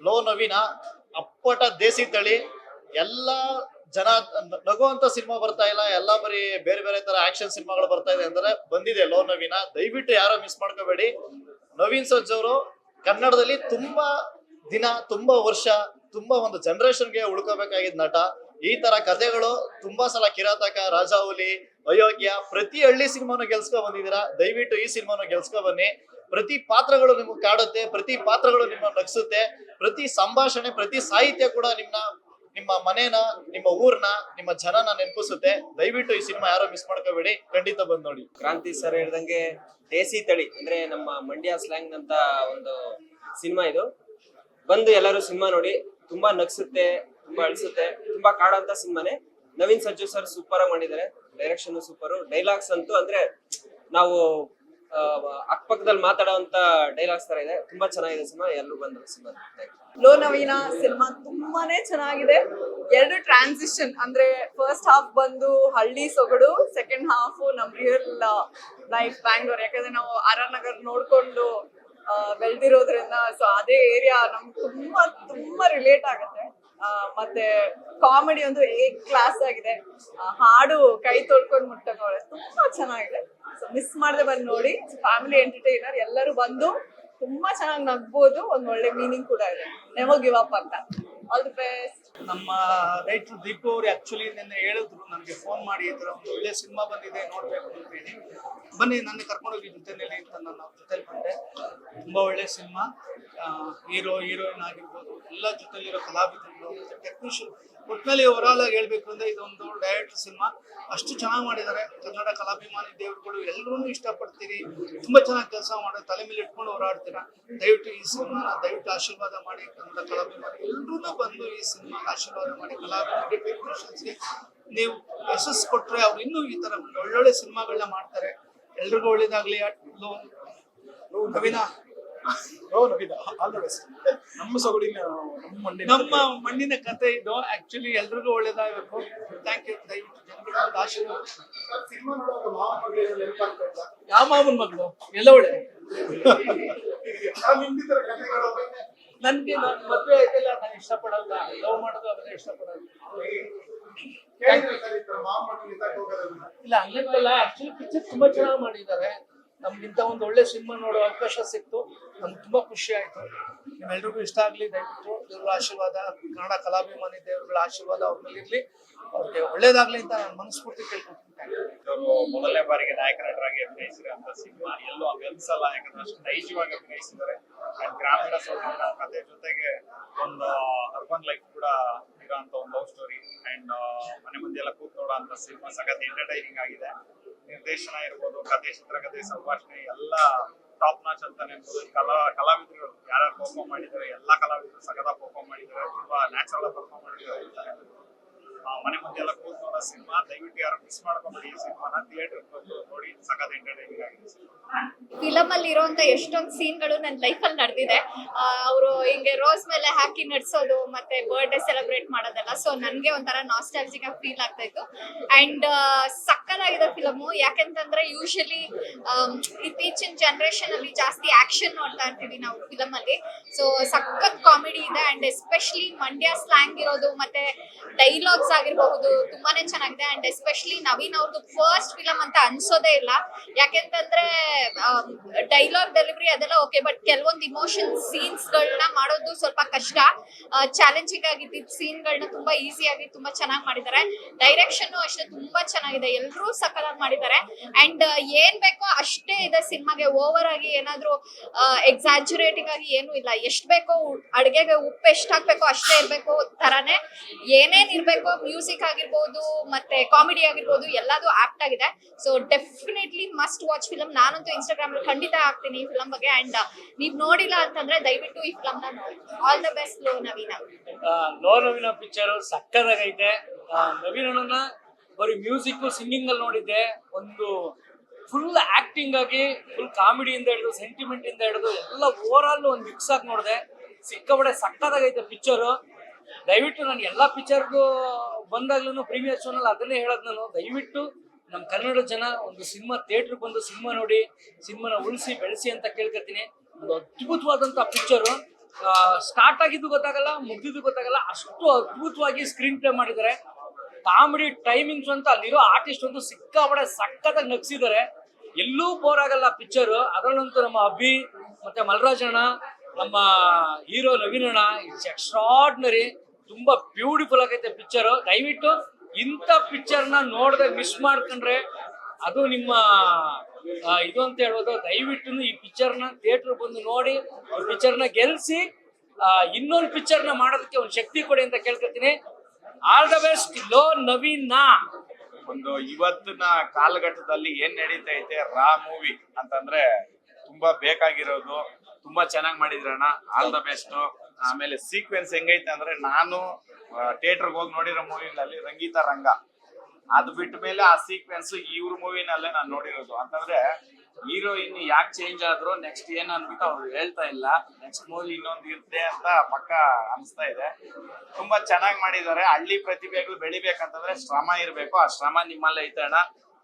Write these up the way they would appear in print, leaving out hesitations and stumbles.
Low ನವೀನ ಅಪ್ಪಟ ದೇಸಿ ತಳಿ. ಎಲ್ಲ ಜನ ನಗುವಂತ ಸಿನಿಮಾ ಬರ್ತಾ ಇಲ್ಲ, ಎಲ್ಲ ಬರೀ ಬೇರೆ ಬೇರೆ ತರ ಆಕ್ಷನ್ ಸಿನಿಮಾಗಳು ಬರ್ತಾ ಇದೆ ಅಂದ್ರೆ ಬಂದಿದೆ ಲೋ ನವೀನ. ದಯವಿಟ್ಟು ಯಾರೋ ಮಿಸ್ ಮಾಡ್ಕೋಬೇಡಿ. ನವೀನ್ ಸಜ್ಜ್ ಅವರು ಕನ್ನಡದಲ್ಲಿ ತುಂಬಾ ದಿನ, ತುಂಬಾ ವರ್ಷ, ತುಂಬಾ ಒಂದು ಜನರೇಷನ್ಗೆ ಉಳ್ಕೋಬೇಕಾಗಿದ್ದ ನಟ. ಈ ತರ ಕಥೆಗಳು ತುಂಬಾ ಸಲ ಕಿರಾತಕ, ರಾಜಾಹುಲಿ, ಅಯೋಗ್ಯ, ಪ್ರತಿ ಹಳ್ಳಿ ಸಿನಿಮಾನು ಗೆಲ್ಸ್ಕೊ ಬಂದಿದ್ದೀರಾ. ದಯವಿಟ್ಟು ಈ ಸಿನಿಮಾನು ಗೆಲ್ಸ್ಕೊ ಬನ್ನಿ. ಪ್ರತಿ ಪಾತ್ರಗಳು ನಿಮ್ಗೆ ಕಾಡುತ್ತೆ, ಪ್ರತಿ ಪಾತ್ರಗಳು ನಿಮ್ಮ ನಗ್ಸುತ್ತೆ, ಪ್ರತಿ ಸಂಭಾಷಣೆ, ಪ್ರತಿ ಸಾಹಿತ್ಯ ಕೂಡ ನಿಮ್ಮ ಮನೇನ, ನಿಮ್ಮ ಊರ್ನ, ನಿಮ್ಮ ಜನನ ನೆನಪಿಸುತ್ತೆ. ದಯವಿಟ್ಟು ಈ ಸಿನಿಮಾ ಯಾರೋ ಮಿಸ್ ಮಾಡ್ಕೋಬೇಡಿ, ಖಂಡಿತ ಬಂದ್ ನೋಡಿ. ಕ್ರಾಂತಿ ಸರ್ ಹೇಳ್ದಂಗೆ ದೇಸಿ ತಳಿ ಅಂದ್ರೆ ನಮ್ಮ ಮಂಡ್ಯ ಸ್ಲ್ಯಾಂಗ್ ಅಂತ ಒಂದು ಸಿನಿಮಾ ಇದು. ಬಂದು ಎಲ್ಲರೂ ಸಿನಿಮಾ ನೋಡಿ. ತುಂಬಾ ನಗ್ಸುತ್ತೆ, ತುಂಬಾ ಅಳಿಸುತ್ತೆ, ತುಂಬಾ ಕಾಡಂತ ಸಿನಿಮಾನೇ. ನವೀನ್ ಸಜ್ಜು ಸರ್ ಸೂಪರ್ ಆಗಿ ಮಾಡಿದ್ದಾರೆ. ಡೈರೆಕ್ಷನ್ ಸೂಪರ್, ಡೈಲಾಗ್ಸ್ ಅಂತೂ ಅಂದ್ರೆ ನಾವು ಅಕ್ಕಪಕ್ಕದಲ್ಲಿ ಮಾತಾಡೋಂತ ಡೈಲಾಗ್ಸ್ ತರ ಇದೆ. ತುಂಬಾ ಚೆನ್ನಾಗಿದೆ ಸಿನಿಮಾ. ಎಲ್ಲರೂ ಬಂದ್ರು ಸಿನಿಮಾ. ಲೋ ನವೀನ ಸಿನಿಮಾ ತುಂಬಾನೇ ಚೆನ್ನಾಗಿದೆ. ಎರಡು ಟ್ರಾನ್ಸಿಷನ್ ಅಂದ್ರೆ ಫಸ್ಟ್ ಹಾಫ್ ಬಂದು ಹಳ್ಳಿ ಸೊಗಡು, ಸೆಕೆಂಡ್ ಹಾಫ್ ನಮ್ ರಿಯಲ್ ಲೈಫ್ ಬ್ಯಾಂಗ್ಳೂರ್. ಯಾಕಂದ್ರೆ ನಾವು RR ನಗರ್ ನೋಡ್ಕೊಂಡು ಬೆಳ್ದಿರೋದ್ರಿಂದ ಸೊ ಅದೇ ಏರಿಯಾ ನಮ್ಗೆ ತುಂಬಾ ರಿಲೇಟ್ ಆಗುತ್ತೆ. ಮತ್ತೆ ಕಾಮಿಡಿ ಒಂದು ಕ್ಲಾಸ್ ಆಗಿದೆ. ಹಾಡು ಕೈ ತೊಳ್ಕೊಂಡು ಮುಟ್ಟಂಗವ್ರೆ, ತುಂಬಾ ಚೆನ್ನಾಗಿದೆ. ಸೊ ಮಿಸ್ ಮಾಡದೆ ಬಂದು ನೋಡಿ. ಫ್ಯಾಮಿಲಿ ಎಂಟರ್ಟೈನರ್, ಎಲ್ಲರೂ ಬಂದು ತುಂಬಾ ಚೆನ್ನಾಗಿ ನಗ್ಬೋದು. ಒಂದ್ ಒಳ್ಳೆ ಮೀನಿಂಗ್ ಕೂಡ ಇದೆ. ನೆವರ್ ಗಿವ್ ಅಪ್ ಅಂತ. All the best. ನಮ್ಮ ರೈಟ್ರು ದೀಪು ಅವರು ಆಕ್ಚುಲಿ ನಿನ್ನೆ ಹೇಳಿದ್ರು ನನಗೆ ಫೋನ್ ಮಾಡಿ, ಈ ಥರ ಒಂದು ಒಳ್ಳೆ ಸಿನಿಮಾ ಬಂದಿದೆ ನೋಡ್ಬೇಕು ಅಂತ ಹೇಳಿ. ಬನ್ನಿ ನನ್ನ ಕರ್ಕೊಂಡೋಗಿ ಜೊತೆಯಲ್ಲಿ ಅಂತ ನಾನು ಅವ್ರ ಜೊತೆಲಿ ಬಂದೆ. ತುಂಬ ಒಳ್ಳೆ ಸಿನಿಮಾ. ಹೀರೋ ಹೀರೋಯಿನ್ ಆಗಿರ್ಬೋದು, ಎಲ್ಲ ಜೊತೆಲಿರೋ ಕಲಾವಿದರು, ಟೆಕ್ನಿಷಿಯನ್, ಒಟ್ಟಿನಲ್ಲಿ ಓವರಾಲ್ ಆಗಿ ಹೇಳ್ಬೇಕು ಅಂದ್ರೆ ಇದೊಂದು ಡೈರೆಕ್ಟ್ ಸಿನಿಮಾ. ಅಷ್ಟು ಚೆನ್ನಾಗಿ ಮಾಡಿದ್ದಾರೆ. ಕನ್ನಡ ಕಲಾಭಿಮಾನಿ ದೇವರುಗಳು ಎಲ್ಲರೂ ಇಷ್ಟಪಡ್ತೀರಿ. ತುಂಬಾ ಚೆನ್ನಾಗಿ ಕೆಲಸ ಮಾಡೋದು, ತಲೆ ಮೇಲೆ ಇಟ್ಕೊಂಡು ಹೋರಾಡ್ತೀರಾ. ದಯವಿಟ್ಟು ಈ ಸಿನಿಮಾನ ದಯವಿಟ್ಟು ಆಶೀರ್ವಾದ ಮಾಡಿ. ಕನ್ನಡ ಕಲಾಭಿಮಾನಿ ಎಲ್ಲರೂ ಬಂದು ಈ ಸಿನಿಮಾ ಆಶೀರ್ವಾದ ಮಾಡಿ. ಕಲಾವಿದರಿಗೆ, ಟೆಕ್ನಿಷಿಯನ್ಸ್ಗೆ ನೀವು ಯಶಸ್ಸು ಕೊಟ್ರೆ ಅವ್ರು ಇನ್ನೂ ಈ ತರ ಒಳ್ಳೊಳ್ಳೆ ಸಿನಿಮಾಗಳನ್ನ ಮಾಡ್ತಾರೆ. ಎಲ್ರಿಗೂ ಒಳ್ಳೇದಾಗ್ಲಿ. ನವೀನ ಆಲ್ ದ ಬೆಸ್ಟ್. ನಮ್ಮ ಸೊಗಡಿನ, ನಮ್ಮ ಮಣ್ಣಿನ ಕತೆ ಇದು. ಆಕ್ಚುಲಿ ಎಲ್ರಿಗೂ ಒಳ್ಳೇದಾಗಬೇಕು. Thank you. ದಯವಿಟ್ಟು ಜನಗಳ ಆಶೀರ್ವಾದ. ಯಾವ ಮಾಮೂಲ್ ಮಗಳು ಎಲ್ಲ ಒಳ್ಳೆ. ನನ್ಗೆ ನಾನು ಮದುವೆ ಆಯ್ತಲ್ಲ, ನಾನು ಇಷ್ಟಪಡಲ್ಲ. ಲವ್ ಮಾಡೋದು ಅವೆಲ್ಲ ಇಷ್ಟಪಡಲ್ಲ. ಇಲ್ಲ ಹಂಗಲ್ಲ, ಆಕ್ಚುಲಿ ಪಿಕ್ಚರ್ ತುಂಬಾ ಚೆನ್ನಾಗಿ ಮಾಡಿದ್ದಾರೆ. ನಮ್ಗಿಂತ ಒಂದು ಒಳ್ಳೆ ಸಿನಿಮಾ ನೋಡೋ ಅವಕಾಶ ಸಿಕ್ತು. ನಮ್ಗೆ ತುಂಬಾ ಖುಷಿ ಆಯ್ತು. ನಿಮ್ಮೆಲ್ರಿಗೂ ಇಷ್ಟ ಆಗ್ಲಿ. ದಯವಿಟ್ಟು ದೇವ್ರ ಆಶೀರ್ವಾದ, ಕನ್ನಡ ಕಲಾಭಿಮಾನಿ ದೇವರುಗಳ ಆಶೀರ್ವಾದ ಅವ್ರ ಮೇಲೆ ಇರ್ಲಿ. ಅವ್ರಿಗೆ ಒಳ್ಳೇದಾಗ್ಲಿ ಅಂತ ನಾನು ಮನಸ್ಫೂರ್ತಿ ಕೇಳ್ಕೊತೀನಿ. ಮೊದಲನೇ ಬಾರಿಗೆ ನಾಯಕ ನಟರಾಗಿ ಅಭಿನಯಿಸಿರುವಂತ ಸಿನಿಮಾ. ಎಲ್ಲೂ ಅನ್ಸಲ್ಲ, ಯಾಕಂದ್ರೆ ಅಷ್ಟು ನೈಜವಾಗಿ ಅಭಿನಯಿಸಿದ್ದಾರೆ. ಅಂಡ್ ಗ್ರಾಮೀಣ ಸೌಂದರ್ಯ ಕಥೆ ಜೊತೆಗೆ ಒಂದು ಅರ್ಬನ್ ಲೈಫ್ ಕೂಡ ಇರೋಂತ ಒಂದು ಲವ್ ಸ್ಟೋರಿ. ಅಂಡ್ ಮನೆ ಮಂದಿ ಎಲ್ಲ ಕೂತ್ ನೋಡೋ ಅಂತ ಸಿನಿಮಾ. ಸಖತ್ ಎಂಟರ್ಟೈನಿಂಗ್ ಆಗಿದೆ. ನಿರ್ದೇಶನ ಇರ್ಬೋದು, ಕಥೆ, ಚಿತ್ರಕಥೆ, ಸಂಭಾಷಣೆ ಎಲ್ಲ ಟಾಪ್ ನಾಚ್ ಅಂತಾನೆ ಅನ್ಬೋದು. ಕಲಾವಿದರು ಯಾರ್ಯಾರು ಪರ್ಫಾರ್ಮ್ ಮಾಡಿದ್ದಾರೆ, ಎಲ್ಲಾ ಕಲಾವಿದರು ಸಖತ್ ಪರ್ಫಾರ್ಮ್ ಮಾಡಿದ್ದಾರೆ. ತುಂಬಾ ನ್ಯಾಚುರಲ್ ಆಗಿ ಪರ್ಫಾರ್ಮ್ ಮಾಡಿದ್ದಾರೆ. ಮನೆ ಮುಂದೆ ಎಲ್ಲ ಕೂತ್ ನೋಡೋ ಸಿನಿಮಾ. ದಯವಿಟ್ಟು ಯಾರು ಮಿಸ್ ಮಾಡ್ಕೊಂಡ್ಬಿಡಿ ಈ ಸಿನಿಮಾನ. ಥಿಯೇಟರ್ ಬಂದು ನೋಡಿ. ಸಖತ್ ಎಂಟರ್ಟೈನಿಂಗ್ ಆಗಿದೆ. ಫಿಲಮ್ ಅಲ್ಲಿ ಇರುವಂತ ಎಷ್ಟೊಂದು ಸೀನ್ಗಳು ನನ್ನ ಲೈಫ್ ಅಲ್ಲಿ ನಡೆದಿದೆ. ಅವರು ಹಿಂಗೆ ರೋಸ್ ಮೇಲೆ ಹಾಕಿ ನಡ್ಸೋದು, ಮತ್ತೆ ಬರ್ಡೇ ಸೆಲೆಬ್ರೇಟ್ ಮಾಡೋದೆಲ್ಲ. ಸೊ ನನ್ಗೆ ಒಂಥರ ನಾಸ್ಟಾಲಜಿಕ್ ಆಗಿ ಫೀಲ್ ಆಗ್ತಾ ಇತ್ತು. ಅಂಡ್ ಸಕ್ಕತ್ತಾಗಿದೆ ಫಿಲಮು. ಯಾಕೆಂತಂದ್ರೆ ಯೂಶಲಿ ಇತ್ತೀಚಿನ ಜನರೇಷನ್ ಅಲ್ಲಿ ಜಾಸ್ತಿ ಆಕ್ಷನ್ ನೋಡ್ತಾ ಇರ್ತೀವಿ ನಾವು ಫಿಲಮ್ ಅಲ್ಲಿ. ಸೊ ಸಖತ್ ಕಾಮಿಡಿ ಇದೆ. ಅಂಡ್ ಎಸ್ಪೆಷಲಿ ಮಂಡ್ಯ ಸ್ಲ್ಯಾಂಗ್ ಇರೋದು, ಮತ್ತೆ ಡೈಲಾಗ್ಸ್ ಆಗಿರಬಹುದು ತುಂಬಾನೇ ಚೆನ್ನಾಗಿದೆ. ಅಂಡ್ ಎಸ್ಪೆಷಲಿ ನವೀನ್ ಅವ್ರದ್ದು ಫಸ್ಟ್ ಫಿಲಮ್ ಅಂತ ಅನ್ಸೋದೇ ಇಲ್ಲ. ಯಾಕೆಂತಂದ್ರೆ ಡೈಲಾಗ್ ಡೆಲಿವರಿ ಅದೆಲ್ಲ ಓಕೆ, ಬಟ್ ಕೆಲವೊಂದು ಇಮೋಷನ್ ಸೀನ್ಸ್ ಗಳನ್ನ ಮಾಡೋದು ಸ್ವಲ್ಪ ಕಷ್ಟ. ಚಾಲೆಂಜಿಂಗ್ ಆಗಿದ್ದ ಸೀನ್ ಗಳನ್ನ ತುಂಬಾ ಈಸಿಯಾಗಿ ತುಂಬಾ ಚೆನ್ನಾಗಿ ಮಾಡಿದ್ದಾರೆ. ಡೈರೆಕ್ಷನ್ ಅಷ್ಟೇ ತುಂಬಾ ಚೆನ್ನಾಗಿದೆ. ಎಲ್ಲರೂ ಸಕಲಾಗಿ ಮಾಡಿದ್ದಾರೆ. ಅಂಡ್ ಏನ್ ಬೇಕೋ ಅಷ್ಟೇ ಇದೆ ಸಿನಿಮಾಗೆ. ಓವರ್ ಆಗಿ ಏನಾದ್ರು ಎಕ್ಸಾಜುರೇಟಿಂಗ್ ಆಗಿ ಏನು ಇಲ್ಲ. ಎಷ್ಟ್ ಬೇಕೋ ಅಡ್ಗೆಗೆ ಉಪ್ಪು ಎಷ್ಟ್ ಹಾಕ್ಬೇಕೋ ಅಷ್ಟೇ ಇರ್ಬೇಕು ತರಾನೇ. ಏನೇನ್ ಇರ್ಬೇಕು, ಮ್ಯೂಸಿಕ್ ಆಗಿರ್ಬೋದು, ಮತ್ತೆ ಕಾಮಿಡಿ ಆಗಿರ್ಬೋದು, ಎಲ್ಲದೂ ಆಪ್ಟ್ ಆಗಿದೆ. So definitely must watch film. ನಾನಂತೂ ಇನ್ಸ್ಟಾಗ್ರಾಮ್ ಖಂಡಿತ ಹಾಕ್ತೀನಿ ಈ ಫಿಲಮ್ ಬಗ್ಗೆ. ಅಂಡ್ ನೀವ್ ನೋಡಿಲ್ಲ ಅಂತಂದ್ರೆ ದಯವಿಟ್ಟು ಈ ಫಿಲಮ್ ನ ನೋಡಿ. All the best Lo Naveena. Lo Naveena picture ಸಕ್ಕದಾಗೈತೆ. ನವೀನನ್ನ ಬರೀ ಮ್ಯೂಸಿಕ್, ಸಿಂಗಿಂಗ್ ಅಲ್ಲಿ ನೋಡಿದ್ದೆ. ಒಂದು ಫುಲ್ ಆಕ್ಟಿಂಗ್ ಆಗಿ, ಫುಲ್ ಕಾಮಿಡಿಯಿಂದ ಹಿಡಿದು ಸೆಂಟಿಮೆಂಟ್ ಇಂದ ಹಿಡಿದು ಎಲ್ಲ ಓವರ್ ಆಲ್ ಒಂದು ಮಿಕ್ಸ್ ಆಗಿ ನೋಡಿದೆ. ಸಿಕ್ಕಾಪಟ್ಟೆ ಸಕ್ಕದಾಗೈತೆ ಪಿಕ್ಚರು. ದಯವಿಟ್ಟು ನಾನು ಎಲ್ಲಾ ಪಿಕ್ಚರ್ಗೂ ಬಂದಾಗ್ಲೂ ಪ್ರೀಮಿಯರ್ ಶೋನಲ್ಲಿ ಅದನ್ನೇ ಹೇಳೋದು. ನಾನು ದಯವಿಟ್ಟು ನಮ್ಮ ಕನ್ನಡ ಜನ ಒಂದು ಸಿನಿಮಾ ಥಿಯೇಟರ್ ಬಂದು ಸಿನಿಮಾ ನೋಡಿ, ಸಿನಿಮಾನ ಉಳಿಸಿ ಬೆಳೆಸಿ ಅಂತ ಕೇಳ್ಕೊತೀನಿ. ಒಂದು ಅದ್ಭುತವಾದಂಥ ಪಿಕ್ಚರು. ಸ್ಟಾರ್ಟ್ ಆಗಿದ್ದು ಗೊತ್ತಾಗಲ್ಲ, ಮುಗ್ದಿದ್ದು ಗೊತ್ತಾಗಲ್ಲ, ಅಷ್ಟು ಅದ್ಭುತವಾಗಿ ಸ್ಕ್ರೀನ್ ಪ್ಲೇ ಮಾಡಿದ್ದಾರೆ. ಕಾಮಿಡಿ ಟೈಮಿಂಗ್ಸ್ ಅಂತ ಅಲ್ಲಿರೋ ಆರ್ಟಿಸ್ಟ್ ಒಂದು ಸಿಕ್ಕಾಪಡೆ ಸಖತ್ತಾಗಿ ನಗ್ಸಿದ್ದಾರೆ. ಎಲ್ಲೂ ಬೋರ್ ಆಗಲ್ಲ ಪಿಕ್ಚರ್. ಅದರಲ್ಲಂತೂ ನಮ್ಮ ಅಭಿ ಮತ್ತೆ ಮಲ್ರಾಜಣ್ಣ, ನಮ್ಮ ಹೀರೋ ನವೀನಣ್ಣ, ಇಟ್ಸ್ ಎಕ್ಸ್ಟ್ರಾರ್ಡಿನರಿ. ತುಂಬಾ ಬ್ಯೂಟಿಫುಲ್ ಆಗೈತೆ ಪಿಕ್ಚರ್. ದಯವಿಟ್ಟು ಇಂಥ ಪಿಕ್ಚರ್ನ ನೋಡದೆ ಮಿಸ್ ಮಾಡ್ಕೊಂಡ್ರೆ ಅದು ನಿಮ್ಮ ಇದು ಅಂತ ಹೇಳ್ಬೋದು. ದಯವಿಟ್ಟು ಈ ಪಿಕ್ಚರ್ನ ಥಿಯೇಟರ್ ಬಂದು ನೋಡಿ, ಈ ಪಿಕ್ಚರ್ನ ಗೆಲ್ಸಿ, ಇನ್ನೊಂದು ಪಿಕ್ಚರ್ನ ಮಾಡೋದಕ್ಕೆ ಒಂದು ಶಕ್ತಿ ಕೊಡಿ ಅಂತ ಕೇಳ್ಕೊತೀನಿ. ಆಲ್ ದ ಬೆಸ್ಟ್ ಲೋ ನವೀನ. ಒಂದು ಇವತ್ತಿನ ಕಾಲಘಟ್ಟದಲ್ಲಿ ಏನ್ ನಡೀತಾ ಐತೆ ರಾ ಮೂವಿ ಅಂತಂದ್ರೆ ತುಂಬಾ ಬೇಕಾಗಿರೋದು. ತುಂಬಾ ಚೆನ್ನಾಗಿ ಮಾಡಿದ್ರಣ್ಣ, ಆಲ್ ದ ಬೆಸ್ಟ್. ಆಮೇಲೆ ಸೀಕ್ವೆನ್ಸ್ ಹೆಂಗೈತೆ ಅಂದ್ರೆ ನಾನು ಥಿಯೇಟರ್ಗೆ ಹೋಗಿ ನೋಡಿರೋ ಮೂವಿನಲ್ಲಿ ರಂಗೀತ ರಂಗ, ಅದು ಬಿಟ್ಟ ಮೇಲೆ ಆ ಸೀಕ್ವೆನ್ಸ್ ಇವ್ರ ಮೂವಿನಲ್ಲೇ ನಾನು ನೋಡಿರೋದು. ಅಂತಂದ್ರೆ ಹೀರೋಯಿನ್ ಯಾಕೆ ಚೇಂಜ್ ಆದ್ರು, ನೆಕ್ಸ್ಟ್ ಏನ್ ಅನ್ಬಿಟ್ಟು ಅವ್ರು ಹೇಳ್ತಾ ಇಲ್ಲ. ನೆಕ್ಸ್ಟ್ ಮೂವಿ ಇನ್ನೊಂದು ಇರುತ್ತೆ ಅಂತ ಪಕ್ಕ ಅನಿಸ್ತಾ ಇದೆ. ತುಂಬಾ ಚೆನ್ನಾಗಿ ಮಾಡಿದ್ದಾರೆ. ಹಳ್ಳಿ ಪ್ರತಿಭೆಗಳು ಬೆಳಿಬೇಕಂತಂದ್ರೆ ಶ್ರಮ ಇರ್ಬೇಕು. ಆ ಶ್ರಮ ನಿಮ್ಮಲ್ಲಿ ಐತೆ ಅಣ್ಣ.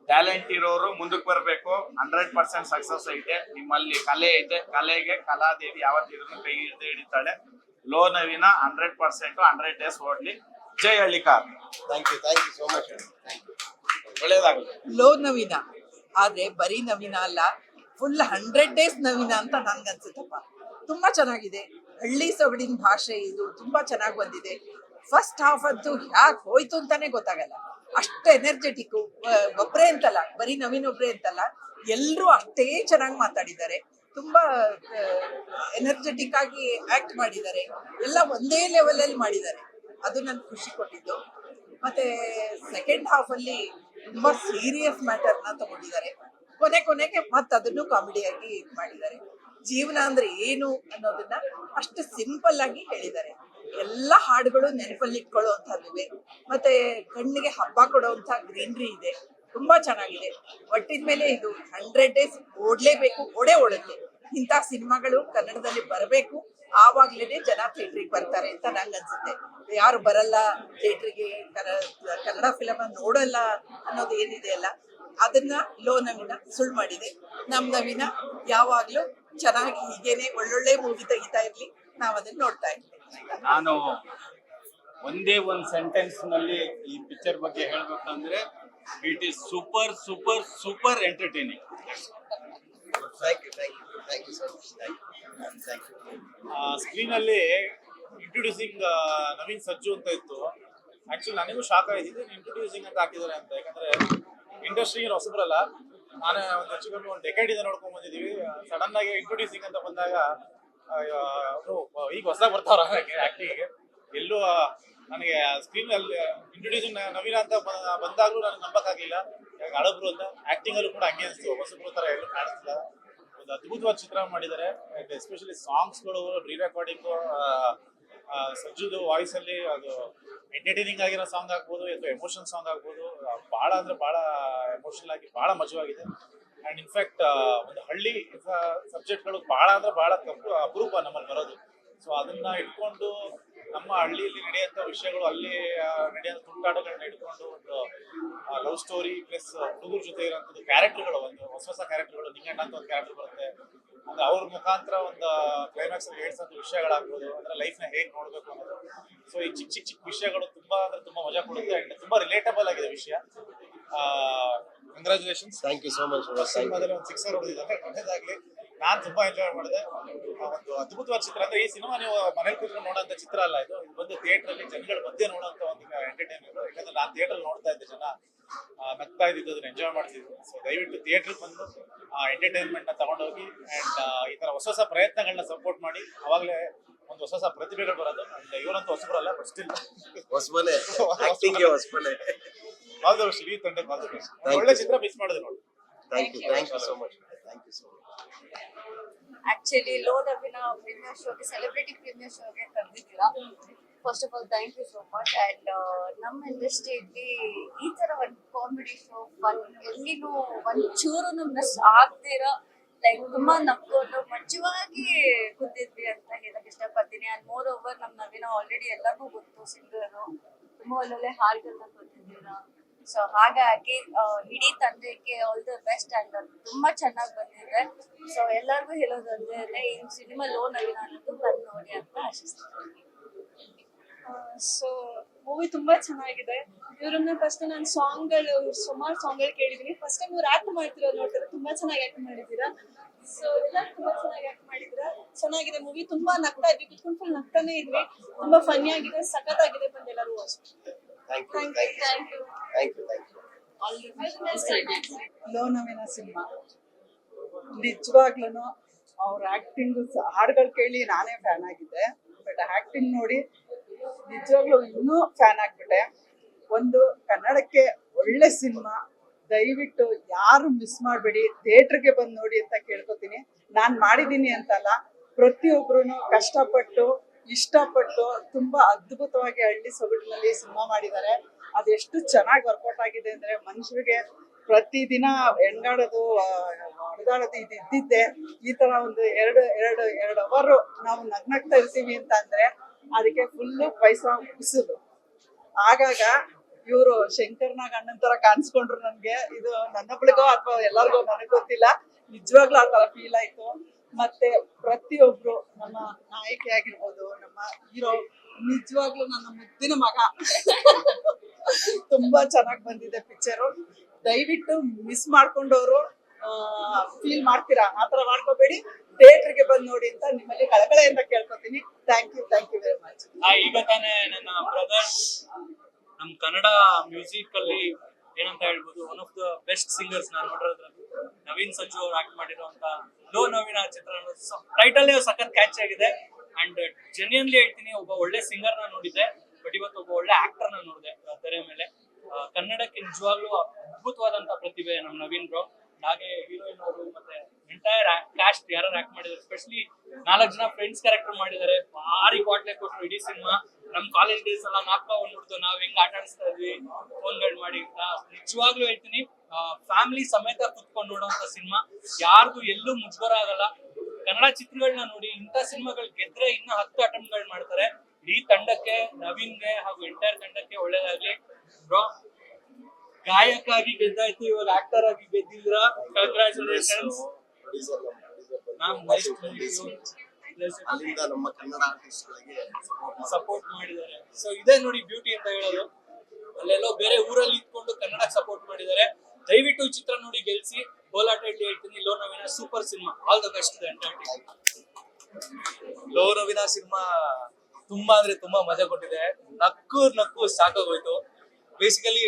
ಟ್ಯಾಲೆಂಟ್ ಇರೋರು ಮುಂದಕ್ಕೆ ಬರಬೇಕು. 100% ಸಕ್ಸಸ್ ಐತೆ. ನಿಮ್ಮಲ್ಲಿ ಕಲೆ ಐತೆ. ಕಲೆಗೆ ಕಲಾದೇವಿ ಯಾವತ್ತಿದ್ರು ಕೈ ಹಿಡ್ದೆ ಹಿಡಿತಾಳೆ. ಲೋ ನವೀನ 100% 100 ಡೇಸ್ ಓಡ್ಲಿ. ಜೈ Hallikar. Thank you so much. ಒಳ್ಳೇದಾಗಲಿ. ಲೋ ನವೀನ ಆದ್ರೆ ಬರೀ ನವೀನ ಅಲ್ಲ, ಫುಲ್ 100 ಡೇಸ್ ನವೀನ ಅಂತ ನನ್ಗನ್ಸುತ್ತಪ್ಪ. ತುಂಬಾ ಚೆನ್ನಾಗಿದೆ. ಹಳ್ಳಿ ಸೊಗಡಿನ ಭಾಷೆ ಇದು ತುಂಬಾ ಚೆನ್ನಾಗಿ ಬಂದಿದೆ. ಫಸ್ಟ್ ಹಾಫ್ ಅಂತೂ ಯಾಕೆ ಹೋಯ್ತು ಅಂತಾನೆ ಗೊತ್ತಾಗಲ್ಲ. ಅಷ್ಟು ಎನರ್ಜೆಟಿಕ್. ಒಬ್ರೇ ಅಂತಲ್ಲ, ಬರೀ ನವೀನ್ ಒಬ್ರೇ ಅಂತಲ್ಲ, ಎಲ್ರೂ ಅಷ್ಟೇ ಚೆನ್ನಾಗಿ ಮಾತಾಡಿದ್ದಾರೆ. ತುಂಬಾ ಎನರ್ಜೆಟಿಕ್ ಆಗಿ ಆಕ್ಟ್ ಮಾಡಿದ್ದಾರೆ. ಎಲ್ಲ ಒಂದೇ ಲೆವೆಲ್ ಅಲ್ಲಿ ಮಾಡಿದ್ದಾರೆ. ಅದು ನನ್ಗೆ ಖುಷಿ ಕೊಟ್ಟಿದ್ದು. ಮತ್ತೆ ಸೆಕೆಂಡ್ ಹಾಫ್ ಅಲ್ಲಿ ತುಂಬಾ ಸೀರಿಯಸ್ ಮ್ಯಾಟರ್ನ ತಗೊಂಡಿದ್ದಾರೆ. ಕೊನೆಗೆ ಮತ್ತೆ ಅದನ್ನು ಕಾಮಿಡಿಯಾಗಿ ಮಾಡಿದ್ದಾರೆ. ಜೀವನ ಅಂದ್ರೆ ಏನು ಅನ್ನೋದನ್ನ ಅಷ್ಟು ಸಿಂಪಲ್ ಆಗಿ ಹೇಳಿದ್ದಾರೆ. ಎಲ್ಲ ಹಾಡುಗಳು ನೆನಪಲ್ಲಿ ಇಟ್ಕೊಳ್ಳುವಂಥದ್ದಿವೆ. ಮತ್ತೆ ಕಣ್ಣಿಗೆ ಹಬ್ಬ ಕೊಡುವಂತ ಗ್ರೀನರಿ ಇದೆ. ತುಂಬಾ ಚೆನ್ನಾಗಿದೆ. ಒಟ್ಟಿನ ಮೇಲೆ ಇದು 100 ಡೇಸ್ ಓಡ್ಲೇಬೇಕು, ಓಡುತ್ತೆ. ಇಂಥ ಸಿನಿಮಾಗಳು ಕನ್ನಡದಲ್ಲಿ ಬರಬೇಕು. ಆವಾಗ್ಲೇನೆ ಜನ ಥಿಯೇಟ್ರಿಗೆ ಬರ್ತಾರೆ ಅಂತ ನಂಗೆ ಅನ್ಸುತ್ತೆ. ಯಾರು ಬರಲ್ಲ ಥಿಯೇಟ್ರಿಗೆ, ಕನ್ನಡ ಫಿಲಮ್ ನೋಡಲ್ಲ ಅನ್ನೋದು ಏನಿದೆ ಅಲ್ಲ, ಅದನ್ನ ಲೋ ನವೀನ ಸುಳ್ಳು ಮಾಡಿದೆ. ನಮ್ ನವೀನ ಯಾವಾಗ್ಲೂ ಚೆನ್ನಾಗಿ ಹೀಗೇನೆ ಒಳ್ಳೊಳ್ಳೆ ಮೂವಿ ತೆಗಿತಾ ಇರ್ಲಿ. ನಾವ್ ಅದನ್ನ ನೋಡ್ತಾ ಇರ್ತೀವಿ. ನಾನು ಒಂದೇ ಒಂದು ಸೆಂಟೆನ್ಸ್ ನಲ್ಲಿ ಈ ಪಿಕ್ಚರ್ ಬಗ್ಗೆ ಹೇಳ್ಬೇಕಂದ್ರೆ it is super super super entertaining. Thank you so much. Screen ಅಲ್ಲಿ ಇಂಟ್ರೊಡ್ಯೂಸಿಂಗ್ ನವೀನ್ ಸಜ್ಜು ಅಂತ ಇತ್ತು. ಆಕ್ಚುಲಿ ನನಗೂ ಶಾಕ್ ಆಯ್ತಿದೆ ಇಂಟ್ರೊಡ್ಯೂಸಿಂಗ್ ಅಂತ ಹಾಕಿದ್ದಾರೆ ಅಂತ. ಯಾಕಂದ್ರೆ ಇಂಡಸ್ಟ್ರಿಗೆ ಹೊಸಬ್ರಲ್ಲ, ನಾನೇ ಒಂದು ಹೆಚ್ಚು ಕಮ್ಮಿ ಒಂದು ಡೆಕೆಡ್ ಇಂದ ನೋಡ್ಕೊಂಡ್ ಬಂದಿದೀವಿ. ಸಡನ್ ಆಗಿ ಇಂಟ್ರೊಡ್ಯೂಸಿಂಗ್ ಅಂತ ಬಂದಾಗ ಈಗ ಹೊಸ ಬರ್ತಾವ್ರ ಆಕ್ಟಿಂಗ್. ಎಲ್ಲೂ ನನಗೆ ಸ್ಕ್ರೀನ್ ಅಲ್ಲಿ ಇಂಟ್ರೊಡ್ಯೂಸಿಂಗ್ ನವೀನ ಅಂತ ಬಂದಾಗ್ಲೂ ನನಗೆ ನಂಬಕ್ಕಾಗ್ಲಿಲ್ಲ. ಹಳಬ್ರು ಅಂತ ಆಕ್ಟಿಂಗ್ ಅಲ್ಲೂ ಕೂಡ ಹಂಗೆ ಅನಿಸ್ತು. ಹೊಸಬ್ರು ತರ ಎಲ್ಲೂ ಕಾಣಿಸ್ತಿಲ್ಲ. ಒಂದು ಅದ್ಭುತವಾದ ಚಿತ್ರ ಮಾಡಿದ್ದಾರೆ. ಎಸ್ಪೆಷಲಿ ಸಾಂಗ್ಸ್ಗಳು, ರೀ ರೆಕಾರ್ಡಿಂಗು, ಸಜ್ಜುದು ವಾಯ್ಸ್ ಅಲ್ಲಿ ಅದು ಎಂಟರ್ಟೈನಿಂಗ್ ಆಗಿರೋ ಸಾಂಗ್ ಆಗ್ಬೋದು ಅಥವಾ ಎಮೋಷನ್ ಸಾಂಗ್ ಆಗ್ಬೋದು. ಬಹಳ ಅಂದ್ರೆ ಬಹಳ ಎಮೋಷನಲ್ ಆಗಿ ಬಹಳ ಮಜವಾಗಿದೆ. ಅಂಡ್ ಇನ್ಫ್ಯಾಕ್ಟ್ ಒಂದು ಹಳ್ಳಿ ಸಬ್ಜೆಕ್ಟ್ಗಳು ಬಹಳ ಅಂದ್ರೆ ಬಹಳ ಅಪರೂಪ ನಮ್ಮಲ್ಲಿ ಬರೋದು. ಸೊ ಅದನ್ನ ಇಟ್ಕೊಂಡು ನಮ್ಮ ಹಳ್ಳಿಯಲ್ಲಿ ನಡೆಯುವಂಥ ವಿಷಯಗಳು, ಅಲ್ಲಿ ನಡೆಯುವಂಥ ತುಂಟಾಟಗಳನ್ನ ಇಟ್ಕೊಂಡು ಒಂದು ಲವ್ ಸ್ಟೋರಿ ಪ್ಲಸ್ ಹುಡುಗರ ಜೊತೆ ಇರೋಂಥದ್ದು ಕ್ಯಾರೆಕ್ಟರ್ಗಳು, ಒಂದು ಹೊಸ ಕ್ಯಾರೆಕ್ಟರ್ಗಳು. ನಿಂಗಣ್ಣ ಅಂತ ಒಂದು ಕ್ಯಾರೆಕ್ಟರ್ ಬರುತ್ತೆ. ಅಂದ್ರೆ ಅವ್ರ ಮುಖಾಂತರ ಒಂದು ಕ್ಲೈಮ್ಯಾಕ್ಸ್ ಅಲ್ಲಿ ಹೇಳ್ಸೋಂಥ ವಿಷಯಗಳಾಗ್ಬೋದು, ಅಂದ್ರೆ ಲೈಫ್ನ ಹೇಗೆ ನೋಡ್ಬೇಕು ಅನ್ನೋದು. ಸೊ ಈ ಚಿಕ್ಕ ವಿಷಯಗಳು ತುಂಬಾ ಅಂದ್ರೆ ತುಂಬಾ ಮಜಾ ಕೊಡುತ್ತೆ. ಅಂಡ್ ತುಂಬಾ ರಿಲೇಟಬಲ್ ಆಗಿದೆ ವಿಷಯ. Congratulations. Thank you so much. ಸಿನಿಮಾದಲ್ಲಿ ಒಂದು 6 ಹೊಡೆದಿದ್ದಾರೆ. ಒಳ್ಳೇದಾಗ್ಲಿ. ನಾನ್ ತುಂಬಾ ಎಂಜಾಯ್ ಮಾಡಿದೆ. ಒಂದು ಅದ್ಭುತವಾದ ಚಿತ್ರ. ಅಂದ್ರೆ ಈ ಸಿನಿಮಾ ನೀವು ಮನೇಲಿ ಕೂತ್ಕೊಂಡು ನೋಡೋಂಥ ಚಿತ್ರ ಅಲ್ಲ. ಇದು ಬಂದು ಥಿಯೇಟರ್ ಅಲ್ಲಿ ಜನಗಳ ಮಧ್ಯೆ ನೋಡೋಂಥ ಒಂದು ಎಂಟರ್ಟೈನ್ಮೆಂಟ್. ಯಾಕಂದ್ರೆ ನಾನು ಥಿಯೇಟರ್ ನೋಡ್ತಾ ಇದ್ದೆ, ಜನ ನಗ್ತಾ ಇದ್ದಿದ್ದು, ಅದನ್ನ ಎಂಜಾಯ್ ಮಾಡ್ತಿದ್ವಿ. ಸೊ ದಯವಿಟ್ಟು ಥಿಯೇಟರ್ ಬಂದು ಎಂಟರ್ಟೈನ್ಮೆಂಟ್ ನ ತಗೊಂಡೋಗಿ ಅಂಡ್ ಈ ತರ ಹೊಸ ಪ್ರಯತ್ನಗಳನ್ನ ಸಪೋರ್ಟ್ ಮಾಡಿ. ಅವಾಗಲೇ ಒಂದು ಹೊಸ ಪ್ರತಿಭೆಗಳು ಬರೋದು. ಅಂಡ್ ಇವರಂತೂ ಹೊಸಬರಲ್ಲ, ಬಟ್ ಸ್ಟಿಲ್ ಹೊಸಬನೇ, ಆಕ್ಟಿಂಗ್ ಹೊಸಬನೇ. All the best. ಈ ತಂಡಕ್ಕೆ ಆಲ್ ದ ಬೆಸ್ಟ್. ಒಳ್ಳೆ ಚಿತ್ರ ಮಿಸ್ ಮಾಡಿದೆ ನೋಡಿ. Thank you so much. Actually Lo Naveena premiere ಶೋಗೆ, ಸೆಲೆಬ್ರಿಟಿ ಪ್ರೀಮಿಯರ್ ಶೋಗೆ ಕರೆದಿದ್ದೀರಾ. First of all thank you so much. And ನಮ್ಮ ಇಂಡಸ್ಟ್ರಿಯಲ್ಲಿ ಈ ತರ ಒಂದು ಕಾಮಿಡಿ ಶೋ ಫನ್ ಎಲ್ಲಿನೂ ಒಂಚೂರು ಮಿಸ್ ಆಗ್ದಿರ, ಲೈಕ್ ತುಂಬಾ ನಕ್ಕೊಂಡು ಮಜವಾಗಿ ಕೂತಿದ್ವಿ ಅಂತ ಹೇಳಕ್ ಇಷ್ಟಪಡ್ತೀನಿ. ಅಂಡ್ ಮೋರ್ ಓವರ್ ನಮ್ ನವೀನ ಆಲ್ರೆಡಿ ಎಲ್ಲರಿಗೂ ಗೊತ್ತು, ಸಿಂಗರು. ತುಂಬಾ ಒಳ್ಳೊಳ್ಳೆ ಹಾಡುಗಳನ್ನ ಕೊಟ್ಟಿದ್ದೀರಾ. ಸೊ ಹಾಗಾಗಿ ಇಡೀ ತಂಡಕ್ಕೆ ಆಲ್ ದ ಬೆಸ್ಟ್ ಅಂಡ್ ತುಂಬಾ ಚೆನ್ನಾಗಿ ಬಂದಿದೆ. ಸೊ ಎಲ್ಲರಿಗೂ ಹೇಳೋದಂದ್ರೆ ಈ ಸಿನಿಮಾ ಲೋ ನವೀನ ಅನ್ನೋದು ಬಂದು ನೋಡಿ ಅಂತ ಆಶಿಸ್ತೀನಿ. ಸೊ ಮೂವಿ ತುಂಬಾ ಚೆನ್ನಾಗಿದೆ. ಇವ್ರನ್ನ ಫಸ್ಟ್ ನಾನು ಸಾಂಗ್ಗಳು ಸುಮಾರು ಸಾಂಗ್ಗಳು ಕೇಳಿದೀನಿ. ಫಸ್ಟ್ ಟೈಮ್ ಇವ್ರು ಆಕ್ಟ್ ಮಾಡ್ತಿರೋದು ನೋಡ್ತಾರೆ, ತುಂಬಾ ಚೆನ್ನಾಗಿ ಆಕ್ಟ್ ಮಾಡಿದ್ದೀರಾ. ಸೊ ಎಲ್ಲರೂ ತುಂಬಾ ಚೆನ್ನಾಗಿ ಆಕ್ಟ್ ಮಾಡಿದ್ದೀರಾ. ಚೆನ್ನಾಗಿದೆ ಮೂವಿ, ತುಂಬಾ ನಗ್ತಾ ಇದ್ವಿ, ಕುತ್ಕೊಂಡು ಫುಲ್ ನಗ್ತಾನೆ ಇದ್ವಿ. ತುಂಬಾ ಫನ್ನಿ ಆಗಿದೆ, ಸಖತ್ತಾಗಿದೆ. ಬಂದು ಎಲ್ಲರೂ ಅಷ್ಟೇ. Thank you. ಲೋ ನವೀನ ಸಿನಿಮಾ ನಿಜವಾಗ್ಲೂ ಅವ್ರ ಆಕ್ಟಿಂಗ್ ಹಾಡುಗಳು ಕೇಳಿ ನಾನೇ ಫ್ಯಾನ್ ಆಗಿದ್ದೆ. ಬಟ್ ಆಕ್ಟಿಂಗ್ ನೋಡಿ ನಿಜವಾಗ್ಲೂ ಇನ್ನೂ ಫ್ಯಾನ್ ಆಗ್ಬಿಟ್ಟೆ. ಒಂದು ಕನ್ನಡಕ್ಕೆ ಒಳ್ಳೆ ಸಿನಿಮಾ, ದಯವಿಟ್ಟು ಯಾರು ಮಿಸ್ ಮಾಡಬೇಡಿ, ಥಿಯೇಟರ್ಗೆ ಬಂದು ನೋಡಿ ಅಂತ ಕೇಳ್ಕೊತೀನಿ. ನಾನು ಮಾಡಿದ್ದೀನಿ ಅಂತಲ್ಲ, ಪ್ರತಿಯೊಬ್ರು ಕಷ್ಟಪಟ್ಟು ಇಷ್ಟಪಟ್ಟು ತುಂಬಾ ಅದ್ಭುತವಾಗಿ ಹಳ್ಳಿ ಸೊಗಡಿನಲ್ಲಿ ಸಿನಿಮಾ ಮಾಡಿದ್ದಾರೆ. ಅದೆಷ್ಟು ಚೆನ್ನಾಗಿ ವರ್ಕೌಟ್ ಆಗಿದೆ ಅಂದ್ರೆ ಮನುಷ್ಯರಿಗೆ ಪ್ರತಿದಿನ ಹೆಣ್ಗಾಡೋದು ಹೊಡೆದಾಡೋದು ಇದು ಇದ್ದಿದ್ದೆ. ಈ ತರ ಒಂದು ಎರಡು ಅವರ್ ನಾವು ನಗ್ನಗ್ತಾ ಇರ್ತೀವಿ ಅಂತ ಅಂದ್ರೆ ಅದಕ್ಕೆ ಫುಲ್ಲು ಪೈಸಾ ಉಸಿರು. ಆಗಾಗ ಇವರು ಶಂಕರ್ನಾಗ್ ಅಣ್ಣನ್ ತರ ಕಾಣಿಸ್ಕೊಂಡ್ರು. ನನ್ಗೆ ಇದು ನನ್ನೊಬ್ಳಿಗೋ ಅಥವಾ ಎಲ್ಲರಿಗೋ ನನಗೆ ಗೊತ್ತಿಲ್ಲ, ನಿಜವಾಗ್ಲೂ ಆ ತರ ಫೀಲ್ ಆಯ್ತು. ಮತ್ತೆ ಪ್ರತಿಯೊಬ್ರು ನಮ್ಮ ನಾಯಕಿ ಆಗಿರ್ಬೋದು, ನಮ್ಮ ಹೀರೋ, ನಿಜವಾಗ್ಲೂ ನನ್ನ ಮುದ್ದಿನ ಮಗ. ತುಂಬಾ ಚೆನ್ನಾಗಿ ಬಂದಿದೆ ಪಿಕ್ಚರು. ದಯವಿಟ್ಟು ಮಿಸ್ ಮಾಡ್ಕೊಂಡವ್ರು ಫೀಲ್ ಮಾಡ್ತೀರಾ, ಆತರ ಮಾಡ್ಕೋಬೇಡಿ, ಥಿಯೇಟರ್ಗೆ ಬಂದು ನೋಡಿ ಅಂತ ನಿಮ್ಮಲ್ಲಿ ಕಳಕಳೆಯಿಂದ ಕೇಳ್ಕೊತೀನಿ. Thank you very much. ಈಗ ತಾನೇ ನನ್ನ ಬ್ರದರ್ ನಮ್ ಕನ್ನಡ ಮ್ಯೂಸಿಕ್ ಅಲ್ಲಿ ಏನಂತ ಹೇಳ್ಬೋದು, one of the best singers ನಾನು ನೋಡಿರೋದ್ರಲ್ಲಿ ನವೀನ್ ಸಜ್ಜು ಅವ್ರು ಆಕ್ಟ್ ಮಾಡಿರುವಂತ ಲೋ ನವೀನ ಚಿತ್ರ ಟೈಟಲ್ ಸಖತ್ ಕ್ಯಾಚ್ ಆಗಿದೆ. ಅಂಡ್ ಜೆನ್ಯೂನ್ಲಿ ಹೇಳ್ತೀನಿ, ಒಬ್ಬ ಒಳ್ಳೆ ಸಿಂಗರ್ ನ ನೋಡಿದ್ದೆ, ಬಟ್ ಇವತ್ತು ಒಬ್ಬ ಒಳ್ಳೆ ಆಕ್ಟರ್ ನ ನೋಡಿದೆ ತೆರೆ ಮೇಲೆ. ಕನ್ನಡಕ್ಕೆ ನಿಜವಾಗ್ಲೂ ಅದ್ಭುತವಾದಂತ ಪ್ರತಿಭೆ ನಮ್ ನವೀನ್ ಬ್ರೋ. ಹಾಗೆ ಹೀರೋಯಿನ್ ಅವರು ಮತ್ತೆ ಎಂಟೈರ್ ಕ್ಯಾಸ್ಟ್ ಯಾರು ಆಕ್ಟ್ ಮಾಡಿದ್ದಾರೆ, ಎಸ್ಪೆಷಲಿ 4 ಜನ ಫ್ರೆಂಡ್ಸ್ ಕ್ಯಾರೆಕ್ಟರ್ ಮಾಡಿದ್ದಾರೆ. ಭಾರಿ ಕ್ವಾಟ್ಲೆ ಕೊಟ್ರು ಇಡೀ ಸಿನಿಮಾ. ನಮ್ ಕಾಲೇಜ್ ಡೇಸ್ ಎಲ್ಲ ನಾಪ್ಕೊಂಡ್ಬಿಡ್ತು, ನಾವ್ ಹೆಂಗ್ ಆಟ ಆಡಿಸ್ತಾ ಇದ್ವಿ ಫೋನ್ಗಳು ಮಾಡಿ ಅಂತ. ನಿಜವಾಗ್ಲೂ ಹೇಳ್ತೀನಿ, ಫ್ಯಾಮಿಲಿ ಸಮೇತ ಕುತ್ಕೊಂಡು ನೋಡುವಂತ ಸಿನಿಮಾ, ಯಾರಿಗೂ ಎಲ್ಲೂ ಮುಜುಗರ ಆಗಲ್ಲ. ಕನ್ನಡ ಚಿತ್ರಗಳನ್ನ ನೋಡಿ ಇಂಥ ಸಿನಿಮಾಗಳು ಗೆದ್ರೆ ಇನ್ನ 10 ಅಟೆಂಪ್ಟ್ಗಳು ಮಾಡ್ತಾರೆ. ಈ ತಂಡಕ್ಕೆ, ನವೀನ್ಗೆ ಹಾಗೂ ಎಂಟೈರ್ ತಂಡಕ್ಕೆ ಒಳ್ಳೇದಾಗ್ಲಿ ಬ್ರೋ. ಗಾಯಕ ಆಗಿ ಗೆದ್ದಾಯ್ತು, ಇವಾಗ ಆಕ್ಟರ್ ಆಗಿ ಗೆದ್ದಿದ್ರ, ಕಂಗ್ರಾಚುಲೇಷನ್ಸ್. ಅಲ್ಲಿಂದ ನಮ್ಮ ಕನ್ನಡ ಆರ್ಟಿಸ್ಟ್ಗಳಿಗೆ ಸಪೋರ್ಟ್ ಮಾಡಿದ್ದಾರೆ. ಸೊ ಇದೇ ನೋಡಿ ಬ್ಯೂಟಿ ಅಂತ ಹೇಳೋದು. ಅಲ್ಲೆಲ್ಲೋ ಬೇರೆ ಊರಲ್ಲಿ ಇಟ್ಕೊಂಡು ಕನ್ನಡ ಸಪೋರ್ಟ್ ಮಾಡಿದ್ದಾರೆ. ದಯವಿಟ್ಟು ಈ ಚಿತ್ರ ನೋಡಿ ಗೆಲ್ಸಿ. ಗೋಲಾಟ ಹೇಳ್ತೀನಿ, ಲೋ ನವೀನ ಸೂಪರ್ ಸಿನಿಮಾ. All the best. Lo Naveena ಸಿನಿಮಾ ತುಂಬಾ ಅಂದ್ರೆ ತುಂಬಾ ಮಜಾ ಕೊಟ್ಟಿದೆ. ನಕ್ಕು ಸಾಕಾಗೋಯ್ತು. ಬೇಸಿಕಲಿ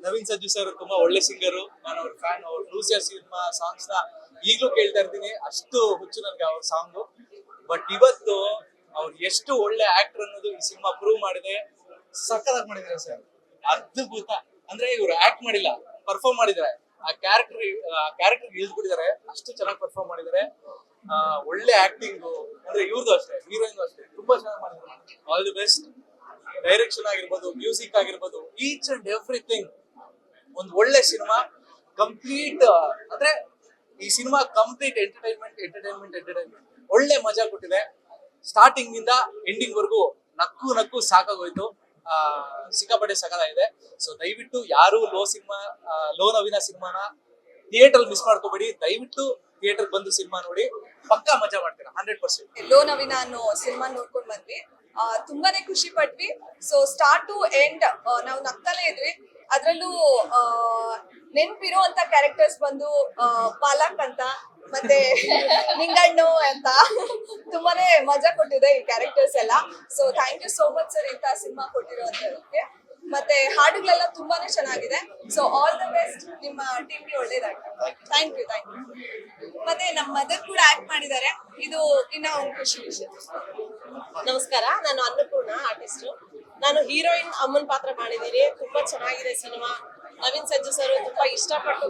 ನವೀನ್ ಸಜ್ಜು ಸರ್ ತುಂಬಾ ಒಳ್ಳೆ ಸಿಂಗರು, ನಾನು ಅವ್ರ ಫ್ಯಾನ್. ಅವ್ರ ಲೂಸಿಯಾ ಸಿನಿಮಾ ಸಾಂಗ್ಸ್ ನ ಈಗ್ಲೂ ಕೇಳ್ತಾ ಇರ್ತೀನಿ, ಅಷ್ಟು ಹುಚ್ಚು ನನ್ಗೆ ಅವ್ರ ಸಾಂಗು. ಬಟ್ ಇವತ್ತು ಅವ್ರು ಎಷ್ಟು ಒಳ್ಳೆ ಆಕ್ಟರ್ ಅನ್ನೋದು ಈ ಸಿನಿಮಾ ಪ್ರೂವ್ ಮಾಡಿದೆ. ಸಕ್ಕತ್ತಾಗಿ ಮಾಡಿದ್ದಾರೆ ಸರ್, ಅದ್ಭುತ. ಅಂದ್ರೆ ಇವ್ರು ಆಕ್ಟ್ ಮಾಡಿಲ್ಲ, ಪರ್ಫಾರ್ಮ್ ಮಾಡಿದ್ದಾರೆ. ಆ ಕ್ಯಾರೆಕ್ಟರ್ ಇಳಿದ್ಬಿಟ್ಟಿದ್ದಾರೆ, ಅಷ್ಟು ಚೆನ್ನಾಗಿ ಪರ್ಫಾರ್ಮ್ ಮಾಡಿದ್ದಾರೆ. ಒಳ್ಳೆ ಆಕ್ಟಿಂಗ್, ಅಂದ್ರೆ ಇವ್ರದ್ದು ಅಷ್ಟೇ, ಹೀರೋಯಿನ್ ಅಷ್ಟೇ, ತುಂಬಾ ಚೆನ್ನಾಗಿ ಮಾಡಿದ್ದಾರೆ. All the best. ಡೈರೆಕ್ಷನ್ ಆಗಿರ್ಬೋದು, ಮ್ಯೂಸಿಕ್ ಆಗಿರ್ಬೋದು, ಈಚ್ ಅಂಡ್ ಎವ್ರಿಥಿಂಗ್ ಒಂದು ಒಳ್ಳೆ ಸಿನಿಮಾ. ಕಂಪ್ಲೀಟ್ ಅಂದ್ರೆ ಈ ಸಿನಿಮಾ ಕಂಪ್ಲೀಟ್ ಎಂಟರ್ಟೈನ್ಮೆಂಟ್ ಒಳ್ಳೆ ಮಜಾ ಕೊಟ್ಟಿದೆ. ಸ್ಟಾರ್ಟಿಂಗ್ ನಿಂದ ಎಂಡಿಂಗ್ ವರ್ಗೂ ನಕ್ಕು ಸಾಕಾಗೋಯ್ತು. ಸಿಕ್ಕಾಪಟ್ಟೆ ಸಕಲಾಗಿದೆ. ಸೊ ದಯವಿಟ್ಟು ಯಾರು ಲೋ ನವೀನ ಸಿನಿಮಾನ ಥಿಯೇಟರ್ ಮಿಸ್ ಮಾಡ್ಕೋಬೇಡಿ. ದಯವಿಟ್ಟು ಥಿಯೇಟರ್ ಬಂದು ಸಿನಿಮಾ ನೋಡಿ, ಪಕ್ಕಾ ಮಜಾ ಮಾಡ್ತೀರಾ 100%. ಲೋ ನವೀನ ಅನ್ನೋ ಸಿನಿಮಾ ನೋಡ್ಕೊಂಡ್ ಬಂದ್ವಿ, ತುಂಬಾನೇ ಖುಷಿ ಪಟ್ವಿ. ಸೊ ಸ್ಟಾರ್ಟ್ ಟು ಎಂಡ್ ನಾವು ನಗ್ತಾನೆ ಇದ್ವಿ. ಅದ್ರಲ್ಲೂ ನೆನ್ಪಿರೋ ಅಂತ ಕ್ಯಾರೆಕ್ಟರ್ಸ್ ಬಂದು ಪಾಲಕ್ ಅಂತ ಮತ್ತೆ ನಿಂಗಣ್ಣು ಅಂತ ತುಂಬಾನೇ ಮಜಾ ಕೊಟ್ಟಿದೆ ಈ ಕ್ಯಾರೆಕ್ಟರ್ಸ್ ಎಲ್ಲ. So thank you so much sir ಇಂಥ ಸಿನಿಮಾ ಕೊಟ್ಟಿರೋದಕ್ಕೆ. ಮತ್ತೆ ಹಾಡುಗಳೆಲ್ಲ ತುಂಬಾನೇ ಚೆನ್ನಾಗಿದೆ. ಸೊ ಆಲ್ ದ ಬೆಸ್ಟ್, ನಿಮ್ಮ ಟೀಮ್ಗೆ ಒಳ್ಳೇದಾಗ್ತದೆ. Thank you. ಮತ್ತೆ ನಮ್ಮ ಮದರ್ ಕೂಡ ಆಕ್ಟ್ ಮಾಡಿದ್ದಾರೆ, ಇದು ಇನ್ನ ಒಂದು ಖುಷಿ ವಿಷಯ. ನಮಸ್ಕಾರ, ನಾನು ಅನ್ನಪೂರ್ಣ ಆರ್ಟಿಸ್ಟ್. ನಾನು ಹೀರೋಯಿನ್ ಅಮ್ಮನ್ ಪಾತ್ರ ಮಾಡಿದ್ದೀನಿ. ತುಂಬಾ ಚೆನ್ನಾಗಿದೆ ಸಿನಿಮಾ. ನವೀನ್ ಸಜ್ಜು ಸರ್ ತುಂಬಾ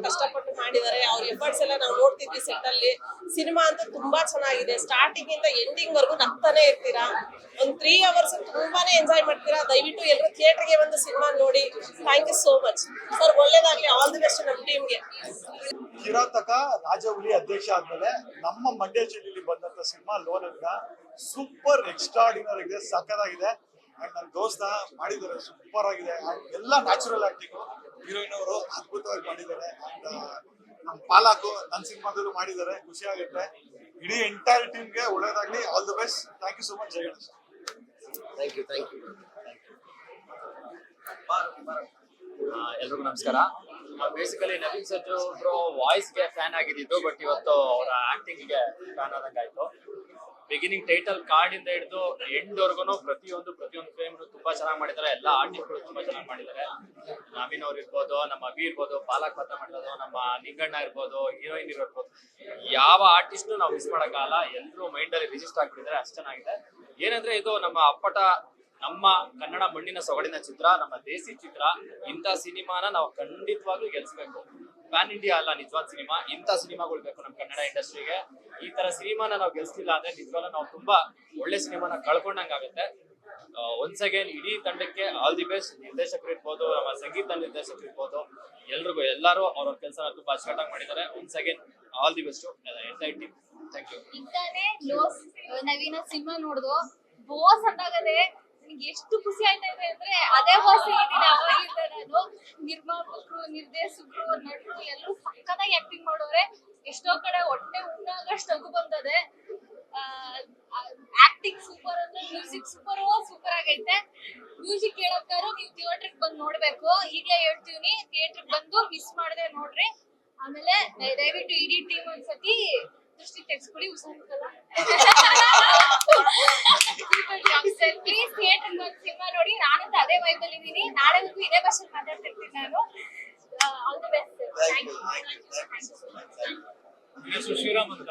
ಕಷ್ಟಪಟ್ಟು ಮಾಡಿದ್ದಾರೆ. ಅವ್ರ ಎಫರ್ಟ್ಸ್ ಎಲ್ಲ ನಾವು ನೋಡ್ತಿದ್ವಿ ಸೆಟ್ ಅಲ್ಲಿ. ಸಿನಿಮಾ ಅಂತೂ ತುಂಬಾ ಚೆನ್ನಾಗಿದೆ. ಸ್ಟಾರ್ಟಿಂಗ್ ಇಂದ ಎಂಡಿಂಗ್ ವರ್ಗು ನಗ್ತಾನೆ ಇರ್ತೀರಾ. ಒಂದು 3 hours ತುಂಬಾನೇ ಎಂಜಾಯ್ ಮಾಡ್ತೀರಾ. ದಯವಿಟ್ಟು ಎಲ್ಲರೂ ಥಿಯೇಟರ್ಗೆ ಬಂದು ಸಿನಿಮಾ ನೋಡಿ. Thank you so much sir, ಒಳ್ಳೇದಾಗ್ಲಿ. ಆಲ್ ದಿ ಬೆಸ್ಟ್ ನಮ್ಮ ಟೀಮ್ಗೆ. ಕಿರಾತಕ ರಾಜಹುಲಿ ಅಧ್ಯಕ್ಷ ಆದ್ಮೇಲೆ ನಮ್ಮ ಮಂಡ್ಯ ಜಿಲ್ಲೆಯಲ್ಲಿ ಬಂದಂತ cinema low Naveena super extraordinary ಆಗಿದೆ, ಸಕ್ಕತ್ತಾಗಿದೆ. ಅಂಡ್ ನನ್ನ ದೋಸ್ತ ಮಾಡಿದ್ದಾರೆ, ಸೂಪರ್ ಆಗಿದೆ. ಎಲ್ಲ ನ್ಯಾಚುರಲ್ ಆಕ್ಟಿಂಗ್, ಹೀರೋಯಿನ್ ಅವರು ಅದ್ಭುತವಾಗಿ ಮಾಡಿದ್ದಾರೆ. ನಮ್ಮ ಪಾಲಾಕು ನನ್ನ ಸಿನಿಮಾದಲ್ಲೂ ಮಾಡಿದ್ದಾರೆ, ಖುಷಿ ಆಗುತ್ತೆ. ಇಡೀ ಎಂಟೈರ್ ಟೀಮ್ಗೆ ಒಳ್ಳೇದಾಗ್ಲಿ, all the best. Thank you so much. Jaya Ganesh. Thank you thank you. ಎಲ್ರಿಗೂ ನಮಸ್ಕಾರ. ಬೇಸಿಕಲಿ ನವೀನ್ ಸಜ್ಜು ಒಬ್ರು ವಾಯ್ಸ್ಗೆ ಫ್ಯಾನ್ ಆಗಿದ್ದು, ಬಟ್ ಇವತ್ತು ಅವರ ಆಕ್ಟಿಂಗ್ಗೆ ಫ್ಯಾನ್ ಆದಂಗಾಯ್ತು. ಬಿಗಿನಿಂಗ್ ಟೈಟಲ್ ಕಾರ್ಡ್ ಇಂದ ಹಿಡಿದು ಎಂಡ್ ವರ್ಗುನು ಪ್ರತಿಯೊಂದು ಫ್ರೇಮ್ ತುಂಬಾ ಚೆನ್ನಾಗಿ ಮಾಡಿದ್ದಾರೆ. ಎಲ್ಲ ಆರ್ಟಿಸ್ಟ್ಗಳು ತುಂಬಾ ಚೆನ್ನಾಗಿ ಮಾಡಿದ್ದಾರೆ. ನವೀನ್ ಅವ್ರು ಇರ್ಬೋದು, ನಮ್ಮ ಅಭಿ ಇರ್ಬೋದು, ಪಾಲಕ್ ಪಾತ್ರ ಮಾಡಿರೋದು, ನಮ್ಮ ನಿಂಗಣ್ಣ ಇರ್ಬೋದು, ಹೀರೋಯಿನ್ ಇರ್ಬೋದು, ಯಾವ ಆರ್ಟಿಸ್ಟ್ ನಾವು ಮಿಸ್ ಮಾಡಕ್ಕಾಗಲ್ಲ. ಎಲ್ಲರೂ ಮೈಂಡ್ ಅಲ್ಲಿ ರಿಜಿಸ್ಟರ್ ಆಗ್ಬಿಟ್ಟಿದ್ದಾರೆ, ಅಷ್ಟು ಚೆನ್ನಾಗಿದೆ. ಏನಂದ್ರೆ ಇದು ನಮ್ಮ ಅಪ್ಪಟ, ನಮ್ಮ ಕನ್ನಡ ಮಣ್ಣಿನ ಸೊಗಡಿನ ಚಿತ್ರ, ನಮ್ಮ ದೇಸಿ ಚಿತ್ರ. ಇಂಥ ಸಿನಿಮಾನ ನಾವು ಖಂಡಿತವಾಗ್ಲೂ ಗೆಲ್ಸ್ಬೇಕು. ಪ್ಯಾನ್ ಇಂಡಿಯಾ ಅಲ್ಲ, ನಿಜವಾದ ಸಿನಿಮಾ. ಇಂಥ ಸಿನಿಮಾಗಳು ಬೇಕು ನಮ್ಮ ಕನ್ನಡ ಇಂಡಸ್ಟ್ರಿಗೆ. ಈ ತರ ಸಿನಿಮಾನ ನಾವು ಗೆಲ್ಸ್ಲಿಲ್ಲ ಅಂದ್ರೆ ನಿಜವಾಗ್ಲೂ ನಾವು ತುಂಬಾ ಒಳ್ಳೆ ಸಿನಿಮಾನ ಕಳ್ಕೊಂಡಂಗಾಗುತ್ತೆ. ಒನ್ಸ್ ಅಗೇನ್ ಇಡೀ ತಂಡಕ್ಕೆ ಆಲ್ ದಿ ಬೆಸ್ಟ್. ನಿರ್ದೇಶಕರು ಇರ್ಬೋದು, ನಮ್ಮ ಸಂಗೀತ ನಿರ್ದೇಶಕರು ಇರ್ಬೋದು, ಎಲ್ರಿಗೂ ಎಲ್ಲರೂ ಅವ್ರ ಕೆಲಸ ತುಂಬಾ ಅಚ್ಚುಕಟ್ಟಾಗಿ ಮಾಡಿದ್ದಾರೆ. Once again all the best entire team. Thank you. ಇಂತಾನೆ ನವೀನ ಸಿನಿಮಾ ನೋಡ್ದು ಬೋಸ್ ಅಂತಾಗದೆ ನನಗೆ ಎಷ್ಟು ಖುಷಿ ಆಯ್ತಾ ಇದೆ ಅಂದ್ರೆ ಅದೇ ಬಾಸ್ ಇದ್ದೀನಿ ಅವಾಗಿಂದ. ನಾನು ನಿರ್ಮಾಪಕರು, ನಿರ್ದೇಶಕರು, ನಟರು ಎಲ್ಲರೂ ಸಕ್ಕತ್ತಾಗಿ ಆಕ್ಟಿಂಗ್ ಮಾಡೋರೆ. ಎಷ್ಟೋ ಕಡೆ ಹೊಟ್ಟೆ ಉಣ್ಣಾಗಷ್ಟು ನಗು ಬಂದದೆ. ಆಕ್ಟಿಂಗ್ ಸೂಪರ್ ಅಂದ್ರೆ ಮ್ಯೂಸಿಕ್ ಸೂಪರ್ ಆಗೈತೆ. ಮ್ಯೂಸಿಕ್ ಕೇಳೋಕ್ಕಾರು ನೀವು ಥಿಯೇಟರ್ಗೆ ಬಂದು ನೋಡ್ಬೇಕು. ಈಗಲೇ ಹೇಳ್ತೀವಿ, ಥಿಯೇಟರ್ಗೆ ಬಂದು ಮಿಸ್ ಮಾಡದೆ ನೋಡ್ರಿ. ಆಮೇಲೆ ದಯವಿಟ್ಟು ಇಡೀ ಟೀಮ್ ಒಂದ್ಸತಿ ದೃಷ್ಟಿ ತೆಗ್ಸ್ಕೊಡಿ, ಹುಷಾರಿಲ್ಲ. ಪ್ಲೀಸ್ ಥಿಯೇಟರ್ ಬಂದು ಸಿನಿಮಾ ನೋಡಿ. ನಾನಂತೂ ಅದೇ ವೈಬಲ್ ಇದ್ದೀನಿ. ನಾಳೆವರೆಗೂ ಇದೇ ಭಾಷೆಲಿ ಮಾತಾಡ್ತಿರ್ತೀನಿ ನಾನು. All the best. ಶ್ರೀರಾಮ್ ಅಂತ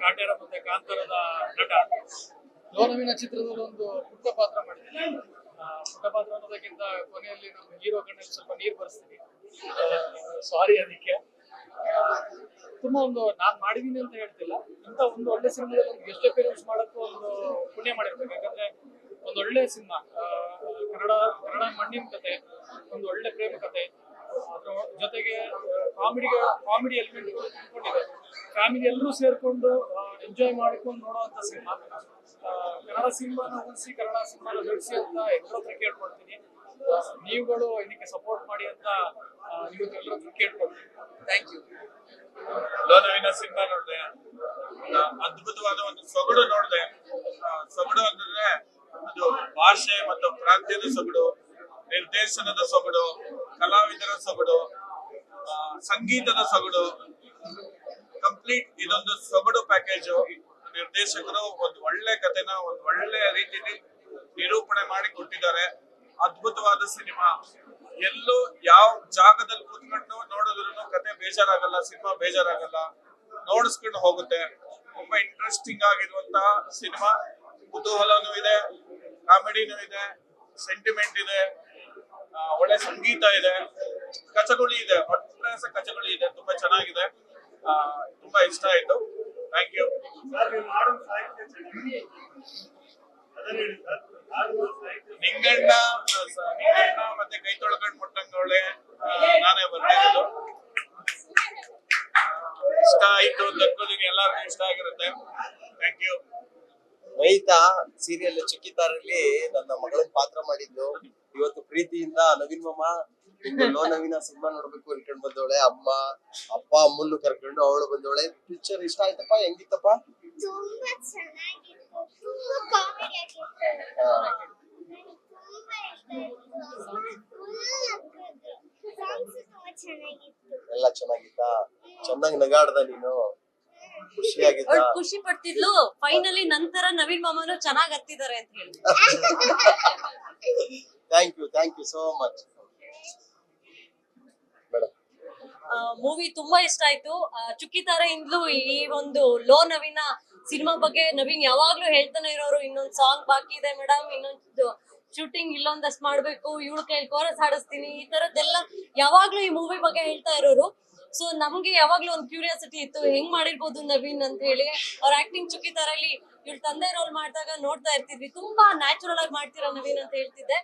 ಕಾಟ್ಯಾರ ಮತ್ತೆ ಕಾಂತಾರದ ನಟ. ಲೋನವಿನ ಚಿತ್ರದಲ್ಲಿ ಒಂದು ಪುಟ್ಟ ಪಾತ್ರ ಮಾಡಿದ್ದೀನಿ. ಪುಟ್ಟ ಪಾತ್ರ ಅನ್ನೋದಕ್ಕಿಂತ ಕೊನೆಯಲ್ಲಿ ನಮ್ಮ ಹೀರೋ ಕಣ್ಣಲ್ಲಿ ಸ್ವಲ್ಪ ನೀರು ಬರ್ಸ್ತೀನಿ, ಸಾರಿ ಅದಕ್ಕೆ. ತುಂಬಾ ಒಂದು ನಾನ್ ಮಾಡಿದೀನಿ ಅಂತ ಹೇಳ್ತಿಲ್ಲ, ಇಂಥ ಒಂದು ಒಳ್ಳೆ ಸಿನಿಮಾದಲ್ಲಿ ಒಂದು ಗೆಸ್ಟ್ ಅಪಿಯರೆನ್ಸ್ ಮಾಡಕ್ಕೂ ಒಂದು ಪುಣ್ಯ ಮಾಡಿರ್ಬೇಕು. ಯಾಕಂದ್ರೆ ಒಂದು ಒಳ್ಳೆ ಸಿನಿಮಾ, ಕನ್ನಡ ಮಣ್ಣಿನ ಕತೆ, ಒಂದು ಒಳ್ಳೆ ಪ್ರೇಮ ಕತೆ, ಅದ್ರ ಜೊತೆಗೆ ಕಾಮಿಡಿ ಎಲಿಮೆಂಟ್ ತಿಳ್ಕೊಂಡಿದೆ. ಫ್ಯಾಮಿಲಿ ಎಲ್ಲರೂ ಸೇರ್ಕೊಂಡು ಎಂಜಾಯ್ ಮಾಡಿಕೊಂಡು ನೋಡುವಂತ ಸಿನಿಮಾ. ಕನ್ನಡ ಸಿನಿಮಾನ ಉಳಿಸಿ, ಕನ್ನಡ ಸಿನಿಮಾನ ಬೆಳೆಸಿ ಅಂತ ಎಲ್ಲರ ಹತ್ರ ಕೇಳ್ಕೊಳ್ತೀನಿ. ನೀವುಗಳು ಇದಕ್ಕೆ ಸಪೋರ್ಟ್ ಮಾಡಿ ಅಂತ ಎಲ್ಲರ ಹತ್ರ ಕೇಳ್ಕೊಳ್ತೀನಿ. Thank you. ಲೋನವಿನ ಸಿನಿಮಾ ನೋಡಿದೆ, ಅದ್ಭುತವಾದ ಒಂದು ಸೊಗಡು ನೋಡಿದೆ. ಸೊಗಡು ಅಂದ್ರೆ ಅದು ಭಾಷೆ ಮತ್ತು ಪ್ರಾಂತ್ಯದ ಸೊಗಡು, ನಿರ್ದೇಶನದ ಸೊಗಡು, ಕಲಾವಿದರ ಸೊಗಡು, ಸಂಗೀತದ ಸೊಗಡು, ಕಂಪ್ಲೀಟ್ ಇದೊಂದು ಸೊಗಡು ಪ್ಯಾಕೇಜ್. ನಿರ್ದೇಶಕರು ಒಂದು ಒಳ್ಳೆ ಕಥೆನ ಒಂದು ಒಳ್ಳೆ ರೀತಿಯಲ್ಲಿ ನಿರೂಪಣೆ ಮಾಡಿ ಕೊಟ್ಟಿದ್ದಾರೆ. ಅದ್ಭುತವಾದ ಸಿನಿಮಾ. ಎಲ್ಲೂ ಯಾವ ಜಾಗದಲ್ಲಿ ಕೂತ್ಕೊಂಡು ನೋಡಿದ್ರು ಕತೆ ಬೇಜಾರಾಗಲ್ಲ, ಸಿನಿಮಾ ಬೇಜಾರಾಗಲ್ಲ, ನೋಡಿಸ್ಕೊಂಡು ಹೋಗುತ್ತೆ. ತುಂಬಾ ಇಂಟ್ರೆಸ್ಟಿಂಗ್ ಆಗಿರುವಂತಹ ಸಿನಿಮಾ. ಕುತೂಹಲನೂ ಇದೆ, ಕಾಮಿಡಿನೂ ಇದೆ, ಸೆಂಟಿಮೆಂಟ್ ಇದೆ, ಒಳ್ಳೆ ಸಂಗೀತ ಇದೆ, ಕಚಗುಳಿ ಇದೆ, ಅಟ್ರಾಸ ಕಚಗುಳಿ ಇದೆ. ತುಂಬಾ ಚೆನ್ನಾಗಿದೆ, ತುಂಬಾ ಇಷ್ಟ ಆಯ್ತು. Thank you. ನಿಂಗಣ್ಣ ಮತ್ತೆ ಕೈ ತೊಳ್ಕೊಂಡ್ ಮುಟ್ಟಂಗವಳೆ ನಾನೇ ಬರ್ತಿದ್ದು. ಇಷ್ಟ ಆಯ್ತು ಅಂದ್ಕೊಳ್ಳಿ, ಎಲ್ಲರಿಗೂ ಇಷ್ಟ ಆಗಿರುತ್ತೆ. Thank you. ಮೈತಾ ಸೀರಿಯಲ್ ಚುಕ್ಕಿತಾರಲ್ಲಿ ನನ್ನ ಮಗಳನ್ನ ಪಾತ್ರ ಮಾಡಿದ್ದು. ಇವತ್ತು ಪ್ರೀತಿಯಿಂದ ನವೀನ್ ಮಾಮ ಲೋ ನವೀನ ಸಿನಿಮಾ ನೋಡ್ಬೇಕು ಅನ್ಕೊಂಡ್ ಬಂದವಳೆ. ಅಪ್ಪ ಅಮ್ಮನ್ನು ಕರ್ಕೊಂಡು ಅವಳು ಬಂದವಳೆ. ಪಿಕ್ಚರ್ ಇಷ್ಟ ಆಯ್ತಪ್ಪ? ಹೆಂಗಿತ್ತಪ್ಪ? ತುಂಬಾ ಚೆನ್ನಾಗಿತ್ತು, ತುಂಬಾ ಕಾಮಿಡಿ ಆಗಿತ್ತು, ತುಂಬಾ ಇಷ್ಟ ಆಯ್ತು. ಎಲ್ಲ ಚೆನ್ನಾಗಿತ್ತಾ? ಚೆನ್ನಾಗಿ ನಗಾಡ್ದ ನೀನು? ಖುಷಿಯಾಗಿತ್ತ? ಖುಷಿ ಪಡ್ತಿದ್ಲು. ಫೈನಲಿ ನಂತರ ನವೀನ್ ಮಾಮನು ಚೆನ್ನಾಗಿ ಹತ್ತಿದ್ದಾರೆ ಅಂತ ಹೇಳಿ. Thank you so much madam. Movie ತುಂಬಾ ಇಷ್ಟ ಆಯ್ತು. ಚುಕ್ಕಿತಾರೆಯಿಂದಲೂ ಈ ಒಂದು ಲೋ ನವೀನ ಸಿನಿಮಾ ಬಗ್ಗೆ ನವೀನ್ ಯಾವಾಗ್ಲೂ ಹೇಳ್ತಾನೆ ಇರೋರು, ಇನ್ನೊಂದ್ ಸಾಂಗ್ ಬಾಕಿ ಇದೆ ಮೇಡಮ್, ಇನ್ನೊಂದು ಶೂಟಿಂಗ್ ಇಲ್ಲೊಂದಷ್ಟು ಮಾಡ್ಬೇಕು, ಇವಳ ಕೈಲಿ ಕೋರಸ್ ಹಾಡಿಸ್ತೀನಿ, ಈ ತರದ್ದೆಲ್ಲ ಯಾವಾಗ್ಲೂ ಈ ಮೂವಿ ಬಗ್ಗೆ ಹೇಳ್ತಾ ಇರೋರು. ಸೊ ನಮ್ಗೆ ಯಾವಾಗ್ಲೂ ಒಂದು ಕ್ಯೂರಿಯಾಸಿಟಿ ಇತ್ತು, ಹೆಂಗ್ ಮಾಡಿರ್ಬೋದು ನವೀನ್ ಅಂತ ಹೇಳಿ. ಅವ್ರ ಆಕ್ಟಿಂಗ್ ಚುಕ್ಕಿತಾರಲ್ಲಿ ಇವ್ರ ತಂದೆ ರೋಲ್ ಮಾಡಿದಾಗ ನೋಡ್ತಾ ಇರ್ತಿದ್ವಿ, ತುಂಬಾ ನ್ಯಾಚುರಲ್ ಆಗಿ ಮಾಡ್ತೀರಾ ನವೀನ್ ಅಂತ ಹೇಳ್ತಿದ್ದೆ.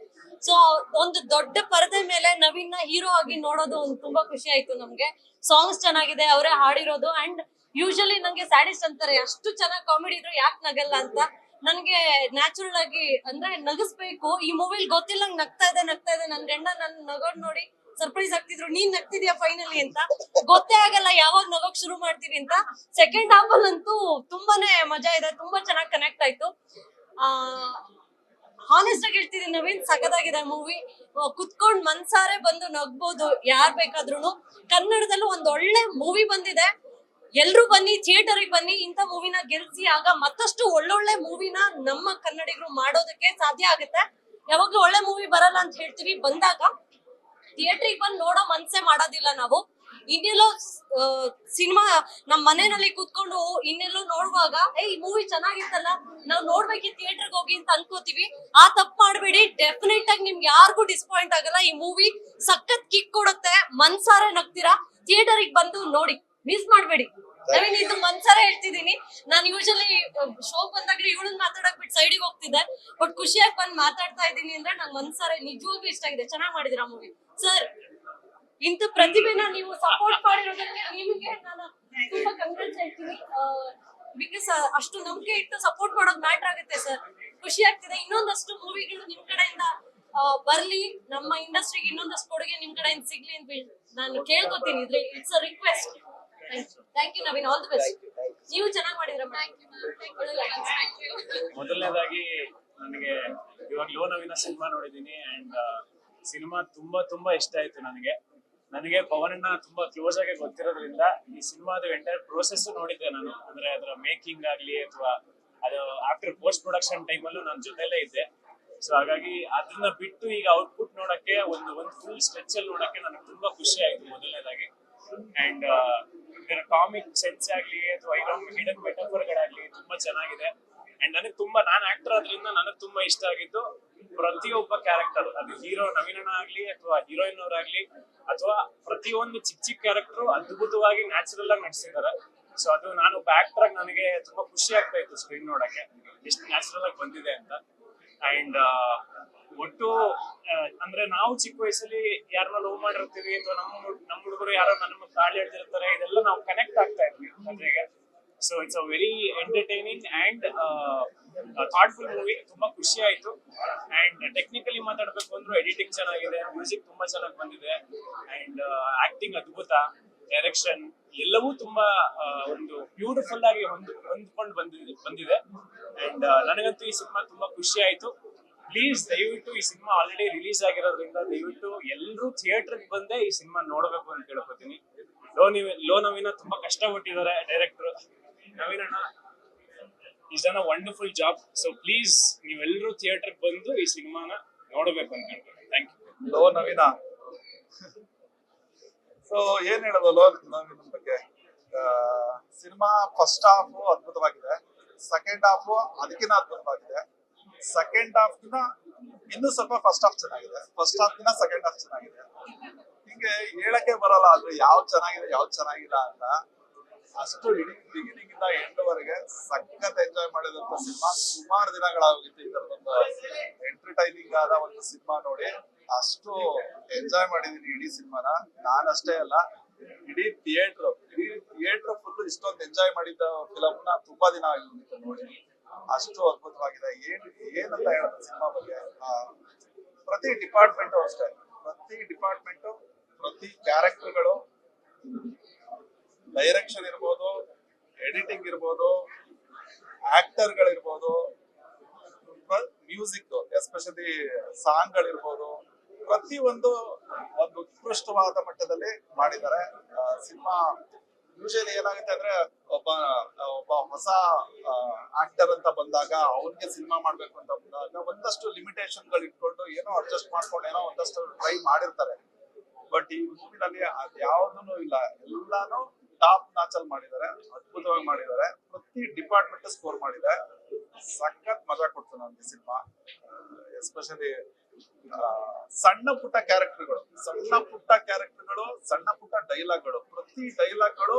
ಸೊ ಒಂದು ದೊಡ್ಡ ಪರದೆ ಮೇಲೆ ನವೀನ್ ಹೀರೋ ಆಗಿ ನೋಡೋದು ಒಂದು ತುಂಬಾ ಖುಷಿ ಆಯ್ತು ನಮ್ಗೆ. ಸಾಂಗ್ಸ್ ಚೆನ್ನಾಗಿದೆ, ಅವರೇ ಹಾಡಿರೋದು. ಅಂಡ್ ಯೂಶಲಿ ನಂಗೆ ಸ್ಯಾಡಿಸ್ಟ್ ಅಂತಾರೆ, ಅಷ್ಟು ಚೆನ್ನಾಗಿ ಕಾಮಿಡಿ ಇದ್ರು ಯಾಕೆ ನಗಲ್ಲ ಅಂತ. ನನ್ಗೆ ನ್ಯಾಚುರಲ್ ಆಗಿ ಅಂದ್ರೆ ನಗಿಸ್ಬೇಕು. ಈ ಮೂವಿಲಿ ಗೊತ್ತಿಲ್ಲ ನಗ್ತಾ ಇದೆ ನನ್ ಗಂಡ ನನ್ ನಗೋದ್ ನೋಡಿ ಸರ್ಪ್ರೈಸ್ ಆಗ್ತಿದ್ರು, ನೀನ್ ನಗ್ತಿದ್ಯಾ ಫೈನಲಿ ಅಂತ. ಗೊತ್ತೇ ಆಗಲ್ಲ ಯಾವಾಗ ನಗೋಕ್ ಶುರು ಮಾಡ್ತೀವಿ ಅಂತ. ಸೆಕೆಂಡ್ ಹಾಫ್ ಅಲ್ಲಂತೂ ತುಂಬಾನೇ ಮಜಾ ಇದೆ, ತುಂಬಾ ಚೆನ್ನಾಗಿ ಕನೆಕ್ಟ್ ಆಯ್ತು. ಹಾನೆಸ್ಟ್ ಆಗಿ ಹೇಳ್ತಿದೀನಿ ನವೀನ್, ಸಖತ್ತಾಗಿದೆ ಮೂವಿ. ಕುತ್ಕೊಂಡ್ ಮನ್ಸಾರೆ ಬಂದು ನಗ್ಬೋದು ಯಾರ್ ಬೇಕಾದ್ರೂ. ಕನ್ನಡದಲ್ಲೂ ಒಂದ್ ಒಳ್ಳೆ ಮೂವಿ ಬಂದಿದೆ, ಎಲ್ರು ಬನ್ನಿ, ಥಿಯೇಟರ್ಗೆ ಬನ್ನಿ, ಇಂಥ ಮೂವಿನ ಗೆಲ್ಸಿ. ಆಗ ಮತ್ತಷ್ಟು ಒಳ್ಳೊಳ್ಳೆ ಮೂವಿನ ನಮ್ಮ ಕನ್ನಡಿಗರು ಮಾಡೋದಕ್ಕೆ ಸಾಧ್ಯ ಆಗುತ್ತೆ. ಯಾವಾಗ್ಲೂ ಒಳ್ಳೆ ಮೂವಿ ಬರಲ್ಲ ಅಂತ ಹೇಳ್ತೀವಿ, ಬಂದಾಗ ಥಿಯೇಟ್ರಿಗೆ ಬಂದು ನೋಡೋ ಮನ್ಸೆ ಮಾಡೋದಿಲ್ಲ ನಾವು. ಇನ್ನೆಲ್ಲೋ ಸಿನಿಮಾ ನಮ್ ಮನೆಯಲ್ಲಿ ಕೂತ್ಕೊಂಡು ಇನ್ನೆಲ್ಲೋ ನೋಡುವಾಗ ಈ ಮೂವಿ ಚೆನ್ನಾಗಿತ್ತಲ್ಲ, ನಾವ್ ನೋಡ್ಬೇಕಿತ್ತು ಥಿಯೇಟರ್ಗೆ ಹೋಗಿ ಅಂತ ಅನ್ಕೋತೀವಿ. ಆ ತಪ್ಪು ಮಾಡ್ಬೇಡಿ, ಡೆಫಿನೆಟ್ ಆಗಿ ನಿಮ್ಗೆ ಯಾರಿಗೂ ಡಿಸಪಾಯಿಂಟ್ ಆಗಲ್ಲ. ಈ ಮೂವಿ ಸಖತ್ ಕಿಕ್ ಕೊಡುತ್ತೆ, ಮನ್ಸಾರೆ ನಗ್ತೀರಾ. ಥಿಯೇಟರ್ಗೆ ಬಂದು ನೋಡಿ, ಮಿಸ್ ಮಾಡ್ಬೇಡಿ. ನವೀನ್, ಇದು ಮನ್ಸಾರೆ ಹೇಳ್ತಿದೀನಿ. ನಾನು ಯೂಶಲಿ ಶೋ ಬಂದಾಗ್ಲಿ ಇವಳನ್ನ ಮಾತಾಡಕ್ ಬಿಟ್ಟು ಸೈಡಿಗೆ ಹೋಗ್ತಿದ್ದೆ, ಬಟ್ ಖುಷಿಯಾಗಿ ಬಂದು ಮಾತಾಡ್ತಾ ಇದ್ದೀನಿ ಅಂದ್ರೆ ನಂಗೆ ಮನ್ಸಾರೆ ನಿಜವಾಗ್ಲೂ ಇಷ್ಟ ಆಗಿದೆ. ಚೆನ್ನಾಗಿ ಮಾಡಿದಿರ ಮೂವಿ ಸರ್. ಇಂಥ ಪ್ರತಿಭೆನ ನೀವು ಸಪೋರ್ಟ್ ಮಾಡಿರೋದಕ್ಕೆ ನಿಮಗೆ ನಾನು ತುಂಬಾ ಕಂಗ್ರಾಟ್ಸ್ ಹೇಳ್ತೀನಿ. ಬಿಕಾಸ್ ಅಷ್ಟು ನಂಬಿಕೆ ಇಟ್ಟು ಸಪೋರ್ಟ್ ಮಾಡೋದು ಮ್ಯಾಟರ್ ಆಗುತ್ತೆ ಸರ್. ಖುಷಿ ಆಗ್ತಿದೆ. ಇನ್ನೊಂದಷ್ಟು ಮೂವಿಗಳು ನಿಮ್ ಕಡೆಯಿಂದ ಬರ್ಲಿ, ನಮ್ಮ ಇಂಡಸ್ಟ್ರಿಗೆ ಇನ್ನೊಂದಷ್ಟು ಕೊಡುಗೆ ನಿಮ್ ಕಡೆಯಿಂದ ಸಿಗ್ಲಿ ಅಂತ ನಾನು ಕೇಳ್ಕೊತೀನಿ. It's a request. Thank you Naveen, all the best. ನೀವು ಚೆನ್ನಾಗಿ ಮಾಡಿದ್ರ. ಮೊದಲನೇದಾಗಿ ನನಗೆ ಇವಾಗ ಲೋ ನವೀನ ಸಿನಿಮಾ ನೋಡಿದೀನಿ ಅಂಡ್ ಸಿನಿಮಾ ತುಂಬಾ ಇಷ್ಟ ಆಯ್ತು ನನಗೆ ಪವನನ್ನ ತುಂಬಾ ಕ್ಲೋಸ್ ಆಗಿ ಗೊತ್ತಿರೋದ್ರಿಂದ ಈ ಸಿನಿಮಾದ ಎಂಟೈರ್ ಪ್ರೋಸೆಸ್ ನೋಡಿದ್ದೆ ನಾನು. ಅಂದ್ರೆ ಅದರ ಮೇಕಿಂಗ್ ಆಗ್ಲಿ ಅಥವಾ ಅದು ಆಫ್ಟರ್ ಪೋಸ್ಟ್ ಪ್ರೊಡಕ್ಷನ್ ಟೈಮಲ್ಲೂ ನನ್ನ ಜೊತೆಲೇ ಇದ್ದೆ. ಸೊ ಹಾಗಾಗಿ ಅದನ್ನ ಬಿಟ್ಟು ಈಗ ಔಟ್ಪುಟ್ ನೋಡಕ್ಕೆ ಒಂದು ಫುಲ್ ಸ್ಟ್ರೆಚ್ ಅಲ್ಲಿ ನೋಡಕ್ಕೆ ನನಗೆ ತುಂಬಾ ಖುಷಿ ಆಯ್ತು ಮೊದಲನೇದಾಗಿ. ಅಂಡ್ ಇದರ ಕಾಮಿಕ್ ಸೆನ್ಸ್ ಆಗ್ಲಿ ಅಥವಾ ಹಿಡನ್ ಮೆಟಫರ್ಗಳಾಗ್ಲಿ ತುಂಬಾ ಚೆನ್ನಾಗಿದೆ. ಅಂಡ್ ನಾನು ಆಕ್ಟರ್ ಆದ್ರಿಂದ ನನಗೆ ತುಂಬಾ ಇಷ್ಟ ಆಗಿದ್ದು ಪ್ರತಿಯೊಬ್ಬ ಕ್ಯಾರೆಕ್ಟರ್, ಅದು ಹೀರೋ ನವೀನಣ್ಣ ಆಗ್ಲಿ ಅಥವಾ ಹೀರೋಯಿನ್ ಅವರಾಗ್ಲಿ ಅಥವಾ ಪ್ರತಿಯೊಂದು ಚಿಕ್ಕ ಕ್ಯಾರೆಕ್ಟರ್ ಅದ್ಭುತವಾಗಿ ನ್ಯಾಚುರಲ್ ಆಗಿ ನಟಿಸಿದ್ದಾರೆ. ಸೊ ಅದು ನಾನು ಒಬ್ಬ ಆಕ್ಟರ್ ಆಗಿ ನನಗೆ ತುಂಬಾ ಖುಷಿ ಆಗ್ತಾ ಇತ್ತು ಸ್ಕ್ರೀನ್ ನೋಡಕ್ಕೆ, ಎಷ್ಟು ನ್ಯಾಚುರಲ್ ಆಗಿ ಬಂದಿದೆ ಅಂತ. ಅಂಡ್ ಒಟ್ಟು ಅಂದ್ರೆ ನಾವು ಚಿಕ್ಕ ವಯಸ್ಸಲ್ಲಿ ಯಾರನ್ನ ಲವ್ ಮಾಡಿರ್ತೀವಿ ಅಥವಾ ನಮ್ಮ ಹುಡುಗರು ಯಾರೋ ನನ್ನ ತಾಳಿ ಹೇಳ್ತಿರ್ತಾರೆ, ಇದೆಲ್ಲ ನಾವು ಕನೆಕ್ಟ್ ಆಗ್ತಾ ಇದ್ವಿ ಕಥೆಗೆ. So it's a very entertaining and thoughtful movie. ತುಂಬಾ ಖುಷಿ ಆಯ್ತು. ಅಂಡ್ ಟೆಕ್ನಿಕಲಿ ಮಾತಾಡ್ಬೇಕು ಅಂದ್ರೆ ಎಡಿಟಿಂಗ್ ಚೆನ್ನಾಗಿದೆ, ಮ್ಯೂಸಿಕ್ ತುಂಬಾ ಚೆನ್ನಾಗಿ ಬಂದಿದೆ, ಅಂಡ್ ಆಕ್ಟಿಂಗ್ ಅದ್ಭುತ, ಡೈರೆಕ್ಷನ್ ಎಲ್ಲವೂ ತುಂಬಾ ಒಂದು ಬ್ಯೂಟಿಫುಲ್ ಆಗಿ ಹೊಂದ್ಕೊಂಡು ಬಂದಿದೆ. ಅಂಡ್ ನನಗಂತೂ ಈ ಸಿನಿಮಾ ತುಂಬಾ ಖುಷಿ ಆಯ್ತು. ಪ್ಲೀಸ್ ದಯವಿಟ್ಟು ಈ ಸಿನಿಮಾ ಆಲ್ರೆಡಿ ರಿಲೀಸ್ ಆಗಿರೋದ್ರಿಂದ ದಯವಿಟ್ಟು ಎಲ್ಲರೂ ಥಿಯೇಟರ್ಗೆ ಬಂದೇ ಈ ಸಿನಿಮಾ ನೋಡಬೇಕು ಅಂತ ಕೇಳ್ಕೊತೀನಿ. ಲೋ ನವೀನ ತುಂಬಾ ಕಷ್ಟಪಟ್ಟಿದ್ದಾರೆ ಡೈರೆಕ್ಟರ್ ನವೀನಣ್ಣ. Is done a wonderful job. So please ನೀವೆಲ್ಲರೂ ಥಿಯೇಟರ್ಗೆ ಬಂದು ಈ ಸಿನಿಮಾನ ನೋಡಬೇಕು ಅಂತ ಹೇಳ್ತೀನಿ. Thank you. Lo Naveena. So ಏನ್ ಹೇಳೋದು ಲೋ ನವೀನ ಬಗ್ಗೆ? ಸಿನಿಮಾ ಫಸ್ಟ್ ಹಾಫ್ ಅದ್ಭುತವಾಗಿದೆ, ಸೆಕೆಂಡ್ ಹಾಫ್ ಅದಕ್ಕಿಂತ ಅದ್ಭುತವಾಗಿದೆ, ಸೆಕೆಂಡ್ ಹಾಫ್ ಗಿನ ಇನ್ನೂ ಸ್ವಲ್ಪ ಫಸ್ಟ್ ಹಾಫ್ ಚೆನ್ನಾಗಿದೆ, ಫಸ್ಟ್ ಹಾಫ್ ಗಿನ ಸೆಕೆಂಡ್ ಹಾಫ್ ಚೆನ್ನಾಗಿದೆ. ಹಿಂಗೆ ಹೇಳಕ್ಕೆ ಬರಲ್ಲ ಅದು ಯಾವ್ದು ಚೆನ್ನಾಗಿದೆ ಯಾವ್ದು ಚೆನ್ನಾಗಿಲ್ಲ ಅಂತ. ಅಷ್ಟು ಇಡೀ ಬಿಗಿನಿಂಗ್ ಇಂದ ಎಂಡ್ ವರೆಗೆ ಸಖತ್ ಎಂಜಾಯ್ ಮಾಡಿದಂತ ಸಿನಿಮಾ. ಸುಮಾರು ದಿನಗಳಾಗಿತ್ತು ಈ ತರದೊಂದು ಎಂಟರ್ಟೈನಿಂಗ್ ಆದ ಒಂದು ಸಿನಿಮಾ ನೋಡಿ. ಅಷ್ಟು ಎಂಜಾಯ್ ಮಾಡಿದೀನಿ ಇಡೀ ಸಿನಿಮಾನ. ನಾನಷ್ಟೇ ಅಲ್ಲ, ಇಡೀ ಥಿಯೇಟರ್ ಫುಲ್ ಇಷ್ಟೊಂದು ಎಂಜಾಯ್ ಮಾಡಿದ್ದ ಫಿಲಮ್ ನ ತುಂಬಾ ದಿನ ಆಗಿತ್ತು ನೋಡಿ. ಅಷ್ಟು ಅದ್ಭುತವಾಗಿದೆ. ಏನಂತ ಹೇಳೋದು ಸಿನಿಮಾ ಬಗ್ಗೆ? ಪ್ರತಿ ಡಿಪಾರ್ಟ್ಮೆಂಟ್ ಅಷ್ಟೇ, ಪ್ರತಿ ಕ್ಯಾರೆಕ್ಟರ್ಗಳು, ಡೈರೆಕ್ಷನ್ ಇರ್ಬೋದು, ಎಡಿಟಿಂಗ್ ಇರ್ಬೋದು, ಆಕ್ಟರ್ಗಳಿರ್ಬೋದು, ಮ್ಯೂಸಿಕ್ ಎಸ್ಪೆಷಲಿ ಸಾಂಗ್ಗಳಿರ್ಬೋದು, ಪ್ರತಿಯೊಂದು ಒಂದು ಉತ್ಕೃಷ್ಟವಾದ ಮಟ್ಟದಲ್ಲಿ ಮಾಡಿದ್ದಾರೆ ಸಿನಿಮಾ. ಯೂಶಲಿ ಏನಾಗುತ್ತೆ ಅಂದ್ರೆ ಒಬ್ಬ ಹೊಸ ಆಕ್ಟರ್ ಅಂತ ಬಂದಾಗ, ಅವ್ರಿಗೆ ಸಿನಿಮಾ ಮಾಡ್ಬೇಕು ಅಂತ ಬಂದಾಗ ಒಂದಷ್ಟು ಲಿಮಿಟೇಷನ್ ಗಳು ಇಟ್ಕೊಂಡು ಏನೋ ಅಡ್ಜಸ್ಟ್ ಮಾಡ್ಕೊಂಡು ಏನೋ ಒಂದಷ್ಟು ಟ್ರೈ ಮಾಡಿರ್ತಾರೆ. ಬಟ್ ಈ ಮೂವಿನಲ್ಲಿ ಅದ್ಯಾವುದೂ ಇಲ್ಲ, ಎಲ್ಲಾನು ಟಾಪ್ ನಾಚ್ ಅಲ್ಲಿ ಮಾಡಿದ್ದಾರೆ, ಅದ್ಭುತವಾಗಿ ಮಾಡಿದ್ದಾರೆ. ಪ್ರತಿ ಡಿಪಾರ್ಟ್ಮೆಂಟ್ ಸ್ಕೋರ್ ಮಾಡಿದೆ. ಸಖತ್ ಮಜಾ ಕೊಡ್ತು ನಮ್ಗೆ ಸಿನಿಮಾ. ಎಸ್ಪೆಷಲಿ ಸಣ್ಣ ಪುಟ್ಟ ಕ್ಯಾರೆಕ್ಟರ್ಗಳು, ಸಣ್ಣ ಪುಟ್ಟ ಡೈಲಾಗ್ಗಳು, ಪ್ರತಿ ಡೈಲಾಗ್ಗಳು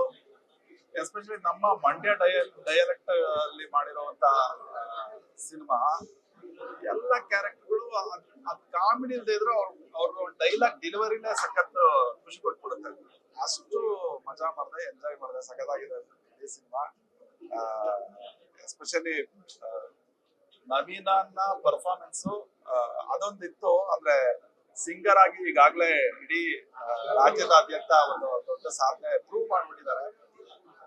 ಎಸ್ಪೆಷಲಿ ನಮ್ಮ ಮಂಡ್ಯ ಡೈಲೆಕ್ಟ್ ಅಲ್ಲಿ ಮಾಡಿರುವಂತ ಸಿನಿಮಾ. ಎಲ್ಲ ಕ್ಯಾರೆಕ್ಟರ್ಗಳು ಅದ್ ಕಾಮಿಡಿ ಇಲ್ಲದೆ ಇದ್ರು ಅವ್ರ ಡೈಲಾಗ್ ಡೆಲಿವರಿನೇ ಸಖತ್ ಖುಷಿ ಕೊಟ್ಬಿಡುತ್ತೆ. ಅಷ್ಟು ಮಜಾ ಮಾಡಿದೆ, ಎಂಜಾಯ್ ಮಾಡಿದೆ, ಸಖತ್ತಾಗಿದೆ ಈ ಸಿನಿಮಾ. ಎಸ್ಪೆಷಲಿ ನವೀನನ್ನ ಪರ್ಫಾರ್ಮೆನ್ಸ್ ಅದೊಂದಿತ್ತು. ಅಂದ್ರೆ ಸಿಂಗರ್ ಆಗಿ ಈಗಾಗಲೇ ಇಡೀ ರಾಜ್ಯದಾದ್ಯಂತ ಒಂದು ದೊಡ್ಡ ಸಾಧನೆ ಪ್ರೂವ್ ಮಾಡ್ಬಿಟ್ಟಿದ್ದಾರೆ.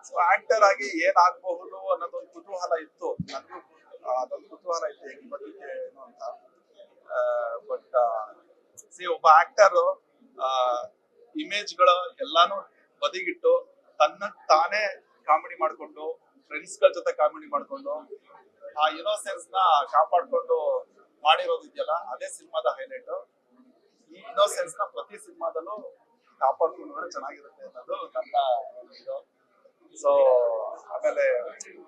ಸೊ ಆಕ್ಟರ್ ಆಗಿ ಏನಾಗಬಹುದು ಅನ್ನೋದೊಂದು ಕುತೂಹಲ ಇತ್ತು, ನನಗೂ ಅದೊಂದು ಕುತೂಹಲ ಇತ್ತು ಹೆಂಗ್ ಬರ್ಲಿಕ್ಕೆ ಏನು ಅಂತ. ಬಟ್ ಒಬ್ಬ ಆಕ್ಟರ್ ಇಮೇಜ್ಗಳ ಎಲ್ಲಾನು ಬದಿಗಿಟ್ಟು ತನ್ನ ತಾನೇ ಕಾಮಿಡಿ ಮಾಡ್ಕೊಂಡು, ಫ್ರೆಂಡ್ಸ್ ಗಳ ಜೊತೆ ಕಾಮಿಡಿ ಮಾಡ್ಕೊಂಡು, ಆ ಇನ್ನೋಸೆನ್ಸ್ ನ ಕಾಪಾಡ್ಕೊಂಡು ಮಾಡಿರೋದು ಇದೆಯಲ್ಲ, ಅದೇ ಸಿನಿಮಾದ ಹೈಲೈಟ್. ಈ ಇನ್ನೋಸೆನ್ಸ್ ನ ಪ್ರತಿ ಸಿನಿಮಾದಲ್ಲೂ ಕಾಪಾಡ್ಕೊಂಡ್ರೆ ಚೆನ್ನಾಗಿರುತ್ತೆ ಅನ್ನೋದು ನನ್ನ ಇದು. ಸೊ ಆಮೇಲೆ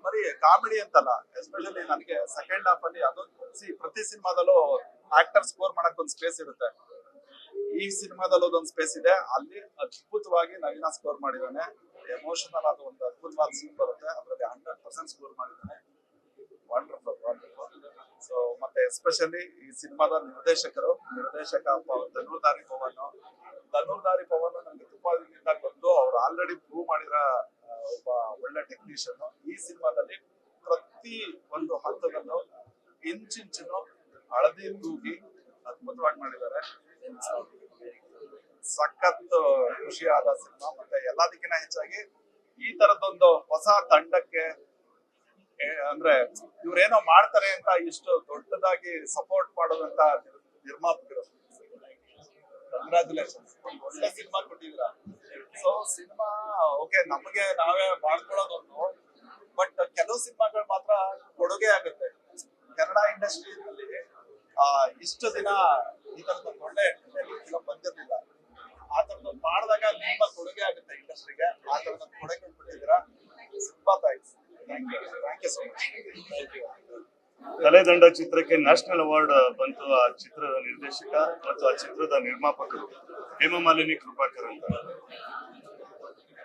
ಬರೀ ಕಾಮಿಡಿ ಅಂತಲ್ಲ, ಎಸ್ಪೆಷಲಿ ನನಗೆ ಸೆಕೆಂಡ್ ಹಾಫ್ ಅಲ್ಲಿ ಅದು ಪ್ರತಿ ಸಿನಿಮಾದಲ್ಲೂ ಆಕ್ಟರ್ ಸ್ಕೋರ್ ಮಾಡಕ್ ಒಂದು ಸ್ಪೇಸ್ ಇರುತ್ತೆ. ಈ ಸಿನಿಮಾದಲ್ಲೂ ಒಂದು ಸ್ಪೇಸ್ ಇದೆ, ಅಲ್ಲಿ ಅದ್ಭುತವಾಗಿ ನವೀನ ಸ್ಕೋರ್ ಮಾಡಿದ್ದಾನೆ. ಎಮೋಷನಲ್ ಆದ ಒಂದು ಅದ್ಭುತವಾದ ಸೀನ್ ಬರುತ್ತೆ, ಅದರಲ್ಲಿ 100% ಸ್ಕೋರ್ ಮಾಡಿದ್ದಾನೆ. ವಂಡರ್ಫುಲ್. ಸೊ ಮತ್ತೆ ಎಸ್ಪೆಷಲಿ ಈ ಸಿನಿಮಾದ ನಿರ್ದೇಶಕ ಧನುರ್ಧಾರಿ ಪವನ್ ನನಗೆ ತುಂಬಾ ದಿನದಿಂದ ಗೊತ್ತು. ಅವ್ರು ಆಲ್ರೆಡಿ ಪ್ರೂವ್ ಮಾಡಿರೋ ಒಬ್ಬ ಒಳ್ಳೆ ಟೆಕ್ನಿಷಿಯನ್. ಈ ಸಿನಿಮಾದಲ್ಲಿ ಪ್ರತಿ ಒಂದು ಹಂತದಲ್ಲೂ ಇಂಚಿಂಚನ್ನು ಹಳದಿ ತೂಗಿ ಅದ್ಭುತವಾಗಿ ಮಾಡಿದ್ದಾರೆ. ಸಖತ್ ಖುಷಿಯಾದ ಸಿನಿಮಾ. ಮತ್ತೆ ಎಲ್ಲದಕ್ಕಿಂತ ಹೆಚ್ಚಾಗಿ ಈ ತರದೊಂದು ಹೊಸ ತಂಡಕ್ಕೆ ಅಂದ್ರೆ ಇವ್ರೇನೋ ಮಾಡ್ತಾರೆ ಅಂತ ಇಷ್ಟು ದೊಡ್ಡದಾಗಿ ಸಪೋರ್ಟ್ ಮಾಡೋದಂತ ನಿರ್ಮಾಪಕರು, ಕಂಗ್ರಾಚುಲೇಷನ್ಸ್. ಒಳ್ಳೆ ಸಿನಿಮಾ ಕೊಟ್ಟಿದ್ದೀರಾ. ಸೊ ಸಿನಿಮಾ ಓಕೆ, ನಮಗೆ ನಾವೇ ಮಾಡ್ಕೊಳ್ಳೋದೊಂದು, ಬಟ್ ಕೆಲವು ಸಿನಿಮಾಗಳು ಮಾತ್ರ ಕೊಡುಗೆ ಆಗುತ್ತೆ. ಕನ್ನಡ ಇಂಡಸ್ಟ್ರಿಯಲ್ಲಿ ಇಷ್ಟು ದಿನ ಈ ತರದೊಂದು ಒಳ್ಳೆ ಫಿಲಂ ಬಂದಿರ್ಲಿಲ್ಲ. ಆ ತರದೊಂದು ಮಾಡಿದಾಗ ನಿಮ್ಮ ಕೊಡುಗೆ ಆಗುತ್ತೆ ಇಂಡಸ್ಟ್ರಿಗೆ. ಆ ತರದೊಂದು ಕೊಡುಗೆ ಕೊಟ್ಟಿದ್ದೀರಾ, ತುಂಬಾ thanks. Thank you so much. Thaledanda ಚಿತ್ರಕ್ಕೆ ನ್ಯಾಷನಲ್ ಅವಾರ್ಡ್ ಬಂತು. ಆ ಚಿತ್ರದ ನಿರ್ದೇಶಕ ಮತ್ತು ಆ ಚಿತ್ರದ ನಿರ್ಮಾಪಕರು ಹೇಮಮಾಲಿನಿ ಕೃಪಾಕರ್ ಅಂತ.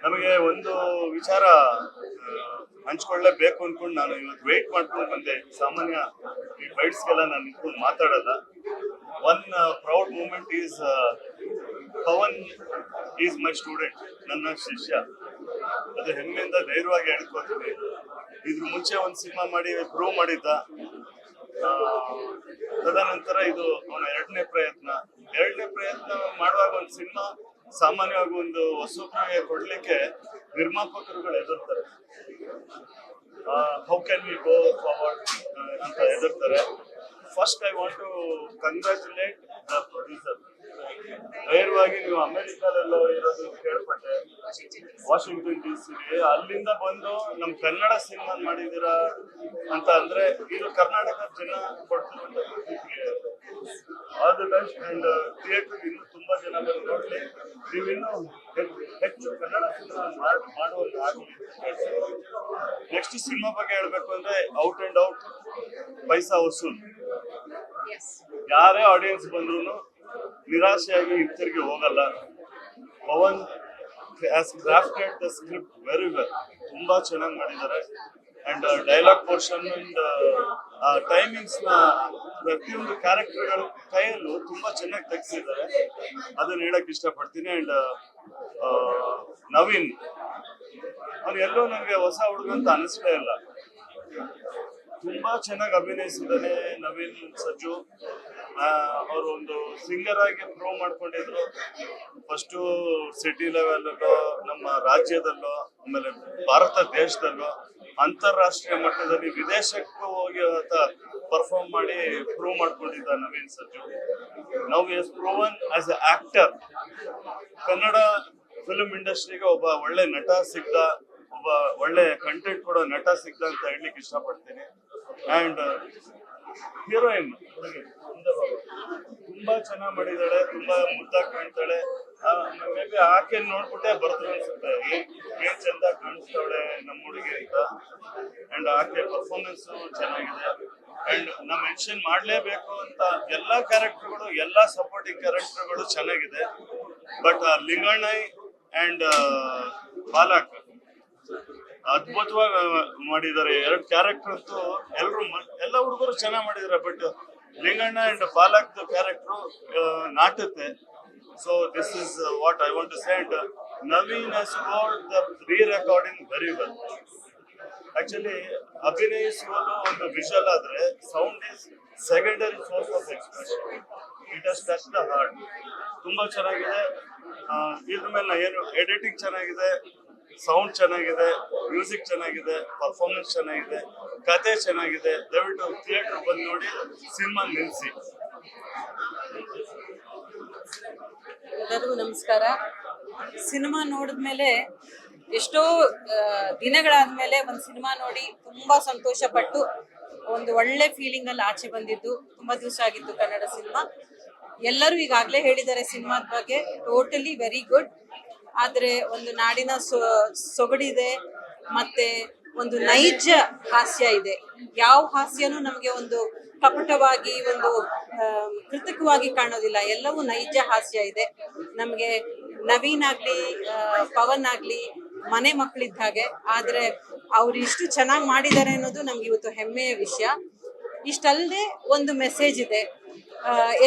ನಮಗೆ ಒಂದು ವಿಚಾರ ಹಂಚ್ಕೊಳ್ಳೇಬೇಕು ಅನ್ಕೊಂಡು ನಾನು ಇವತ್ತು ವೇಟ್ ಮಾಡ್ಕೊಂಡು ಬಂದೆ. ಸಾಮಾನ್ಯ ಈ ಬೈಟ್ಸ್ಗೆಲ್ಲ ನಾನು ನಿಂತ್ಕೊಂಡು ಮಾತಾಡಲ್ಲ. One proud moment is Pavan is my student, ನನ್ನ ಶಿಷ್ಯ. ಅದು ಹೆಮ್ಮೆಯಿಂದ ಧೈರ್ಯವಾಗಿ ಹೇಳ್ಕೊತೀನಿ. ಇದ್ರ ಮುಂಚೆ ಒಂದು ಸಿನಿಮಾ ಮಾಡಿ ಪ್ರೂವ್ ಮಾಡಿದ್ದ. ತದನಂತರ ಇದು ಅವನ ಎರಡನೇ ಪ್ರಯತ್ನ ಮಾಡುವಾಗ ಒಂದು ಸಿನಿಮಾ ಸಾಮಾನ್ಯವಾಗಿ ಒಂದು ಹೊಸಬ್ರಿಗೆ ಕೊಡ್ಲಿಕ್ಕೆ ನಿರ್ಮಾಪಕರುಗಳು ಹೆದರ್ತಾರೆ. How can we go forward ಅಂತ ಹೆದರ್ತಾರೆ. First I want to congratulate the producer. ಧೈರ್ಯವಾಗಿ ನೀವು ಅಮೆರಿಕಾದಲ್ಲೋ ಇರೋದು ಕೇಳ್ಪಟ್ಟೆ, ವಾಷಿಂಗ್ಟನ್ DC, ಅಲ್ಲಿಂದ ಬಂದು ನಮ್ ಕನ್ನಡ ಸಿನಿಮಾ ಮಾಡಿದೀರಾ ಅಂತ ಅಂದ್ರೆ ಇದು ಕರ್ನಾಟಕದ ಜನ ಕೊಡ್ತಿರುವಂತ ಪ್ರತಿಕ್ರಿಯೆ. All the best. And theatre ಇನ್ನು ತುಂಬಾ ಜನ ಬಂದು ನೋಡ್ಲಿ, ನೀವಿನ್ನು ಹೆಚ್ಚು ಕನ್ನಡ ಸಿನಿಮಾ ಮಾಡುವಂತ ಆಗಲಿ. ನೆಕ್ಸ್ಟ್ ಸಿನಿಮಾ ಬಗ್ಗೆ ಹೇಳ್ಬೇಕು ಅಂದ್ರೆ ಔಟ್ ಅಂಡ್ ಔಟ್ ಪೈಸಾ ವಸೂಲ್. ಯಾರೇ ಆಡಿಯನ್ಸ್ ಬಂದ್ರು ನಿರಾಶೆಯಾಗಿ ಹಿಂತಿರುಗಿ ಹೋಗಲ್ಲ. Pavan has crafted the script very well. ತುಂಬಾ ಚೆನ್ನಾಗಿ ಮಾಡಿದ್ದಾರೆ. And dialogue portion and timings ನ ಪ್ರತಿಯೊಂದು ಕ್ಯಾರೆಕ್ಟರ್ಗಳ ಕೈಯಲ್ಲೂ ತುಂಬಾ ಚೆನ್ನಾಗಿ ತೆಗೆಸಿದ್ದಾರೆ. ಅದನ್ನ ಹೇಳಕ್ ಇಷ್ಟಪಡ್ತೀನಿ. ಅಂಡ್ ನವೀನ್ ಅವ್ರು ಎಲ್ಲೋ ನನಗೆ ಹೊಸ ಹುಡುಗ ಅಂತ ಅನಿಸ್ಲೇ ಇಲ್ಲ. ತುಂಬಾ ಚೆನ್ನಾಗಿ ಅಭಿನಯಿಸಿದ್ದಾನೆ ನವೀನ್ ಸಜ್ಜು. ಅವರು ಒಂದು ಸಿಂಗರ್ ಆಗಿ ಪ್ರೂವ್ ಮಾಡ್ಕೊಂಡಿದ್ರು. ಫಸ್ಟು ಸಿಟಿ ಲೆವೆಲ್ಲಲ್ಲೋ, ನಮ್ಮ ರಾಜ್ಯದಲ್ಲೋ, ಆಮೇಲೆ ಭಾರತ ದೇಶದಲ್ಲೋ, ಅಂತಾರಾಷ್ಟ್ರೀಯ ಮಟ್ಟದಲ್ಲಿ ವಿದೇಶಕ್ಕೂ ಹೋಗಿ ಪರ್ಫಾರ್ಮ್ ಮಾಡಿ ಪ್ರೂವ್ ಮಾಡ್ಕೊಂಡಿದ್ದ ನವೀನ್ ಸಜ್ಜು. Now he has proven as A actor. Kannada film ಇಂಡಸ್ಟ್ರಿಗೆ ಒಬ್ಬ ಒಳ್ಳೆ ನಟ ಸಿಗ್ದ, ಒಬ್ಬ ಒಳ್ಳೆ ಕಂಟೆಂಟ್ ಕೊಡೋ ನಟ ಸಿಗ್ದ ಅಂತ ಹೇಳಲಿಕ್ಕೆ ಇಷ್ಟಪಡ್ತೀನಿ. ಅಂಡ್ ಹೀರೋಯಿನ್ ತುಂಬಾ ಚೆನ್ನಾಗಿ ಮಾಡಿದಾಳೆ, ತುಂಬಾ ಮುದ್ದಾಗಿ ಕಾಣ್ತಾಳೆ. ಮೇ ಬಿ ಆಕೆ ನೋಡ್ಬಿಟ್ಟೆ ಬರ್ದ್ರು ಅನ್ಸುತ್ತೆ, ಏನ್ ಚಂದ ಕಾಣಿಸ್ತಾವಳೆ ನಮ್ಮ ಹುಡುಗಿ ಅಂತ. ಅಂಡ್ ಆಕೆ ಪರ್ಫಾರ್ಮೆನ್ಸ್ ಚೆನ್ನಾಗಿದೆ. ಅಂಡ್ ನಾ ಮೆನ್ಷನ್ ಮಾಡ್ಲೇಬೇಕು ಅಂತ ಎಲ್ಲಾ ಕ್ಯಾರೆಕ್ಟರ್ಗಳು, ಎಲ್ಲಾ ಸಪೋರ್ಟಿಂಗ್ ಕ್ಯಾರೆಕ್ಟರ್ಗಳು ಚೆನ್ನಾಗಿದೆ. ಬಟ್ ಲಿಂಗಣ್ಣೈ ಅಂಡ್ ಬಾಲಕ್ ಅದ್ಭುತವಾಗಿ ಮಾಡಿದ್ದಾರೆ. ಎರಡು ಕ್ಯಾರೆಕ್ಟರ್ ಅಂತೂ ಎಲ್ಲ ಹುಡುಗರು ಚೆನ್ನಾಗಿ ಮಾಡಿದ್ದಾರೆ. But Linganna and Balak character ನಾಟುತ್ತೆ. So this is what I want to say. And Naveen has scored the rerecording very well. Actually ಅಭಿನಯಿಸುವುದು ಒಂದು ವಿಷಲ್ ಆದ್ರೆ sound is secondary source of expression. It has touch the god ತುಂಬಾ ಚೆನ್ನಾಗಿದೆ. ಇದ್ರ ಮೇಲೆ ಏನು editing ಚೆನ್ನಾಗಿದೆ, ಸೌಂಡ್ ಚೆನ್ನಾಗಿದೆ, ಮ್ಯೂಸಿಕ್ ಚೆನ್ನಾಗಿದೆ, ಪರ್ಫಾರ್ಮೆನ್ಸ್ ಚೆನ್ನಾಗಿದೆ, ಕತೆ ಚೆನ್ನಾಗಿದೆ. ದಯವಿಟ್ಟು ಥಿಯೇಟರ್ ಬಂದು ನೋಡಿ, ಸಿನಿಮಾ ನಿಲ್ಲಿಸಿ. ಎಲ್ಲರಿಗೂ ನಮಸ್ಕಾರ. ಸಿನಿಮಾ ನೋಡಿದ್ಮೇಲೆ ಎಷ್ಟೋ ದಿನಗಳಾದ್ಮೇಲೆ ಒಂದು ಸಿನಿಮಾ ನೋಡಿ ತುಂಬಾ ಸಂತೋಷ ಪಟ್ಟು ಒಂದು ಒಳ್ಳೆ ಫೀಲಿಂಗ್ ಅಲ್ಲಿ ಆಚೆ ಬಂದಿದ್ದು. ತುಂಬಾ ದಿವಸ ಆಗಿತ್ತು ಕನ್ನಡ ಸಿನಿಮಾ. ಎಲ್ಲರೂ ಈಗಾಗಲೇ ಹೇಳಿದ್ದಾರೆ ಸಿನಿಮಾದ ಬಗ್ಗೆ, ಟೋಟಲಿ ವೆರಿ ಗುಡ್. ಆದ್ರೆ ಒಂದು ನಾಡಿನ ಸೊಗಡಿದೆ, ಮತ್ತೆ ಒಂದು ನೈಜ ಹಾಸ್ಯ ಇದೆ. ಯಾವ ಹಾಸ್ಯನೂ ನಮಗೆ ಒಂದು ಕಪಟವಾಗಿ ಒಂದು ಕೃತಕವಾಗಿ ಕಾಣೋದಿಲ್ಲ, ಎಲ್ಲವೂ ನೈಜ ಹಾಸ್ಯ ಇದೆ. ನಮಗೆ ನವೀನ್ ಆಗ್ಲಿ ಪವನ್ ಆಗ್ಲಿ ಮನೆ ಮಕ್ಕಳಿದ್ದ ಹಾಗೆ. ಆದ್ರೆ ಅವ್ರು ಇಷ್ಟು ಚೆನ್ನಾಗಿ ಮಾಡಿದ್ದಾರೆ ಅನ್ನೋದು ನಮ್ಗೆ ಇವತ್ತು ಹೆಮ್ಮೆಯ ವಿಷಯ. ಇಷ್ಟಲ್ಲದೆ ಒಂದು ಮೆಸೇಜ್ ಇದೆ.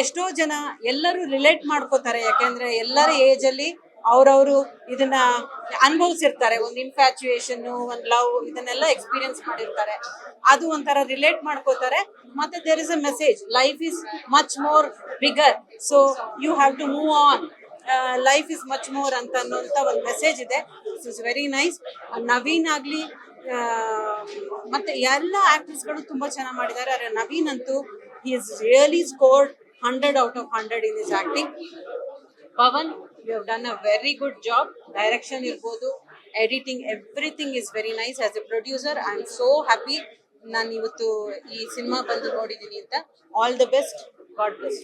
ಎಷ್ಟೋ ಜನ ಎಲ್ಲರೂ ರಿಲೇಟ್ ಮಾಡ್ಕೋತಾರೆ, ಯಾಕೆಂದ್ರೆ ಎಲ್ಲರ ಏಜ್ ಅಲ್ಲಿ ಅವ್ರವ್ರು ಇದನ್ನ ಅನುಭವಿಸಿರ್ತಾರೆ. ಒಂದು ಇನ್ಫ್ಯಾಚುಯೇಷನ್, ಒಂದು ಲವ್, ಇದನ್ನೆಲ್ಲ ಎಕ್ಸ್ಪೀರಿಯನ್ಸ್ ಮಾಡಿರ್ತಾರೆ. ಅದು ಒಂಥರ ರಿಲೇಟ್ ಮಾಡ್ಕೋತಾರೆ. ಮತ್ತೆ there is a message, life is much more bigger, so you have to move on, life is much more ಅಂತ ಅನ್ನೋಂಥ ಒಂದು ಮೆಸೇಜ್ ಇದೆ. It is very nice. Naveen ಆಗ್ಲಿ ಮತ್ತೆ ಎಲ್ಲ ಆಕ್ಟರ್ಸ್ಗಳು ತುಂಬಾ ಚೆನ್ನಾಗಿ ಮಾಡಿದ್ದಾರೆ. ಆದರೆ ನವೀನ್ ಅಂತೂ he has really scored 100 out of 100 in his acting. Pavan, you have done a very good job. Direction irbodu, editing, everything is very nice. As a producer, I am so happy. ನಾನು ಇವತ್ತು ಈ cinema ಬಂದು ನೋಡಿದ್ದೀನಿ ಅಂತ. All the best, god bless.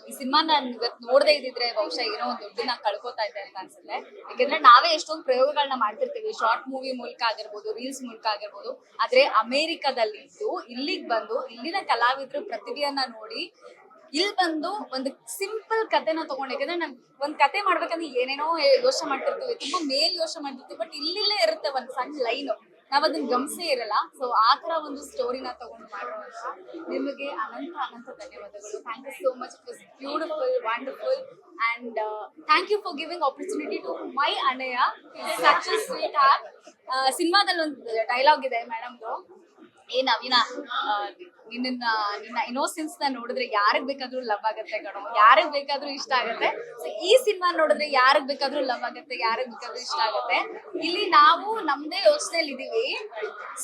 ಈ cinema ನಾನು ಇವತ್ತು ನೋಡದೇ ಇದ್ದಿದ್ರೆ ಬಹುಶಃ ಏನೋ ಒಂದು ದುಡ್ಡನ್ನ ಕಳ್ಕೊತಾ ಇದ್ದೆ ಅಂತ ಅನ್ಸುತ್ತೆ. ಯಾಕಂದ್ರೆ ನಾವೇ ಎಷ್ಟೊಂದು ಪ್ರಯೋಗಗಳನ್ನ ಮಾಡ್ತಿರ್ತೀವಿ, ಶಾರ್ಟ್ ಮೂವಿ ಮೂಲಕ ಆಗಿರ್ಬೋದು, ರೀಲ್ಸ್ ಮೂಲಕ ಆಗಿರ್ಬೋದು. ಆದ್ರೆ ಅಮೆರಿಕದಲ್ಲಿದ್ದು ಇಲ್ಲಿಗೆ ಬಂದು ಇಲ್ಲಿನ ಕಲಾವಿದರು ಪ್ರತಿಭೆಯನ್ನ ನೋಡಿ ಇಲ್ಲಿ ಬಂದು ಒಂದು ಸಿಂಪಲ್ ಕತೆನ ತಗೊಂಡು, ಯಾಕಂದ್ರೆ ನಾವ್ ಒಂದ್ ಕತೆ ಮಾಡ್ಬೇಕಂದ್ರೆ ಏನೇನೋ ಯೋಚನೆ ಮಾಡ್ತಿರ್ತೀವಿ, ತುಂಬಾ ಮೇಲ್ ಯೋಚನೆ ಮಾಡ್ತಿರ್ತೀವಿ. ಬಟ್ ಇಲ್ಲೇ ಇರುತ್ತೆ ಒಂದ್ ಸಣ್ಣ ಲೈನ್, ನಾವ್ ಅದನ್ನ ಗಮನಿಸೇ ಇರಲ್ಲ. ಸೊ ಆ ತರ ಒಂದು ಸ್ಟೋರಿನ ತಗೊಂಡು ಮಾಡುವಂತ ನಿಮಗೆ ಅನಂತ ಧನ್ಯವಾದಗಳು. Thank you so much. It was beautiful, wonderful, and thank you for giving opportunity to my ಅನಯ್ಯ. Such a sweetheart. ಸಿನಿಮಾದಲ್ಲಿ ಒಂದು ಡೈಲಾಗ್ ಇದೆ ಮೇಡಮ್ದು, ನವೀನ, ನಿನ್ನ ಇನ್ನೋಸೆನ್ಸ್ ನ ನೋಡಿದ್ರೆ ಯಾರಿಗ್ ಬೇಕಾದ್ರೂ ಲವ್ ಆಗತ್ತೆ ಕಣೋ, ಯಾರಿಗ್ ಬೇಕಾದ್ರೂ ಇಷ್ಟ ಆಗತ್ತೆ. ಸೊ ಈ ಸಿನಿಮಾ ನೋಡಿದ್ರೆ ಯಾರಿಗ್ ಬೇಕಾದ್ರೂ ಲವ್ ಆಗತ್ತೆ, ಯಾರಿಗ್ ಬೇಕಾದ್ರೂ ಇಷ್ಟ ಆಗತ್ತೆ. ಇಲ್ಲಿ ನಾವು ನಮ್ದೇ ಯೋಚನೆಯಲ್ಲಿ ಇದೀವಿ.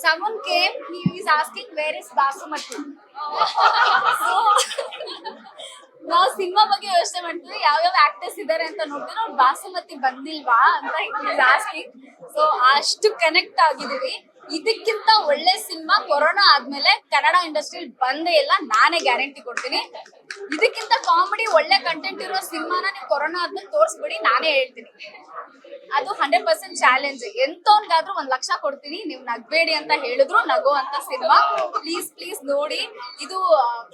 someone came, he is asking where is basmati. So ನಾವು ಸಿನಿಮಾ ಬಗ್ಗೆ ಯೋಚನೆ ಮಾಡ್ತೀವಿ, ಯಾವ್ಯಾವ ಆಕ್ಟರ್ಸ್ ಇದಾರೆ ಅಂತ ನೋಡ್ತೀವಿ, ಅವ್ರು ಬಾಸುಮತಿ ಬಂದಿಲ್ವಾ ಅಂತ ಆಸ್ಕಿಂಗ್. ಸೊ ಅಷ್ಟು ಕನೆಕ್ಟ್ ಆಗಿದೀವಿ. ಇದಕ್ಕಿಂತ ಒಳ್ಳೆ ಸಿನಿಮಾ ಕೊರೋನಾ ಆದ್ಮೇಲೆ ಕನ್ನಡ ಇಂಡಸ್ಟ್ರಿ ಬಂದೇ ಇಲ್ಲ, ನಾನೇ ಗ್ಯಾರಂಟಿ ಕೊಡ್ತೀನಿ. ಇದಕ್ಕಿಂತ ಕಾಮಿಡಿ ಒಳ್ಳೆ ಕಂಟೆಂಟ್ ಇರೋ ಸಿನಿಮಾನ ನೀವು ಕೊರೋನಾ ಆದ್ಮೇಲೆ ತೋರಿಸ್ಬಿಡಿ, ನಾನೇ ಹೇಳ್ತೀನಿ. ಅದು 100% ಚಾಲೆಂಜ್. ಎಂತವನ್ಗಾದ್ರೂ 1 ಲಕ್ಷ ಕೊಡ್ತೀನಿ, ನೀವು ನಗ್ಬೇಡಿ ಅಂತ ಹೇಳಿದ್ರು ನಗೋ ಅಂತ ಸಿನಿಮಾ. ಪ್ಲೀಸ್ ನೋಡಿ. ಇದು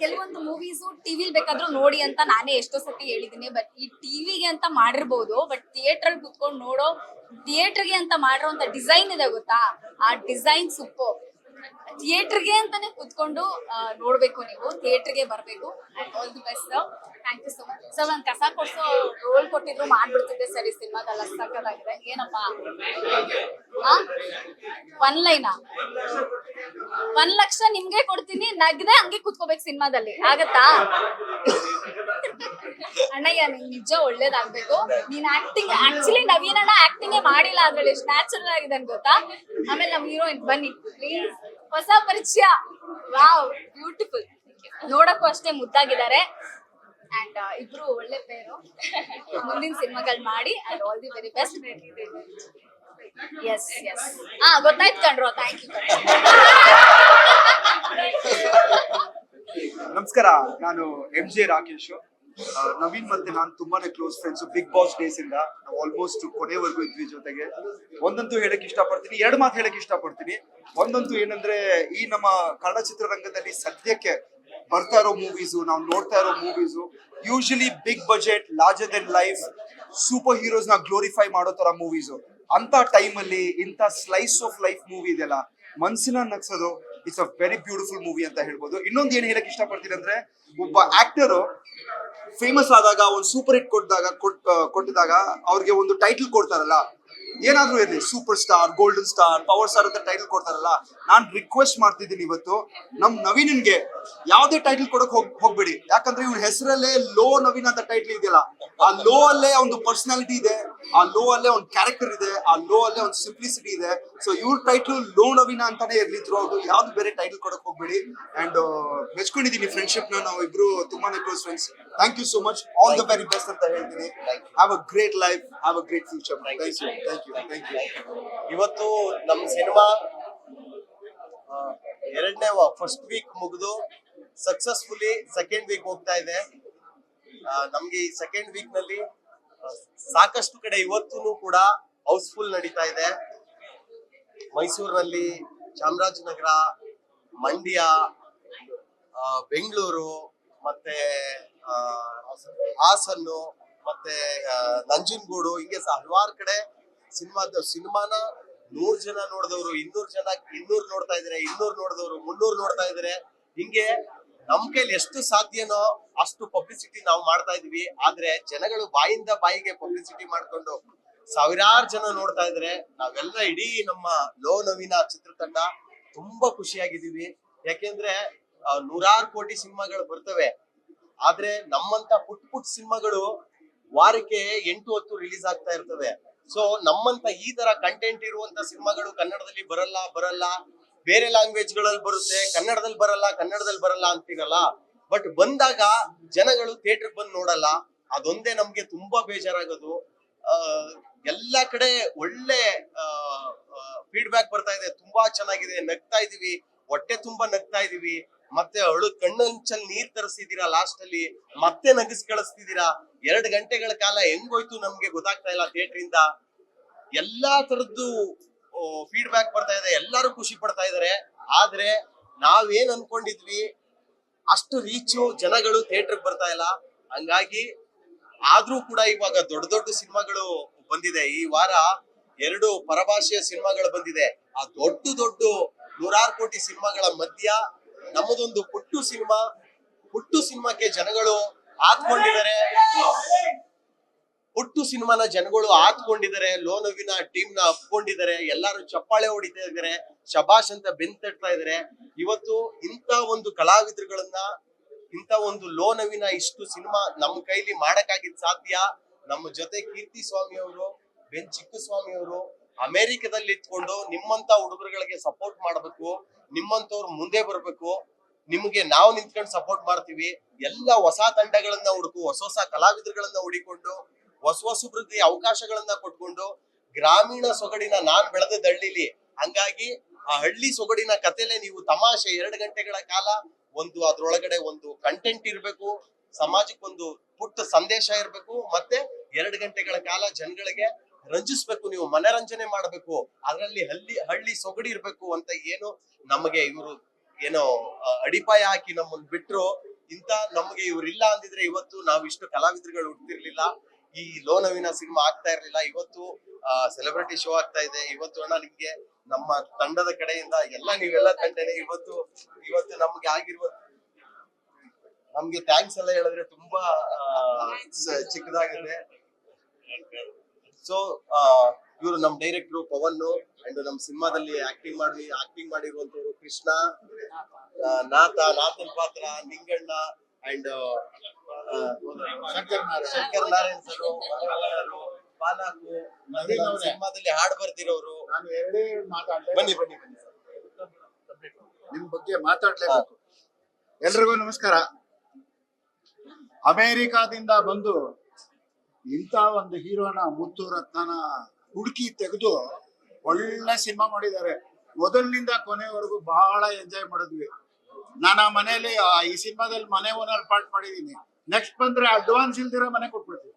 ಕೆಲವೊಂದು ಮೂವೀಸು ಟಿವಿಲ್ ಬೇಕಾದ್ರೂ ನೋಡಿ ಅಂತ ನಾನೇ ಎಷ್ಟೋ ಸತಿ ಹೇಳಿದೀನಿ. ಬಟ್ ಈ ಟಿವಿಗೆ ಅಂತ ಮಾಡಿರ್ಬೋದು, ಬಟ್ ಥಿಯೇಟರ್ ಅಲ್ಲಿ ಕುತ್ಕೊಂಡು ನೋಡೋ, ಥಿಯೇಟರ್ಗೆ ಅಂತ ಮಾಡಿರೋಂಥ ಡಿಸೈನ್ ಇದೆ ಗೊತ್ತಾ, ಆ ಡಿಸೈನ್ ಸೂಪರ್. ಥಿಯೇಟರ್ಗೆ ಅಂತಾನೆ ಕುತ್ಕೊಂಡು ನೋಡ್ಬೇಕು, ನೀವು ಥಿಯೇಟರ್ಗೆ ಬರ್ಬೇಕು. And all the best sir. Thank you so much sir. ಒಂದ್ ಕಸ ಕೊಡ್ಸೋ ರೋಲ್ ಕೊಟ್ಟಿದ್ರು ಮಾಡ್ಬಿಡ್ತಿದ್ದೆ ಸರಿ. ಸಿನಿಮಾದಲ್ಲ ಸಕ್ಕತ್ತಾಗಿದೆ. ಏನಪ್ಪಾ 1 ಲೈನಾ? 1 ಲಕ್ಷ ನಿಮ್ಗೆ ಕೊಡ್ತೀನಿ, ನಗ್ದೆ ಹಂಗೆ ಕುತ್ಕೋಬೇಕು ಸಿನಿಮಾದಲ್ಲಿ, ಆಗತ್ತಾ? ಅಣ್ಣಯ್ಯ, ನಿಂಗೆ ನಿಜ ಒಳ್ಳೇದಾಗ್ಬೇಕು. ನೀನ್ ಆಕ್ಟಿಂಗ್, ಆಕ್ಚುಲಿ ನವೀನ್ ಅಣ್ಣ ಆಕ್ಟಿಂಗೇ ಮಾಡಿಲ್ಲ, ಅದ್ರಲ್ಲಿ ಎಷ್ಟು ನ್ಯಾಚುರಲ್ ಆಗಿದೆ ಅಂತ ಗೊತ್ತಾ. ಆಮೇಲೆ ನಮ್ ಹೀರೋಯಿನ್ ಬನ್ನಿ ಪ್ಲೀಸ್, ಹೊಸ ಪರಿಚಯ. Wow, beautiful. ನೋಡಕ್ಕೂ ಅಷ್ಟೇ ಮುದ್ದಾಗಿದ್ದಾರೆ. ಅಂಡ್ ಇಬ್ರು ಒಳ್ಳೆ ಪೇರು. ಮುಂದಿನ ಸಿನಿಮಾಗಳು ಮಾಡಿ. And all the very best. Yes ಗೊತ್ತಾಯ್ತು ಕಣ್ರೋ. Thank you. ನಮಸ್ಕಾರ, ನಾನು MJ ರಾಕೇಶ್. ನವೀನ್ ಮತ್ತೆ ನಾನು ತುಂಬಾನೇ close friends. Bigg Boss days ಇಂದ ನಾವು ಆಲ್ಮೋಸ್ಟ್ ಕೊನೆವರೆಗೂ ಇದ್ವಿ ಜೊತೆಗೆ. ಒಂದಂತೂ ಹೇಳಕ್ ಇಷ್ಟಪಡ್ತೀನಿ, 2 ಮಾತು ಹೇಳಕ್ ಇಷ್ಟಪಡ್ತೀನಿ. ಒಂದಂತೂ ಏನಂದ್ರೆ, ಈ ನಮ್ಮ ಕನ್ನಡ ಚಿತ್ರರಂಗದಲ್ಲಿ ಸದ್ಯಕ್ಕೆ ಬರ್ತಾ ಇರೋ ಮೂವೀಸು, ನಾವು ನೋಡ್ತಾ ಇರೋ movies usually big budget, larger than life, superheroes ನ ಗ್ಲೋರಿಫೈ ಮಾಡೋ ತರ ಮೂವೀಸು. ಅಂತ ಟೈಮಲ್ಲಿ ಇಂಥ ಸ್ಲೈಸ್ ಆಫ್ ಲೈಫ್ ಮೂವಿ ಇದೆಯಲ್ಲ, ಮನ್ಸಿನ ನಗ್ಸೋದು, it's a very beautiful movie ಅಂತ ಹೇಳ್ಬೋದು. ಇನ್ನೊಂದು ಏನ್ ಹೇಳಕ್ ಇಷ್ಟಪಡ್ತೀನಿ ಅಂದ್ರೆ, ಒಬ್ಬ ಆಕ್ಟರ್ ಫೇಮಸ್ ಆದಾಗ, ಒಂದು ಸೂಪರ್ ಹಿಟ್ ಕೊಟ್ಟಿದಾಗ ಅವ್ರಿಗೆ ಒಂದು ಟೈಟಲ್ ಕೊಡ್ತಾರಲ್ಲ, ಏನಾದ್ರೂ ಇರಲಿ, super star, golden star, power star ಅಂತ ಟೈಟಲ್ ಕೊಡ್ತಾರಲ್ಲ, ನಾನ್ ರಿಕ್ವೆಸ್ಟ್ ಮಾಡ್ತಿದ್ದೀನಿ ಇವತ್ತು ನಮ್ ನವೀನನ್ಗೆ ಯಾವ್ದೇ ಟೈಟಲ್ ಕೊಡಕ್ ಹೋಗ್ಬೇಡಿ. ಯಾಕಂದ್ರೆ ಇವ್ರ ಹೆಸರಲ್ಲೇ ಲೋ ನವೀನ್ ಅಂತ ಟೈಟಲ್ ಇದೆಯಲ್ಲ, ಆ ಲೋ ಅಲ್ಲೇ ಒಂದು ಪರ್ಸನಾಲಿಟಿ ಇದೆ, ಆ ಲೋ ಅಲ್ಲೇ ಒಂದು ಕ್ಯಾರೆಕ್ಟರ್ ಇದೆ, ಆ ಲೋ ಅಲ್ಲೇ ಒಂದು ಸಿಂಪ್ಲಿಸಿಟಿ ಇದೆ. ಸೊ ಇವ್ರ ಟೈಟಲ್ ಲೋ ನವೀನ ಅಂತಾನೆ ಇರ್ಲಿ ಥ್ರೂ ಔಟ್, ಯಾವ್ದು ಬೇರೆ ಟೈಟಲ್ ಕೊಡಕ್ ಹೋಗ್ಬೇಡಿ. ಅಂಡ್ ಮೆಚ್ಕೊಂಡಿದ್ದೀನಿ ಫ್ರೆಂಡ್ಶಿಪ್ ನ, ನಾವು ಇಬ್ರು ತುಂಬಾನೇ close friends. Thank you so much, all the very best ಅಂತ ಹೇಳ್ತೀನಿ. Have a great life, have a great future. Thank you, thank you, thank you. ಇವತ್ತು ನಮ್ಮ ಸಿನಿಮಾ ಎರಡನೇ ಫಸ್ಟ್ ವೀಕ್ ಮುಗಿದು ಸಕ್ಸಸ್ಫುಲಿ ಸೆಕೆಂಡ್ ವೀಕ್ ಹೋಗ್ತಾ ಇದೆ. ನಮ್ಗೆ ಈ ಸೆಕೆಂಡ್ ವೀಕ್ ನಲ್ಲಿ ಸಾಕಷ್ಟು ಕಡೆ ಇವತ್ತೂ ಕೂಡ ಹೌಸ್ಫುಲ್ ನಡೀತಾ ಇದೆ. ಮೈಸೂರಿನಲ್ಲಿ, ಚಾಮರಾಜನಗರ, ಮಂಡ್ಯ, ಬೆಂಗಳೂರು, ಮತ್ತೆ ಹಾಸನ್ನು, ಮತ್ತೆ ನಂಜನಗೂಡು, ಹಿಂಗೆ ಹಲವಾರು ಕಡೆ ಸಿನಿಮಾನ 100 ಜನ ನೋಡಿದವರು 200 ನೋಡ್ತಾ ಇದಾರೆ, 200 ನೋಡಿದವರು 300 ನೋಡ್ತಾ ಇದಾರೆ. ಹಿಂಗೆ ನಮ್ ಕೈಲಿ ಎಷ್ಟು ಸಾಧ್ಯನೋ ಅಷ್ಟು ಪಬ್ಲಿಸಿಟಿ ನಾವು ಮಾಡ್ತಾ ಇದೀವಿ. ಆದ್ರೆ ಜನಗಳು ಬಾಯಿಂದ ಬಾಯಿಗೆ ಪಬ್ಲಿಸಿಟಿ ಮಾಡ್ಕೊಂಡು ಸಾವಿರಾರು ಜನ ನೋಡ್ತಾ ಇದಾರೆ. ನಾವೆಲ್ಲ ಇಡೀ ನಮ್ಮ ಲೋ ನವೀನ ಚಿತ್ರತಂಡ ತುಂಬಾ ಖುಷಿಯಾಗಿದ್ದೀವಿ. ಯಾಕೆಂದ್ರೆ 100 ಕೋಟಿ ಸಿನಿಮಾಗಳು ಬರ್ತವೆ, ಆದ್ರೆ ನಮ್ಮಂತ ಪುಟ್ ಸಿನಿಮಾಗಳು ವಾರಕ್ಕೆ 8-10 ರಿಲೀಸ್ ಆಗ್ತಾ ಇರ್ತವೆ. ಸೊ ನಮ್ಮಂತ ಈ ತರ ಕಂಟೆಂಟ್ ಇರುವಂತ ಸಿನಿಮಾಗಳು ಕನ್ನಡದಲ್ಲಿ ಬರಲ್ಲ, ಬೇರೆ ಲ್ಯಾಂಗ್ವೇಜ್ ಗಳಲ್ಲಿ ಬರುತ್ತೆ, ಕನ್ನಡದಲ್ಲಿ ಬರಲ್ಲ ಅಂತೀರಲ್ಲ. ಬಟ್ ಬಂದಾಗ ಜನಗಳು ಥಿಯೇಟರ್ ಬಂದು ನೋಡಲ್ಲ. ಅದೊಂದೇ ನಮ್ಗೆ ತುಂಬಾ ಬೇಜಾರಾಗೋದು. ಎಲ್ಲಾ ಕಡೆ ಒಳ್ಳೆ ಫೀಡ್ಬ್ಯಾಕ್ ಬರ್ತಾ ಇದೆ, ತುಂಬಾ ಚೆನ್ನಾಗಿದೆ, ನಗ್ತಾ ಇದೀವಿ, ಹೊಟ್ಟೆ ತುಂಬಾ ನಗ್ತಾ ಇದೀವಿ. ಮತ್ತೆ ಕಣ್ಣಂಚಲ್ಲಿ ನೀರ್ ತರಿಸಿದೀರಾ, ಲಾಸ್ಟ್ ಅಲ್ಲಿ ಮತ್ತೆ ನಗಿಸ್ ಕಳಿಸ್ತಿದೀರಾ. 2 ಗಂಟೆಗಳ ಕಾಲ ಹೆಂಗೋಯ್ತು ನಮ್ಗೆ ಗೊತ್ತಾಗ್ತಾ ಇಲ್ಲ ಥಿಯೇಟರ್ ಇಂದ. ಎಲ್ಲಾ ತರದ್ದು ಫೀಡ್ಬ್ಯಾಕ್ ಬರ್ತಾ ಇದೆ, ಎಲ್ಲರೂ ಖುಷಿ ಪಡ್ತಾ ಇದಾರೆ. ಆದ್ರೆ ನಾವೇನ್ ಅನ್ಕೊಂಡಿದ್ವಿ ಅಷ್ಟು ರೀಚು ಜನಗಳು ಥಿಯೇಟರ್ ಬರ್ತಾ ಇಲ್ಲ. ಹಂಗಾಗಿ ಆದ್ರೂ ಕೂಡ ಇವಾಗ ದೊಡ್ಡ ಸಿನಿಮಾಗಳು ಬಂದಿದೆ. ಈ ವಾರ 2 ಪರಭಾಷೆಯ ಸಿನಿಮಾಗಳು ಬಂದಿದೆ. ಆ ದೊಡ್ಡ 100 ಕೋಟಿ ಸಿನಿಮಾಗಳ ಮಧ್ಯ ನಮ್ಮದೊಂದು ಪುಟ್ಟು ಸಿನಿಮಾಕ್ಕೆ ಜನಗಳು ಆತ್ಕೊಂಡಿದ್ದಾರೆ. ಪುಟ್ಟು ಸಿನಿಮಾನ ಜನಗಳು ಆತ್ಕೊಂಡಿದ್ದಾರೆ, ಲೋ ನವೀನ ಟೀಮ್ ನ ಅಪ್ಕೊಂಡಿದ್ದಾರೆ, ಎಲ್ಲಾರು ಚಪ್ಪಾಳೆ ಹೊಡಿತಾ ಇದಾರೆ, ಶಬಾಷ್ ಅಂತ ಬೆಂತಡ್ತಾ ಇದಾರೆ. ಇವತ್ತು ಇಂತ ಒಂದು ಕಲಾವಿದರುಗಳನ್ನ, ಇಂತ ಒಂದು ಲೋ ನವೀನ ಇಷ್ಟು ಸಿನಿಮಾ ನಮ್ಮ ಕೈಲಿ ಮಾಡಕ್ಕಾಗಿದ್ ಸಾಧ್ಯ ನಮ್ಮ ಜೊತೆ ಕೀರ್ತಿ ಸ್ವಾಮಿ ಅವರು, ಬೆನ್ ಚಿಕ್ಕಸ್ವಾಮಿ ಅವರು ಅಮೆರಿಕದಲ್ಲಿ ಇಟ್ಕೊಂಡು ನಿಮ್ಮಂತ ಹುಡುಗರುಗಳಿಗೆ ಸಪೋರ್ಟ್ ಮಾಡ್ಬೇಕು, ನಿಮ್ಮಂತವ್ರು ಮುಂದೆ ಬರ್ಬೇಕು, ನಿಮ್ಗೆ ನಾವು ನಿಂತ್ಕೊಂಡು ಸಪೋರ್ಟ್ ಮಾಡ್ತೀವಿ. ಎಲ್ಲ ಹೊಸ ತಂಡಗಳನ್ನ ಹುಡುಕು, ಹೊಸ ಕಲಾವಿದರುಗಳನ್ನ ಹುಡಿಕೊಂಡು, ಹೊಸಬ್ರಿಗೆ ಅವಕಾಶಗಳನ್ನ ಕೊಟ್ಕೊಂಡು, ಗ್ರಾಮೀಣ ಸೊಗಡಿನ ನಾನ್ ಬೆಳೆದ ಹಳ್ಳಿಲಿ, ಹಂಗಾಗಿ ಆ ಹಳ್ಳಿ ಸೊಗಡಿನ ಕಥೆಲೆ ನೀವು ತಮಾಷೆ 2 ಗಂಟೆಗಳ ಕಾಲ ಅದ್ರೊಳಗಡೆ ಒಂದು ಕಂಟೆಂಟ್ ಇರ್ಬೇಕು, ಸಮಾಜಕ್ಕೆ ಒಂದು ಪುಟ್ಟ ಸಂದೇಶ ಇರ್ಬೇಕು, ಮತ್ತೆ 2 ಗಂಟೆಗಳ ಕಾಲ ಜನಗಳಿಗೆ ರಂಜಿಸ್ಬೇಕು, ನೀವು ಮನರಂಜನೆ ಮಾಡ್ಬೇಕು, ಅದರಲ್ಲಿ ಹಳ್ಳಿ ಸೊಗಡಿ ಇರ್ಬೇಕು ಅಂತ ಏನು ನಮಗೆ ಇವರು ಏನೋ ಅಡಿಪಾಯ ಹಾಕಿ ನಮ್ಮನ್ನ ಬಿಟ್ರು. ನಮಗೆ ಇವ್ರಿಲ್ಲ ಅಂದಿದ್ರೆ ಇವತ್ತು ನಾವು ಇಷ್ಟು ಕಲಾವಿದರುಗಳು ಹುಡ್ತಿರ್ಲಿಲ್ಲ, ಈ ಲೋ ನವೀನ ಸಿನಿಮಾ ಆಗ್ತಾ ಇರ್ಲಿಲ್ಲ. ಇವತ್ತು ಸೆಲೆಬ್ರಿಟಿ ಶೋ ಆಗ್ತಾ ಇದೆ. ಇವತ್ತು ಅಣ್ಣ ನಿಮ್ಗೆ ನಮ್ಮ ತಂಡದ ಕಡೆಯಿಂದ ನೀವೆಲ್ಲ ತಂಡನೆ ಇವತ್ತು ನಮ್ಗೆ ಥ್ಯಾಂಕ್ಸ್ ಎಲ್ಲ ಹೇಳಿದ್ರೆ ತುಂಬಾ ಚಿಕ್ಕದಾಗಿದೆ. ಸೊ ಇವರು ನಮ್ ಡೈರೆಕ್ಟರ್ ಪವನ್, ಅಂಡ್ ನಮ್ ಸಿನಿಮಾದಲ್ಲಿ ಆಕ್ಟಿಂಗ್ ಮಾಡಿರುವಂತವ್ರು ಕೃಷ್ಣ, ನಾಥನ್ ಪಾತ್ರ ನಿಂಗಣ್ಣ, ಅಂಡ್ ಶಂಕರ್ ನಾರಾಯಣ್ ಸರ್, ಬಾಲಾಕು, ಸಿನಿಮಾದಲ್ಲಿ ಹಾಡು ಬರ್ದಿರೋರು. ಬನ್ನಿ ನಿಮ್ ಬಗ್ಗೆ ಮಾತಾಡ್ಲೇಬೇಕು. ಎಲ್ರಿಗೂ ನಮಸ್ಕಾರ. ಅಮೇರಿಕಾದಿಂದ ಬಂದು ಇಂಥ ಒಂದು ಹೀರೋನ ಮುತ್ತು ರತ್ನನ ಹುಡುಕಿ ತೆಗೆದು ಒಳ್ಳೆ ಸಿನಿಮಾ ಮಾಡಿದ್ದಾರೆ. ಮೊದಲಿನಿಂದ ಕೊನೆವರೆಗೂ ಬಹಳ ಎಂಜಾಯ್ ಮಾಡಿದ್ವಿ. ನಾನು ಆ ಮನೇಲಿ ಈ ಸಿನಿಮಾದಲ್ಲಿ ಮನೆ ಓನರ್ ಪಾರ್ಟ್ ಮಾಡಿದೀನಿ. ನೆಕ್ಸ್ಟ್ ಬಂದ್ರೆ ಅಡ್ವಾನ್ಸ್ ಇಲ್ದಿರೋ ಮನೆ ಕೊಟ್ಬಿಡ್ತೀವಿ.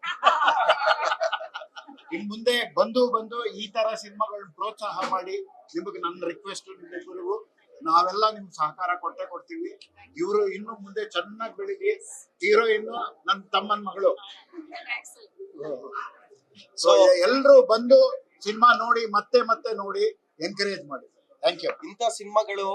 ಇನ್ ಮುಂದೆ ಬಂದು ಈ ತರ ಸಿನಿಮಾಗಳನ್ನ ಪ್ರೋತ್ಸಾಹ ಮಾಡಿ, ನಿಮಗೆ ನನ್ನ ರಿಕ್ವೆಸ್ಟ್, ನಿಮ್ಮಿಬ್ಬರಿಗೂ ನಾವೆಲ್ಲ ನಿಮ್ ಸಹಕಾರ ಕೊಡ್ತೀವಿ. ಇವರು ಇನ್ನು ಮುಂದೆ ಚೆನ್ನಾಗಿ ಬೆಳಿಲಿ. ಹೀರೋಯಿನ್ ನನ್ನ ತಮ್ಮನ ಮಗಳು. ಸೊ ಎಲ್ರು ಬಂದು ಸಿನಿಮಾ ನೋಡಿ ಮತ್ತೆ ನೋಡಿ ಎನ್ಕರೇಜ್ ಮಾಡಿ. Thank you. ಇಂಥ ಸಿನಿಮಾಗಳು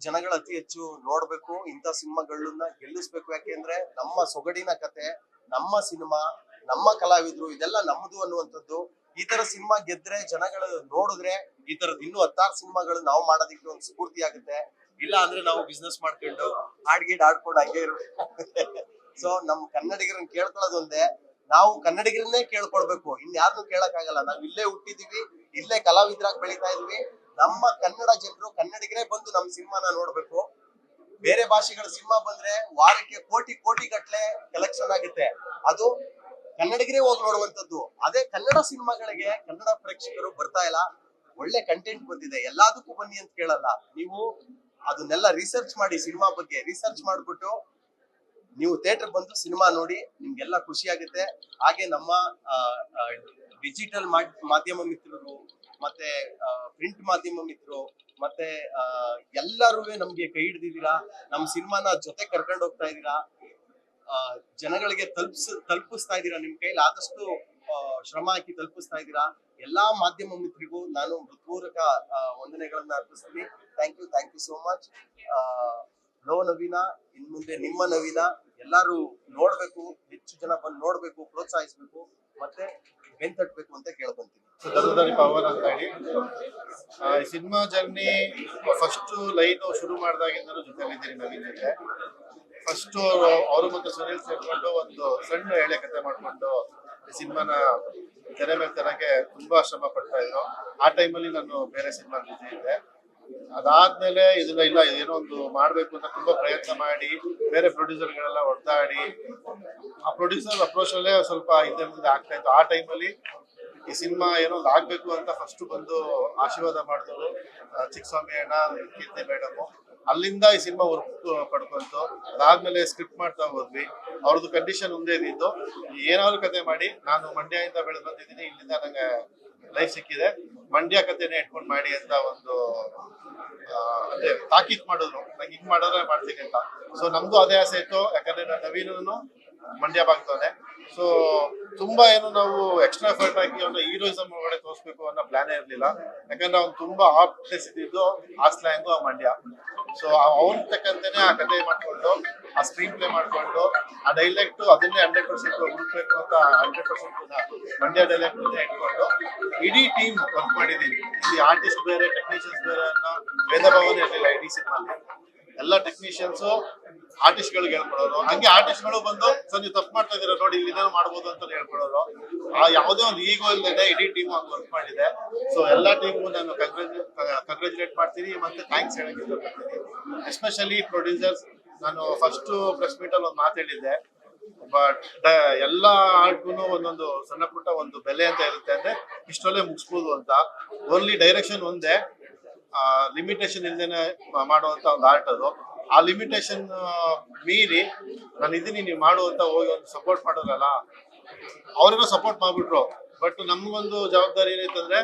ಜನಗಳು ಅತಿ ಹೆಚ್ಚು ನೋಡ್ಬೇಕು, ಇಂಥ ಸಿನಿಮಾಗಳನ್ನ ಗೆಲ್ಲಿಸ್ಬೇಕು. ಯಾಕೆಂದ್ರೆ ನಮ್ಮ ಸೊಗಡಿನ ಕತೆ, ನಮ್ಮ ಸಿನಿಮಾ, ನಮ್ಮ ಕಲಾವಿದ್ರು, ಇದೆಲ್ಲ ನಮ್ಮದು ಅನ್ನುವಂಥದ್ದು ಈ ತರ ಸಿನಿಮಾ ಗೆದ್ರೆ ಜನಗಳು ನೋಡಿದ್ರೆ ಈ ತರದ್ ಇನ್ನೂ 10 ಸಿನಿಮಾಗಳು ನಾವು ಮಾಡೋದಕ್ಕೆ ಒಂದು ಸ್ಫೂರ್ತಿ ಆಗುತ್ತೆ. ಇಲ್ಲ ಅಂದ್ರೆ ನಾವು ಬಿಸ್ನೆಸ್ ಮಾಡ್ಕೊಂಡು ಹಾಡ್ಗೀಡ್ ಆಡ್ಕೊಂಡು ಹಂಗೆ ಇರ್ಬೇಕು. ಸೊ ನಮ್ ಕನ್ನಡಿಗರನ್ನ ಕೇಳ್ಕೊಳ್ಳೋದು ಒಂದೇ, ನಾವು ಕನ್ನಡಿಗರನ್ನೇ ಕೇಳ್ಕೊಳ್ಬೇಕು, ಇನ್ಯಾರನ್ನೂ ಕೇಳಕ್ ಆಗಲ್ಲ. ನಾವ್ ಇಲ್ಲೇ ಹುಟ್ಟಿದೀವಿ, ಇಲ್ಲೇ ಕಲಾವಿದರಾಗಿ ಬೆಳೀತಾ ಇದೀವಿ. ನಮ್ಮ ಕನ್ನಡ ಜನರು ಕನ್ನಡಿಗರೇ ಬಂದು ನಮ್ ಸಿನಿಮಾನ ನೋಡ್ಬೇಕು. ಬೇರೆ ಭಾಷೆಗಳ ಸಿನಿಮಾ ಬಂದ್ರೆ ವಾರಕ್ಕೆ ಕೋಟಿ ಗಟ್ಲೆ ಕಲೆಕ್ಷನ್ ಆಗುತ್ತೆ, ಅದು ಕನ್ನಡಿಗರೇ ಹೋಗಿ ನೋಡುವಂತದ್ದು. ಅದೇ ಕನ್ನಡ ಸಿನಿಮಾಗಳಿಗೆ ಕನ್ನಡ ಪ್ರೇಕ್ಷಕರು ಬರ್ತಾ ಇಲ್ಲ. ಒಳ್ಳೆ ಕಂಟೆಂಟ್ ಬಂದಿದೆ, ಎಲ್ಲದಕ್ಕೂ ಬನ್ನಿ ಅಂತ ಕೇಳಲ್ಲ. ನೀವು ಅದನ್ನೆಲ್ಲ ರಿಸರ್ಚ್ ಮಾಡಿ, ಸಿನಿಮಾ ಬಗ್ಗೆ ರಿಸರ್ಚ್ ಮಾಡ್ಬಿಟ್ಟು ನೀವು ಥಿಯೇಟರ್ ಬಂದು ಸಿನಿಮಾ ನೋಡಿ, ನಿಮ್ಗೆಲ್ಲ ಖುಷಿ ಆಗುತ್ತೆ. ಹಾಗೆ ನಮ್ಮ ಡಿಜಿಟಲ್ ಮಾಧ್ಯಮ ಮಿತ್ರರು ಮತ್ತೆ ಪ್ರಿಂಟ್ ಮಾಧ್ಯಮ ಮಿತ್ರರು ಮತ್ತೆ ಎಲ್ಲರೂ ನಮ್ಗೆ ಕೈ ಹಿಡ್ದಿದ್ದೀರಾ, ನಮ್ ಸಿನಿಮಾನ ಜೊತೆ ಕರ್ಕೊಂಡು ಹೋಗ್ತಾ ಇದೀರಾ, ಜನಗಳಿಗೆ ತಲುಪಿಸ್ತಾ ಇದೀರಾ. ನಿಮ್ ಕೈಲಿ ಆದಷ್ಟು ಶ್ರಮ ಹಾಕಿ ತಲುಪಿಸ್ತಾ ಇದೀರಾ. ಎಲ್ಲಾ ಮಾಧ್ಯಮ ಮಿತ್ರರಿಗೂ ನಾನು ಹೃತ್ಪೂರ್ವಕ ವಂದನೆಗಳನ್ನ ಅರ್ಪಿಸ್ತೀನಿ. Thank you so much. Lo Naveena, ಇನ್ ಮುಂದೆ ನಿಮ್ಮ ನವೀನ ಎಲ್ಲಾರು ನೋಡ್ಬೇಕು, ಹೆಚ್ಚು ಜನ ಬಂದು ನೋಡ್ಬೇಕು, ಪ್ರೋತ್ಸಾಹಿಸ್ಬೇಕು, ಮತ್ತೆ ಬೆಂತಟ್ಬೇಕು ಅಂತ ಕೇಳ್ಕೊಂತೀನಿ. ಧರ್ಮಧಾರಿ ಪವನ್ ಅಂತ ಹೇಳಿ. ಈ ಸಿನಿಮಾ ಜರ್ನಿ ಫಸ್ಟ್ ಲೈನ್ ಶುರು ಮಾಡಿದಾಗಿಂದಲೂ ಜೊತೆಲಿದ್ದೀನಿ ನವೀನ್ ಜೊತೆ. ಫಸ್ಟ್ ಅವರು ಮತ್ತೆ ಸುನೀಲ್ ಸೇರ್ಕೊಂಡು ಒಂದು ಸಣ್ಣ ಎಳೆ ಕಥೆ ಮಾಡ್ಕೊಂಡು ಈ ಸಿನಿಮಾನ ತೆರೆ ಮೇಲೆ ತರಕ್ಕೆ ತುಂಬಾ ಶ್ರಮ ಪಡ್ತಾ ಇದ್ರು. ಆ ಟೈಮಲ್ಲಿ ನಾನು ಬೇರೆ ಸಿನಿಮಾ ಬಿಸಿ ಇದ್ದೆ. ಅದಾದ್ಮೇಲೆ ಇಲ್ಲ ಏನೋ ಒಂದು ಮಾಡ್ಬೇಕು ಅಂತ ತುಂಬಾ ಪ್ರಯತ್ನ ಮಾಡಿ ಬೇರೆ ಪ್ರೊಡ್ಯೂಸರ್ಗಳೆಲ್ಲ ಹೊಡೆದಾಡಿ ಆ ಪ್ರೊಡ್ಯೂಸರ್ ಅಪ್ರೋಚ್ ಅಲ್ಲೇ ಸ್ವಲ್ಪ ಹಿಂದೆ ಮುಂದೆ ಆಗ್ತಾ ಇತ್ತು. ಆ ಟೈಮಲ್ಲಿ ಈ ಸಿನಿಮಾ ಏನೋ ಒಂದು ಆಗ್ಬೇಕು ಅಂತ ಫಸ್ಟ್ ಬಂದು ಆಶೀರ್ವಾದ ಮಾಡಿದ್ರು ಚಿಕ್ಕಸ್ವಾಮಿ ಅಣ್ಣ, ಕೀರ್ತಿ ಮೇಡಮ್. ಅಲ್ಲಿಂದ ಈ ಸಿನಿಮಾ ವರ್ಕ್ ಪಡ್ಕೊಂತು. ಅದಾದ್ಮೇಲೆ ಸ್ಕ್ರಿಪ್ಟ್ ಮಾಡ್ತಾ ಹೋದ್ವಿ. ಅವ್ರದ್ದು ಕಂಡೀಷನ್ ಒಂದೇ ಇದ್ದು, ಏನಾದ್ರು ಕತೆ ಮಾಡಿ, ನಾನು ಮಂಡ್ಯದಿಂದ ಬೆಳೆದು ಬಂದಿದ್ದೀನಿ, ಇಲ್ಲಿಂದ ನಂಗೆ ಲೈಫ್ ಸಿಕ್ಕಿದೆ, ಮಂಡ್ಯ ಕತೆನೆ ಇಟ್ಕೊಂಡು ಮಾಡಿ ಅಂತ ಒಂದು ಅದೇ ತಾಕೀತ್ ಮಾಡಿದ್ರು. ನಂಗೆ ಹಿಂಗ್ ಮಾಡಿದ್ರೆ ಮಾಡ್ತೀನಿ ಅಂತ. ಸೊ ನಮ್ದು ಅದೇ ಆಸೆ ಇತ್ತು, ಯಾಕಂದ್ರೆ ನಾನು ನವೀನನು ಮಂಡ್ಯ ಭಾಗದವನೇ. ಸೊ ತುಂಬಾ ಏನು ನಾವು ಎಕ್ಸ್ಟ್ರಾ ಎಫರ್ಟ್ ಹಾಕಿ ಅವನ ಹೀರೋಯಿಸಮ್ ಒಳಗಡೆ ತೋರಿಸ್ಬೇಕು ಅನ್ನೋ ಪ್ಲಾನೇ ಇರ್ಲಿಲ್ಲ. ಯಾಕಂದ್ರೆ ಅವ್ನು ತುಂಬಾ ಆಪ್ಟ್ನೆಸ್ ಇದ್ದಿದ್ದು ಆ ಸ್ಲ್ಯಾಂಗು, ಆ ಮಂಡ್ಯ. ಸೊ ಅವನ್ ತಕ್ಕಂತೆನೆ ಆ ಕತೆ ಮಾಡ್ಕೊಂಡು, ಆ ಸ್ಕ್ರೀನ್ ಪ್ಲೇ ಮಾಡ್ಕೊಂಡು, ಆ ಡೈಲೆಕ್ಟ್ ಅದನ್ನೇ 100% ಹುಡುಕ್ಬೇಕು ಅಂತ 100% ಮಂಡ್ಯ ಡೈಲೆಕ್ಟ್ ಇಟ್ಕೊಂಡು ಇಡೀ ಟೀಮ್ ವರ್ಕ್ ಮಾಡಿದೀವಿ. ಇಲ್ಲಿ ಆರ್ಟಿಸ್ಟ್ ಬೇರೆ, ಟೆಕ್ನಿಷಿಯನ್ಸ್ ಬೇರೆ ಅನ್ನೋ ಭೇದ ಭಾವನೆ ಇರಲಿಲ್ಲ ಇಡೀ ಸಿನಿಮಾಲಿ. ಎಲ್ಲ ಟೆಕ್ನಿಷಿಯನ್ಸ್ ಆರ್ಟಿಸ್ಟ್ ಗಳಿಗೆ ಹೇಳ್ಕೊಡೋರು, ಹಂಗೆ ಆರ್ಟಿಸ್ಟ್ ಗಳು ಬಂದು ಸರ್ ನೀವು ತಪ್ಪು ಮಾಡ್ತಾ ಇದೀರ ನೋಡಿ, ಇಲ್ಲಿ ಏನೇನೋ ಮಾಡ್ಬೋದು ಅಂತ ಹೇಳ್ಕೊಡೋರು. ಆ ಯಾವುದೇ ಒಂದು ಈಗೋ ಇಲ್ಲದೆ ಇಡೀ ಟೀಮ್ ಹಂಗೆ ವರ್ಕ್ ಮಾಡಿದೆ. ಸೊ ಎಲ್ಲಾ ಟೀಮ್ಗೂ ನಾನು ಕಂಗ್ರಾಚುಲೇಟ್ ಮಾಡ್ತೀನಿ, ಮತ್ತೆ ಥ್ಯಾಂಕ್ಸ್ ಹೇಳಕ್ ಇಷ್ಟಪಡ್ತೀನಿ. Especially producers. ನಾನು ಫಸ್ಟ್ ಪ್ರೆಸ್ ಮೀಟ್ ಅಲ್ಲಿ ಒಂದು ಮಾತು ಹೇಳಿದ್ದೆ, ಬಟ್ ಎಲ್ಲಾ ಆರ್ಟ್ಗೂ ಒಂದೊಂದು ಸಣ್ಣ ಪುಟ್ಟ ಒಂದು ಬೆಲೆ ಅಂತ ಇರುತ್ತೆ, ಅಂದ್ರೆ ಇಷ್ಟರಲ್ಲೇ ಮುಗಿಸ್ಬೋದು ಅಂತ. ಓನ್ಲಿ ಡೈರೆಕ್ಷನ್ ಒಂದೇ, ಲಿಮಿಟೇಷನ್ ಇಲ್ದೇನೆ ಮಾಡುವಂತ ಒಂದು ಆರ್ಟ್ ಅದು. ಆ ಲಿಮಿಟೇಷನ್ ಮೀರಿ ನಾನು ಇದೀನಿ ನೀವು ಮಾಡುವಂತ ಹೋಗಿ ಒಂದು ಸಪೋರ್ಟ್ ಮಾಡೋದಲ್ಲ, ಅವ್ರಿಗೂ ಸಪೋರ್ಟ್ ಮಾಡ್ಬಿಟ್ರು. ಬಟ್ ನಮ್ಗೊಂದು ಜವಾಬ್ದಾರಿ ಏನೈತಂದ್ರೆ,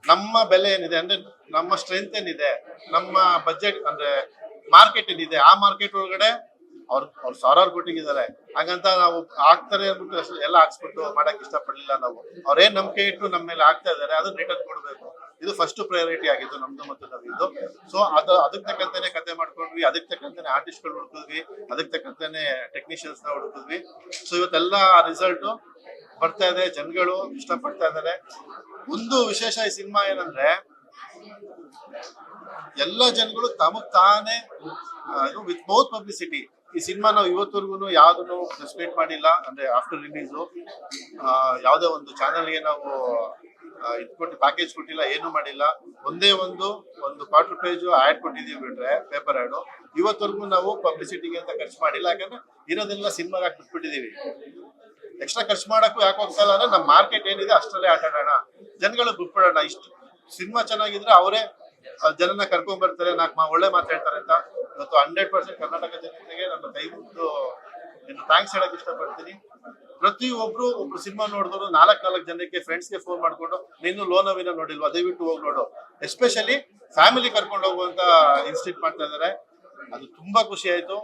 ನಮ್ಮ ಬೆಲೆ ಏನಿದೆ ಅಂದ್ರೆ ನಮ್ಮ ಸ್ಟ್ರೆಂತ್ ಏನಿದೆ, ನಮ್ಮ ಬಜೆಟ್ ಅಂದ್ರೆ ಮಾರ್ಕೆಟ್ ಏನಿದೆ, ಆ ಮಾರ್ಕೆಟ್ ಒಳಗಡೆ ಅವ್ರು ಸಾವಿರಾರು ಕೊಟ್ಟಿದ್ದಾರೆ. ಹಾಗಂತ ನಾವು ಆಗ್ತಾರೆ ಅಂದ್ಬಿಟ್ಟು ಎಲ್ಲ ಹಾಕ್ಸ್ಬಿಟ್ಟು ಮಾಡಕ್ ಇಷ್ಟಪಡ್ಲಿಲ್ಲ ನಾವು. ಅವ್ರೇನ್ ನಂಬಿಕೆ ಇಟ್ಟು ನಮ್ಮ ಮೇಲೆ ಆಗ್ತಾ ಇದಾರೆ ಅದನ್ನ ರಿಟರ್ನ್ ಕೊಡ್ಬೇಕು. ಇದು ಫಸ್ಟ್ ಪ್ರಯಾರಿಟಿ ಆಗಿತ್ತು ನಮ್ದು ಮತ್ತು ನಮ್ದು. ಸೊ ಅದಕ್ಕೆ ತಕ್ಕಂತಾನೆ ಕತೆ ಮಾಡ್ಕೊಂಡ್ವಿ, ಅದಕ್ಕೆ ತಕ್ಕಂತಾನೆ ಆರ್ಟಿಸ್ಟ್ ಗಳು ಹುಡುಕಿದ್ವಿ, ಅದಕ್ಕೆ ತಕ್ಕಂತಾನೆ ಟೆಕ್ನಿಷಿಯನ್ಸ್ ನ ಹುಡುಕಿದ್ವಿ. ಸೊ ಇವತ್ತೆಲ್ಲ ರಿಸಲ್ಟ್ ಬರ್ತಾ ಇದೆ, ಜನಗಳು ಇಷ್ಟಪಡ್ತಾ ಇದ್ದಾರೆ. ಒಂದು ವಿಶೇಷ ಈ ಸಿನಿಮಾ ಏನಂದ್ರೆ, ಎಲ್ಲ ಜನಗಳು ತಮಗ್ ತಾನೇ ವಿತ್ ಮೌತ್ ಪಬ್ಲಿಸಿಟಿ ಈ ಸಿನಿಮಾ ನಾವು ಇವತ್ತವರೆಗೂ ಯಾವ್ದನ್ನು ಪ್ರೆಸ್ ಮೀಟ್ ಮಾಡಿಲ್ಲ, ಅಂದ್ರೆ ಆಫ್ಟರ್ ರಿಲೀಸು ಯಾವುದೇ ಒಂದು ಚಾನೆಲ್ಗೆ ನಾವು ಇದ್ಕೊಟ್ಟು ಪ್ಯಾಕೇಜ್ ಕೊಟ್ಟಿಲ್ಲ, ಏನು ಮಾಡಿಲ್ಲ. ಒಂದೇ ಒಂದು ಕ್ವಾರ್ಟರ್ ಪೇಜ್ ಆಡ್ ಕೊಟ್ಟಿದೀವಿ ಬಿಟ್ರೆ, ಪೇಪರ್ ಆಡ್. ಇವತ್ತವರೆಗೂ ನಾವು ಪಬ್ಲಿಸಿಟಿಗೆ ಅಂತ ಖರ್ಚು ಮಾಡಿಲ್ಲ, ಯಾಕಂದ್ರೆ ಇರೋದೆಲ್ಲ ಸಿನಿಮಾಗೆ ಹಾಕ್ಬಿಟ್ಬಿಟ್ಟಿದೀವಿ. ಎಕ್ಸ್ಟ್ರಾ ಖರ್ಚು ಮಾಡಕ್ಕೂ ಯಾಕೆ ಹೋಗ್ತಲ್ಲ ಅಂದ್ರೆ, ನಮ್ಮ ಮಾರ್ಕೆಟ್ ಏನಿದೆ ಅಷ್ಟರಲ್ಲೇ ಆಟ ಆಡೋಣ, ಜನಗಳು ಬಿಟ್ಬಿಡೋಣ. ಇಷ್ಟು ಸಿನಿಮಾ ಚೆನ್ನಾಗಿದ್ರೆ ಅವರೇ ಜನನ ಕರ್ಕೊಂಡ್ ಬರ್ತಾರೆ, ಒಳ್ಳೆ ಮಾತಾಡ್ತಾರೆ ಅಂತ. ಇವತ್ತು 100% ಕರ್ನಾಟಕ ಜನತೆಗೆ ನನ್ನ ಕೈ ಮುಗಿದು ಥ್ಯಾಂಕ್ಸ್ ಹೇಳಕ್ ಇಷ್ಟಪಡ್ತೀನಿ. ಪ್ರತಿಯೊಬ್ರು ಸಿನಿಮಾ ನೋಡಿದ್ರು 4 ಜನಕ್ಕೆ ಫ್ರೆಂಡ್ಸ್ಗೆ ಫೋನ್ ಮಾಡ್ಕೊಂಡು, ನೀನು ಲೋ ನವೀನ ನೋಡಿಲ್ವಾ, ದಯವಿಟ್ಟು ಹೋಗಿ ನೋಡು. ಎಸ್ಪೆಷಲಿ ಫ್ಯಾಮಿಲಿ ಕರ್ಕೊಂಡು ಹೋಗುವಂತ ಇನ್ಸ್ಟಿಟ್ಯೂಟ್ ಮಾಡ್ತಾ ಇದಾರೆ. ಅದು ತುಂಬಾ ಖುಷಿ ಆಯ್ತು.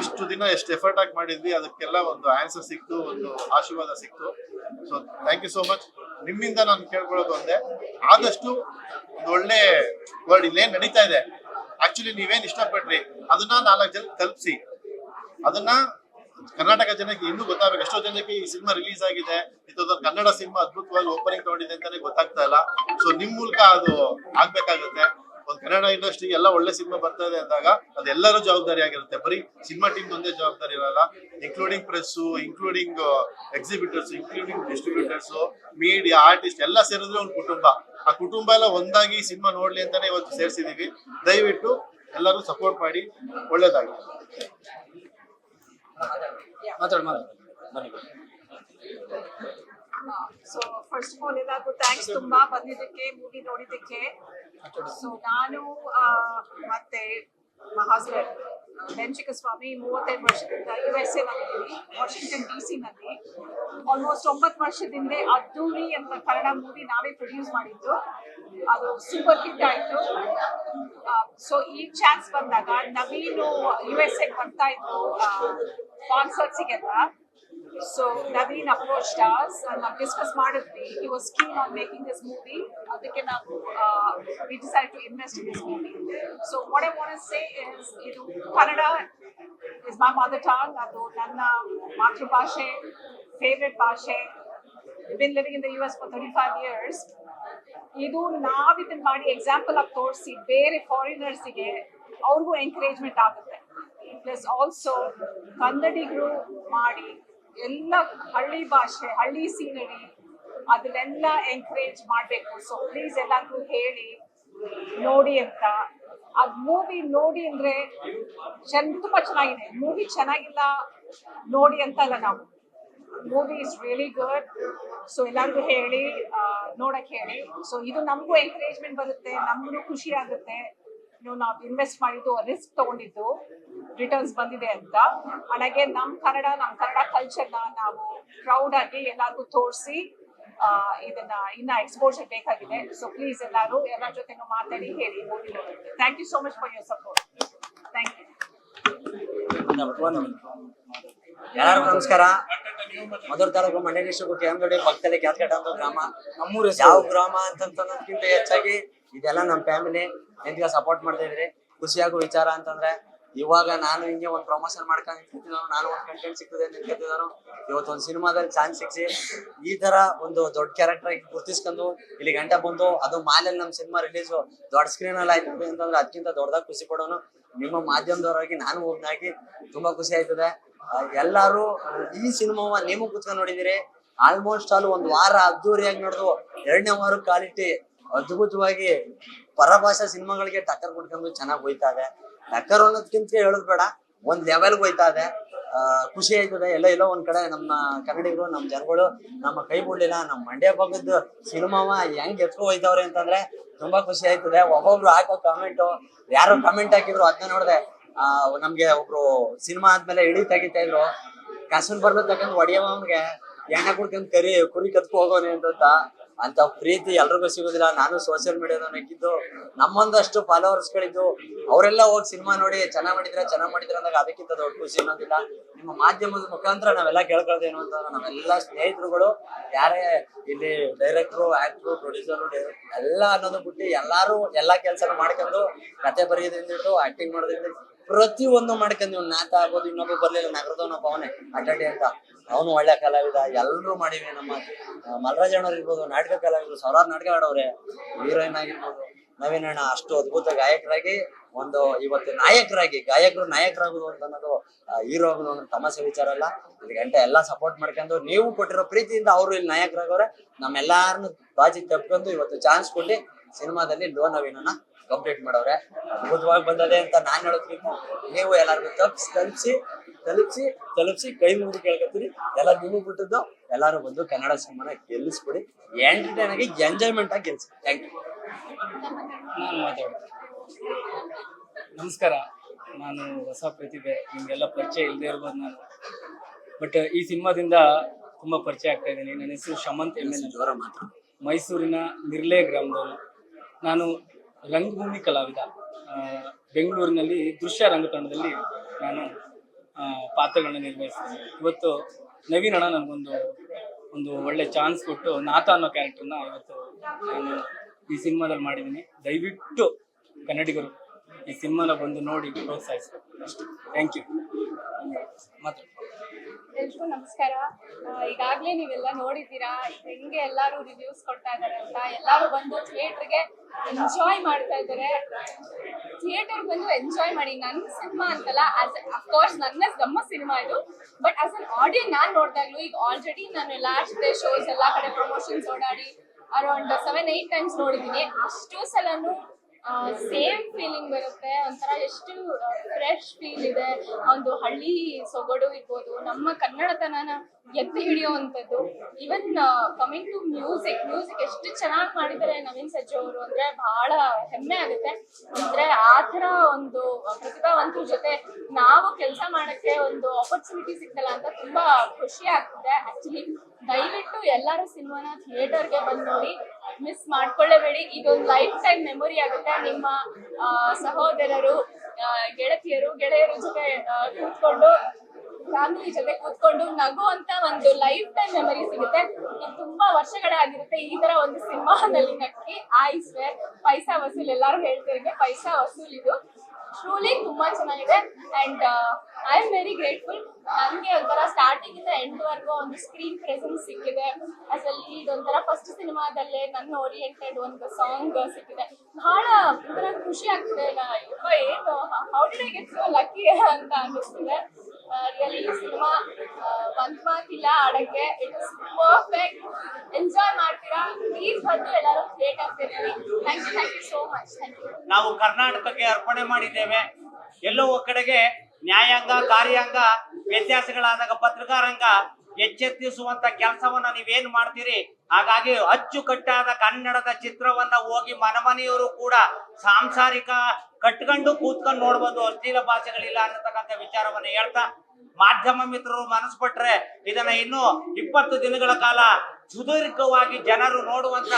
ಇಷ್ಟು ದಿನ ಎಷ್ಟು ಎಫರ್ಟ್ ಆಗಿ ಮಾಡಿದ್ವಿ, ಅದಕ್ಕೆಲ್ಲ ಒಂದು ಆನ್ಸರ್ ಸಿಕ್ತು, ಒಂದು ಆಶೀರ್ವಾದ ಸಿಕ್ತು. So thank you so much. ನಿಮ್ಮಿಂದ ನಾನು ಕೇಳ್ಕೊಳ್ಳೋದು ಒಂದೇ, ಆದಷ್ಟು ಒಂದು ಒಳ್ಳೆ ವರ್ಡ್ ಇಲ್ಲೇನ್ ನಡೀತಾ ಇದೆ, ಆಕ್ಚುಲಿ ನೀವೇನ್ ಇಷ್ಟಪಟ್ರಿ ಅದನ್ನ 4 ಜನ ತಲುಪಿಸಿ. ಅದನ್ನ ಕರ್ನಾಟಕ ಜನಕ್ಕೆ ಇನ್ನೂ ಗೊತ್ತಾಗಬೇಕು. ಎಷ್ಟೋ ಜನಕ್ಕೆ ಈ ಸಿನಿಮಾ ರಿಲೀಸ್ ಆಗಿದೆ, ಇದೊಂದು ಕನ್ನಡ ಸಿನಿಮಾ ಅದ್ಭುತವಾಗಿ ಓಪನಿಂಗ್ ತಗೊಂಡಿದೆ ಅಂತಾನೆ ಗೊತ್ತಾಗ್ತಾ ಇಲ್ಲ. ಸೊ ನಿಮ್ ಮೂಲಕ ಅದು ಆಗ್ಬೇಕಾಗುತ್ತೆ. ಒಂದು ಕನ್ನಡ ಇಂಡಸ್ಟ್ರಿ ಎಲ್ಲ ಒಳ್ಳೆ ಸಿನಿಮಾ ಬರ್ತಾ ಇದೆ ಅಂದಾಗ ಅದೆಲ್ಲರೂ ಜವಾಬ್ದಾರಿ ಆಗಿರುತ್ತೆ. ಬರೀ ಸಿನಿಮಾ ಟೀಮ್ ಒಂದೇ ಜವಾಬ್ದಾರಿ ಇರಲ್ಲ. Including press, including exhibitors, including distributors, media, artist ಎಲ್ಲ ಸೇರಿದ್ರೆ ಒಂದು ಕುಟುಂಬ. ಆ ಕುಟುಂಬ ಎಲ್ಲ ಒಂದಾಗಿ ಸಿನಿಮಾ ನೋಡ್ಲಿ ಅಂತಾನೆ ಇವತ್ತು ಸೇರಿಸಿದೀವಿ. ದಯವಿಟ್ಟು ಎಲ್ಲರೂ ಸಪೋರ್ಟ್ ಮಾಡಿ, ಒಳ್ಳೇದಾಗಿ. ಸೊ ಫಸ್ಟ್ ಆಫ್ ಆಲ್ ಎಲ್ಲರಿಗೂ ಥ್ಯಾಂಕ್ಸ್ ತುಂಬಾ ಬಂದಿದ್ದಕ್ಕೆ, ಮೂವಿ ನೋಡಿದ್ದಕ್ಕೆ. ಸೊ ನಾನು ಮತ್ತೆ ಹಸ್ಬೆಂಡ್ ವೆಂಚಿಕಸ್ವಾಮಿ 35 ವರ್ಷದಿಂದ USA ನಲ್ಲಿದ್ದೀವಿ, ವಾಷಿಂಗ್ಟನ್ DC ನಲ್ಲಿ. ಆಲ್ಮೋಸ್ಟ್ 9 ವರ್ಷದಿಂದ ಅದ್ದೂರಿ ಅಂತ ಕನ್ನಡ ಮೂವಿ ನಾವೇ ಪ್ರೊಡ್ಯೂಸ್ ಮಾಡಿದ್ದು. ಅದು ಸೂಪರ್ ಹಿಟ್ ಆಯ್ತು. ಸೊ ಈ ಚಾನ್ಸ್ ಬಂದಾಗ ನವೀನು USA ಬರ್ತಾ ಇದ್ರು ಕಾನ್ಸರ್ಟ್ಸಿಗೆಲ್ಲ. So Naveen approached us and we discussed ಮಾಡಿದ್ವಿ. He was keen on making this movie. ಅದಕ್ಕೆ ನಾವು we decided to invest in this movie. So what I want to say is, ಇದು Kannada is my mother tongue. ಅದು ನನ್ನ ಮಾತೃಭಾಷೆ, favorite ಭಾಷೆ. I've been living in the US for 35 years. ಇದು ನಾವು ಇದನ್ನ ಮಾಡಿ ಎಕ್ಸಾಂಪಲ್ ಆಗಿ ತೋರಿಸಿ ಬೇರೆ ಫಾರಿನರ್ಸ್ಗೆ ಅವ್ರಿಗೂ ಎಂಕರೇಜ್ಮೆಂಟ್ ಆಗುತ್ತೆ. ಪ್ಲಸ್ ಆಲ್ಸೋ ಕನ್ನಡಿಗರು ಮಾಡಿ ಎಲ್ಲ ಹಳ್ಳಿ ಭಾಷೆ, ಹಳ್ಳಿ ಸೀನರಿ ಅದನ್ನೆಲ್ಲ ಎಂಕರೇಜ್ ಮಾಡಬೇಕು. ಸೊ ಪ್ಲೀಸ್ ಎಲ್ಲರಿಗೂ ಹೇಳಿ ನೋಡಿ ಅಂತ. ಅದ್ ಮೂವಿ ನೋಡಿ ಅಂದ್ರೆ ತುಂಬಾ ಚೆನ್ನಾಗಿದೆ. ಮೂವಿ ಚೆನ್ನಾಗಿಲ್ಲ ನೋಡಿ ಅಂತಲ್ಲ, ನಾವು movie is really good. So ಎಲ್ಲರಿಗೂ ಹೇಳಿ ನೋಡಕ್ ಹೇಳಿ. ಸೊ ಇದು ನಮಗೂ ಎಂಕರೇಜ್ಮೆಂಟ್ ಬರುತ್ತೆ, ನಮಗೂ ಖುಷಿ ಆಗುತ್ತೆ. ನಾವು ಇನ್ವೆಸ್ಟ್ ಮಾಡಿದ್ದು, ರಿಸ್ಕ್ ತಗೊಂಡಿದ್ದು, ರಿಟರ್ನ್ಸ್ ಬಂದಿದೆ ಅಂತ. ಹಾಗೆ ನಮ್ಮ ಕನ್ನಡ ಕಲ್ಚರ್ನ ನಾವು ಪ್ರೌಡ್ ಆಗಿ ಎಲ್ಲರಿಗೂ ತೋರಿಸಿ ಇದನ್ನ ಇನ್ನ ಎಕ್ಸ್ಪೋಜರ್ ಬೇಕಾಗಿದೆ. ಸೊ ಪ್ಲೀಸ್ ಎಲ್ಲರೂ ಎಲ್ಲರ ಜೊತೆನೂ ಮಾತಾಡಿ ಹೇಳಿ ಮೂವಿ ನೋಡೋಕ್ಕೆ. Thank you so much for your support. Thank you. ಎಲ್ಲರಿಗೂ ನಮಸ್ಕಾರ. ಮಧುರ ತಾಲೂಕು ಮಂಡ್ಯ ಡಿಸ್ಟ್ರಿಕ್ಟ್ ಕೆಎಂದೊಡ್ಡಿ ಪಕ್ಕದಲ್ಲಿ ಕ್ಯಾತ್ಕಟ್ಟ ಅಂತ ಗ್ರಾಮ. ನಮ್ಮೂರು ಯಾವ ಗ್ರಾಮ ಅಂತನ್ನೋದಕ್ಕಿಂತ ಹೆಚ್ಚಾಗಿ ಇದೆಲ್ಲ ನಮ್ಮ ಫ್ಯಾಮಿಲಿ ನಿಂತ್ಗೆ ಸಪೋರ್ಟ್ ಮಾಡ್ತಾ ಇದ್ರಿ. ಖುಷಿಯಾಗೋ ವಿಚಾರ ಅಂತಂದ್ರೆ ಇವಾಗ ನಾನು ಹಿಂಗೆ ಒಂದು ಪ್ರಮೋಷನ್ ಮಾಡ್ಕೊಂಡು ನಿಂತಿದ್ದಾನು, ನಾನು ಒಂದು ಕಂಟೆಂಟ್ ಸಿಗ್ತದೆ ನಿಂತಿದ್ದಾನು. ಇವತ್ತು ಒಂದು ಸಿನಿಮಾದಲ್ಲಿ ಚಾನ್ಸ್ ಸಿಕ್ಸಿ ಈ ತರ ಒಂದು ದೊಡ್ಡ ಕ್ಯಾರೆಕ್ಟರ್ ಆಗಿ ಗುರ್ತಿಸ್ಕೊಂಡು ಇಲ್ಲಿ ಗಂಟೆ ಬಂದು ಅದು ಮಾಲೆಯಲ್ಲಿ ನಮ್ಮ ಸಿನಿಮಾ ರಿಲೀಸು ದೊಡ್ಡ ಸ್ಕ್ರೀನ್ ಅಲ್ಲಿ ಆಯ್ತದೆ ಅಂತಂದ್ರೆ ಅದಕ್ಕಿಂತ ದೊಡ್ಡದಾಗಿ ಖುಷಿ ಪಡೋನು ನಿಮ್ಮ ಮಾಧ್ಯಮದವರಾಗಿ ನಾನು ಒಬ್ಬನಾಗಿ ತುಂಬಾ ಖುಷಿ ಆಯ್ತದೆ. ಎಲ್ಲಾರು ಈ ಸಿನಿಮಾವ ನೀವು ಕುತ್ಕೊಂಡು ನೋಡಿದಿರಿ. ಆಲ್ಮೋಸ್ಟ್ ಆಲ್ ಒಂದು ವಾರ ಅದ್ದೂರಿಯಾಗಿ ನೋಡಿದ್ವು. 2ನೇ ವಾರ ಕ್ವಾಲಿಟಿ ಅದ್ಭುತವಾಗಿ ಪರಭಾಷಾ ಸಿನಿಮಾಗಳಿಗೆ ಟಕ್ಕರ್ ಕೊಡ್ಕೊಂಡು ಚೆನ್ನಾಗಿ ಹೋಯ್ತಾ ಇದೆ. ಟಕ್ಕರ್ ಅನ್ನೋದಕ್ಕಿಂತ ಹೇಳೋದ್ ಬೇಡ, ಒಂದ್ ಲೆವೆಲ್ಗೆ ಹೋಯ್ತಾ ಇದೆ. ಖುಷಿ ಆಯ್ತದೆ. ಎಲ್ಲೋ ಒಂದ್ ಕಡೆ ನಮ್ಮ ಕನ್ನಡಿಗರು, ನಮ್ಮ ಜನಗಳು ನಮ್ಮ ಕೈ ಬಿಡ್ಲಿಲ್ಲ. ನಮ್ಮ ಮಂಡ್ಯ ಭಾಗದ ಸಿನಿಮಾವ ಹೆಂಗ್ ಎತ್ಕೊ ಹೋಯ್ತವ್ರೆ ಅಂತಂದ್ರೆ ತುಂಬಾ ಖುಷಿ ಆಯ್ತದೆ. ಒಬ್ಬೊಬ್ರು ಹಾಕೋ ಕಮೆಂಟು, ಯಾರು ಕಮೆಂಟ್ ಹಾಕಿದ್ರು ಅದನ್ನ ನೋಡ್ದೆ. ನಮ್ಗೆ ಒಬ್ರು ಸಿನಿಮಾ ಆದ್ಮೇಲೆ ಇಳಿ ತೆಗಿತಾ ಇದ್ರು, ಕಸನ್ ಬರ್ಬೇಕು ತಕೊಂಡ್ ಹೊಡಿಯವನ್ಗೆ ಎಣ್ಣೆ ಕುಡ್ಕೊಂಡ್ ಕುರಿ ಕತ್ಕೊ ಹೋಗೋನೆ ಅಂತ ಪ್ರೀತಿ ಎಲ್ರಿಗೂ ಸಿಗೋದಿಲ್ಲ. ನಾನು ಸೋಷಿಯಲ್ ಮೀಡಿಯಾದ ನೆಕ್ಕಿದ್ದು ನಮ್ಮೊಂದಷ್ಟು ಫಾಲೋವರ್ಸ್ ಗಳಿದ್ದು ಅವರೆಲ್ಲ ಹೋಗಿ ಸಿನಿಮಾ ನೋಡಿ ಚೆನ್ನಾಗ್ ಮಾಡಿದ್ರ ಅಂದಾಗ ಅದಕ್ಕಿಂತ ದೊಡ್ಡ ಖುಷಿ ಅನ್ನೋದಿಲ್ಲ. ನಿಮ್ಮ ಮಾಧ್ಯಮದ ಮುಖಾಂತರ ನಾವೆಲ್ಲ ಕೇಳ್ಕೊಳ್ದೇನು ಅಂತಂದ್ರೆ ನಾವೆಲ್ಲ ಸ್ನೇಹಿತರುಗಳು, ಯಾರೇ ಇಲ್ಲಿ ಡೈರೆಕ್ಟ್ರು, ಆಕ್ಟ್ರು, ಪ್ರೊಡ್ಯೂಸರು ಎಲ್ಲ ಅನ್ನೋದು ಬಿಟ್ಟು ಎಲ್ಲಾರು ಎಲ್ಲಾ ಕೆಲ್ಸನ ಮಾಡ್ಕೊಂಡು ಕತೆ ಬರೆಯೋದ್ರಿಂದ ಹಿಡಿದು ಆಕ್ಟಿಂಗ್ ಮಾಡೋದ್ರಿಂದ ಪ್ರತಿಯೊಂದು ಮಾಡ್ಕೊಂಡು ನಾಟ ಆಗ್ಬೋದು. ಇನ್ನೊಬ್ಬ ಬರ್ಲಿಲ್ಲ, ನಗರದವನೊಬ್ಬ ಅವನೇ ಅಡ್ಡಾಡಿ ಅಂತ, ಅವನು ಒಳ್ಳೆ ಕಲಾವಿದ. ಎಲ್ಲರೂ ಮಾಡಿವಿ. ನಮ್ಮ ಮಲ್ರಾಜ್ ಅಣ್ಣವ್ರು ಇರ್ಬೋದು, ನಾಟಕ ಕಲಾವಿದರು, ಸಾವಿರಾರು ನಾಟಕ ಆಡೋರೆ. ಹೀರೋಯಿನ್ ಆಗಿರ್ಬೋದು, ನವೀನ್ ಅಣ್ಣ ಅಷ್ಟು ಅದ್ಭುತ ಗಾಯಕರಾಗಿ ಒಂದು ಇವತ್ತು ಗಾಯಕರು ನಾಯಕರಾಗುದು ಅಂತ ಅನ್ನೋದು ಹೀರೋ ಆಗೋದು ಒಂದು ತಮಾಷೆ ವಿಚಾರ ಅಲ್ಲ. ಇಲ್ಲಿ ಗಂಟೆ ಎಲ್ಲಾ ಸಪೋರ್ಟ್ ಮಾಡ್ಕೊಂಡು ನೀವು ಕೊಟ್ಟಿರೋ ಪ್ರೀತಿಯಿಂದ ಅವರು ಇಲ್ಲಿ ನಾಯಕರಾಗೋರೆ. ನಮ್ಮೆಲ್ಲಾರನ್ನು ಬಾಜಿ ತಪ್ಕೊಂಡು ಇವತ್ತು ಚಾನ್ಸ್ ಕೊಟ್ಟು ಸಿನಿಮಾದಲ್ಲಿ ಲೋ ನವೀನನ್ನ ಕಂಪ್ಲೀಟ್ ಮಾಡವ್ರೆ. ಅದ್ಭುತವಾಗಿ ಬಂದದೆ ಅಂತ ನಾನ್ ಹೇಳೋದ್ರಿಂದ ನೀವು ಎಲ್ಲರಿಗೂ ತಲುಪಿಸಿ ಕೈ ಮುಗಿದು ಕೇಳ್ಕೊತೀರಿ. ಎಲ್ಲ ನೀವು ಬಿಟ್ಟಿದ್ದು ಎಲ್ಲಾರು ಬಂದು ಕನ್ನಡ ಸಿನಿಮಾನ ಗೆಲ್ಲಿಸ್ಬಿಡಿ, ಎಂಟರ್ಟೈನ್ ಆಗಿ ಎಂಜಾಯ್ಮೆಂಟ್ ಆಗಿ ಗೆಲ್ಸಿ. Thank you. ನಾನು ನಮಸ್ಕಾರ. ನಾನು ಹೊಸ ಪ್ರತಿಭೆ, ನಿಮ್ಗೆಲ್ಲ ಪರಿಚಯ ಇಲ್ಲದೆ ಇರ್ಬೋದು ನಾನು, ಬಟ್ ಈ ಸಿನಿಮಾದಿಂದ ತುಂಬಾ ಪರಿಚಯ ಆಗ್ತಾ ಇದ್ದೀನಿ. ನನ್ನ ಹೆಸರು ಶಮಂತ್ MN, ಮೈಸೂರಿನ ನಿರ್ಲೆ ಗ್ರಾಮದವನು. ನಾನು ರಂಗಭೂಮಿ ಕಲಾವಿದ. ಬೆಂಗಳೂರಿನಲ್ಲಿ ದೃಶ್ಯ ರಂಗತಂಡದಲ್ಲಿ ನಾನು ಪಾತ್ರಗಳನ್ನ ನಿರ್ವಹಿಸ್ತೇನೆ. ಇವತ್ತು ನವೀನ್ ಅಣ್ಣ ನನಗೊಂದು ಒಳ್ಳೆ ಚಾನ್ಸ್ ಕೊಟ್ಟು ನಾಥ ಅನ್ನೋ ಕ್ಯಾರೆಕ್ಟರ್ನ ಇವತ್ತು ನಾನು ಈ ಸಿನಿಮಾದಲ್ಲಿ ಮಾಡಿದ್ದೀನಿ. ದಯವಿಟ್ಟು ಕನ್ನಡಿಗರು ಈ ಸಿನಿಮಾನ ಬಂದು ನೋಡಿ ಪ್ರೋತ್ಸಾಹಿಸ್ಬೇಕು ಅಷ್ಟೇ. Thank you. ಮಾತ್ರ ಎಲ್ರಿಗೂ ನಮಸ್ಕಾರ. ಈಗಾಗಲೇ ನೀವೆಲ್ಲ ನೋಡಿದ್ದೀರಾ ಹೆಂಗೆ ಎಲ್ಲರೂ ರಿವ್ಯೂಸ್ ಕೊಡ್ತಾ ಇದ್ದಾರೆ ಅಂತ. ಎಲ್ಲರೂ ಬಂದು ಥಿಯೇಟರ್ಗೆ ಎಂಜಾಯ್ ಮಾಡ್ತಾ ಇದ್ದಾರೆ. ಥಿಯೇಟರ್ ಬಂದು ಎಂಜಾಯ್ ಮಾಡಿ. ನನ್ನ ಸಿನಿಮಾ ಅಂತಲ್ಲ, ಅಫ್ಕೋರ್ಸ್ ನಮ್ಮ ಸಿನಿಮಾ ಇದು, ಬಟ್ ಆಸ್ ಅನ್ ಆಡಿಯನ್ ನಾನು ನೋಡಿದಾಗ್ಲೂ ಈಗ ಆಲ್ರೆಡಿ ನಾನು ಲಾಸ್ಟ್ ಡೇ ಶೋಸ್ ಎಲ್ಲ ಕಡೆ ಪ್ರಮೋಷನ್ಸ್ ಓಡಾಡಿ ಅರೌಂಡ್ 7-8 ಟೈಮ್ಸ್ ನೋಡಿದ್ದೀನಿ. ಅಷ್ಟು ಸಲನೂ ಸೇಮ್ ಫೀಲಿಂಗ್ ಬರುತ್ತೆ. ಒಂಥರ ಎಷ್ಟು ಫ್ರೆಶ್ ಫೀಲ್ ಇದೆ. ಒಂದು ಹಳ್ಳಿ ಸೊಗಡು ಇರ್ಬೋದು, ನಮ್ಮ ಕನ್ನಡತನನ ಎತ್ತಿ ಹಿಡಿಯುವಂಥದ್ದು. ಈವನ್ ಕಮಿಂಗ್ ಟು ಮ್ಯೂಸಿಕ್ ಎಷ್ಟು ಚೆನ್ನಾಗಿ ಮಾಡಿದ್ದಾರೆ ನವೀನ್ ಸಜ್ಜು ಅವರು ಅಂದ್ರೆ ಬಹಳ ಹೆಮ್ಮೆ ಆಗುತ್ತೆ. ಅಂದ್ರೆ ಆ ಥರ ಒಂದು ಪ್ರತಿಭಾವಂತರ ಜೊತೆ ನಾವು ಕೆಲಸ ಮಾಡಕ್ಕೆ ಒಂದು ಆಪರ್ಚುನಿಟಿ ಸಿಗ್ತಲ್ಲ ಅಂತ ತುಂಬಾ ಖುಷಿ ಆಗ್ತಿದೆ. ಆಕ್ಚುಲಿ ದಯವಿಟ್ಟು ಎಲ್ಲರೂ ಸಿನಿಮಾನ ಥಿಯೇಟರ್ಗೆ ಬಂದು ನೋಡಿ, ಮಿಸ್ ಮಾಡ್ಕೊಳ್ಳೇಬೇಡಿ. ಇದೊಂದು ಲೈಫ್ ಟೈಮ್ ಮೆಮೊರಿ ಆಗುತ್ತೆ. ನಿಮ್ಮ ಸಹೋದರರು, ಗೆಳೆಯರ ಜೊತೆ ಕೂತ್ಕೊಂಡು, ಫ್ಯಾಮಿಲಿ ಜೊತೆ ಕೂತ್ಕೊಂಡು ನಗುವಂತ ಒಂದು ಲೈಫ್ ಟೈಮ್ ಮೆಮೊರಿ ಸಿಗುತ್ತೆ. ಇದು ತುಂಬಾ ವರ್ಷಗಳೇ ಆಗಿರುತ್ತೆ ಈ ತರ ಒಂದು ಸಿನಿಮಾದಲ್ಲಿ ನಕ್ಕಿ. ಐ ಸ್ವೇರ್, ಪೈಸಾ ವಸೂಲ್, ಎಲ್ಲರೂ ಹೇಳ್ತಿರಂಗೆ ಪೈಸಾ ವಸೂಲ್ ಇದು. ಟ್ರೂಲಿ ತುಂಬಾ ಚೆನ್ನಾಗಿದೆ and I am very grateful. ನನಗೆ ಒಂಥರ ಸ್ಟಾರ್ಟಿಂಗ್ ಇಂದ ಎಂಡ್ ವರ್ಗು ಒಂದು ಸ್ಕ್ರೀನ್ ಪ್ರೆಸೆನ್ಸ್ ಸಿಕ್ಕಿದೆ. ಅಸಲಿ ಇದೊಂಥರ ಫಸ್ಟ್ ಸಿನಿಮಾದಲ್ಲೇ ನನ್ನ ಓರಿಯೆಂಟೆಡ್ ಒಂದು ಸಾಂಗ್ ಸಿಕ್ಕಿದೆ. ಬಹಳ ಒಂಥರ ಖುಷಿ ಆಗ್ತಿದೆ. ಏನು how did I get so lucky ಅಂತ ಅನ್ನಿಸ್ತಿದೆ. ರಿಯಲಿ ಸಿನಿಮಾ ಒಂದ್ ಮಾತಿಲ್ಲ ಆಡಕ್ಕೆ. It is perfect. ಎಂಜಾಯ್ ಮಾಡ್ತೀರಾ. ಪ್ಲೀಸ್ ಬಂದು ಎಲ್ಲರೂ ಥಿಯೇಟರ್ ಸೇರಿ. Thank you so much. Thank you. ನಾವು ಕರ್ನಾಟಕಕ್ಕೆ ಅರ್ಪಣೆ ಮಾಡಿದ್ದೇವೆ. ಎಲ್ಲೋ ಕಡೆಗೆ ನ್ಯಾಯಾಂಗ ಕಾರ್ಯಾಂಗ ವ್ಯತ್ಯಾಸಗಳಾದಾಗ ಪತ್ರಕಾರಂಗ ಎಚ್ಚೆತ್ತಿಸುವಂತ ಕೆಲಸವನ್ನ ನೀವೇನ್ ಮಾಡ್ತೀರಿ. ಹಾಗಾಗಿ ಅಚ್ಚುಕಟ್ಟಾದ ಕನ್ನಡದ ಚಿತ್ರವನ್ನ ಹೋಗಿ ಮನೆಯವರು ಕೂಡ ಸಾಂಸಾರಿಕ ಕಟ್ಕೊಂಡು ಕೂತ್ಕೊಂಡು ನೋಡ್ಬೋದು. ಅಶ್ಲೀಲ ಭಾಷೆಗಳಿಲ್ಲ ಅನ್ನತಕ್ಕಂಥ ವಿಚಾರವನ್ನ ಹೇಳ್ತಾ, ಮಾಧ್ಯಮ ಮಿತ್ರರು ಮನಸ್ಪಟ್ರೆ ಇದನ್ನ ಇನ್ನು 20 ದಿನಗಳ ಕಾಲ ಸುದೀರ್ಘವಾಗಿ ಜನರು ನೋಡುವಂತ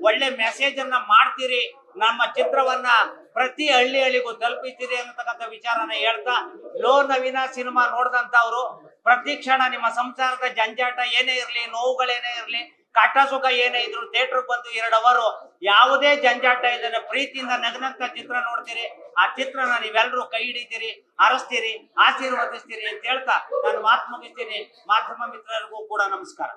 ಒಳ್ಳೆ ಮೆಸೇಜ್ ಅನ್ನ ಮಾಡ್ತೀರಿ. ನಮ್ಮ ಚಿತ್ರವನ್ನ ಪ್ರತಿ ಹಳ್ಳಿಗೂ ತಲುಪಿಸ್ತೀರಿ ಅನ್ನತಕ್ಕಂಥ ವಿಚಾರನ ಹೇಳ್ತಾ, ಲೋ ನವೀನ ಸಿನಿಮಾ ನೋಡಿದಂತವ್ರು ಪ್ರತಿ ಕ್ಷಣ ನಿಮ್ಮ ಸಂಸಾರದ ಜಂಜಾಟ ಏನೇ ಇರ್ಲಿ, ನೋವುಗಳೇನೇ ಇರ್ಲಿ, ಕಷ್ಟ ಸುಖ ಏನೇ ಇದ್ರು ಥಿಯೇಟರ್ ಬಂದು 2 ಅವರು ಯಾವುದೇ ಜಂಜಾಟ ಇಲ್ಲದೆ ಪ್ರೀತಿಯಿಂದ ನಗನಂತ ಚಿತ್ರ ನೋಡ್ತೀರಿ. ಆ ಚಿತ್ರನ ನೀವೆಲ್ಲರೂ ಕೈ ಹಿಡಿತೀರಿ, ಹರಸ್ತೀರಿ, ಆಶೀರ್ವದಿಸ್ತೀರಿ ಅಂತ ಹೇಳ್ತಾ ನಾನು ಮಾತು ಮುಗಿಸ್ತೀನಿ. ಮಾಧ್ಯಮ ಮಿತ್ರರಿಗೂ ಕೂಡ ನಮಸ್ಕಾರ.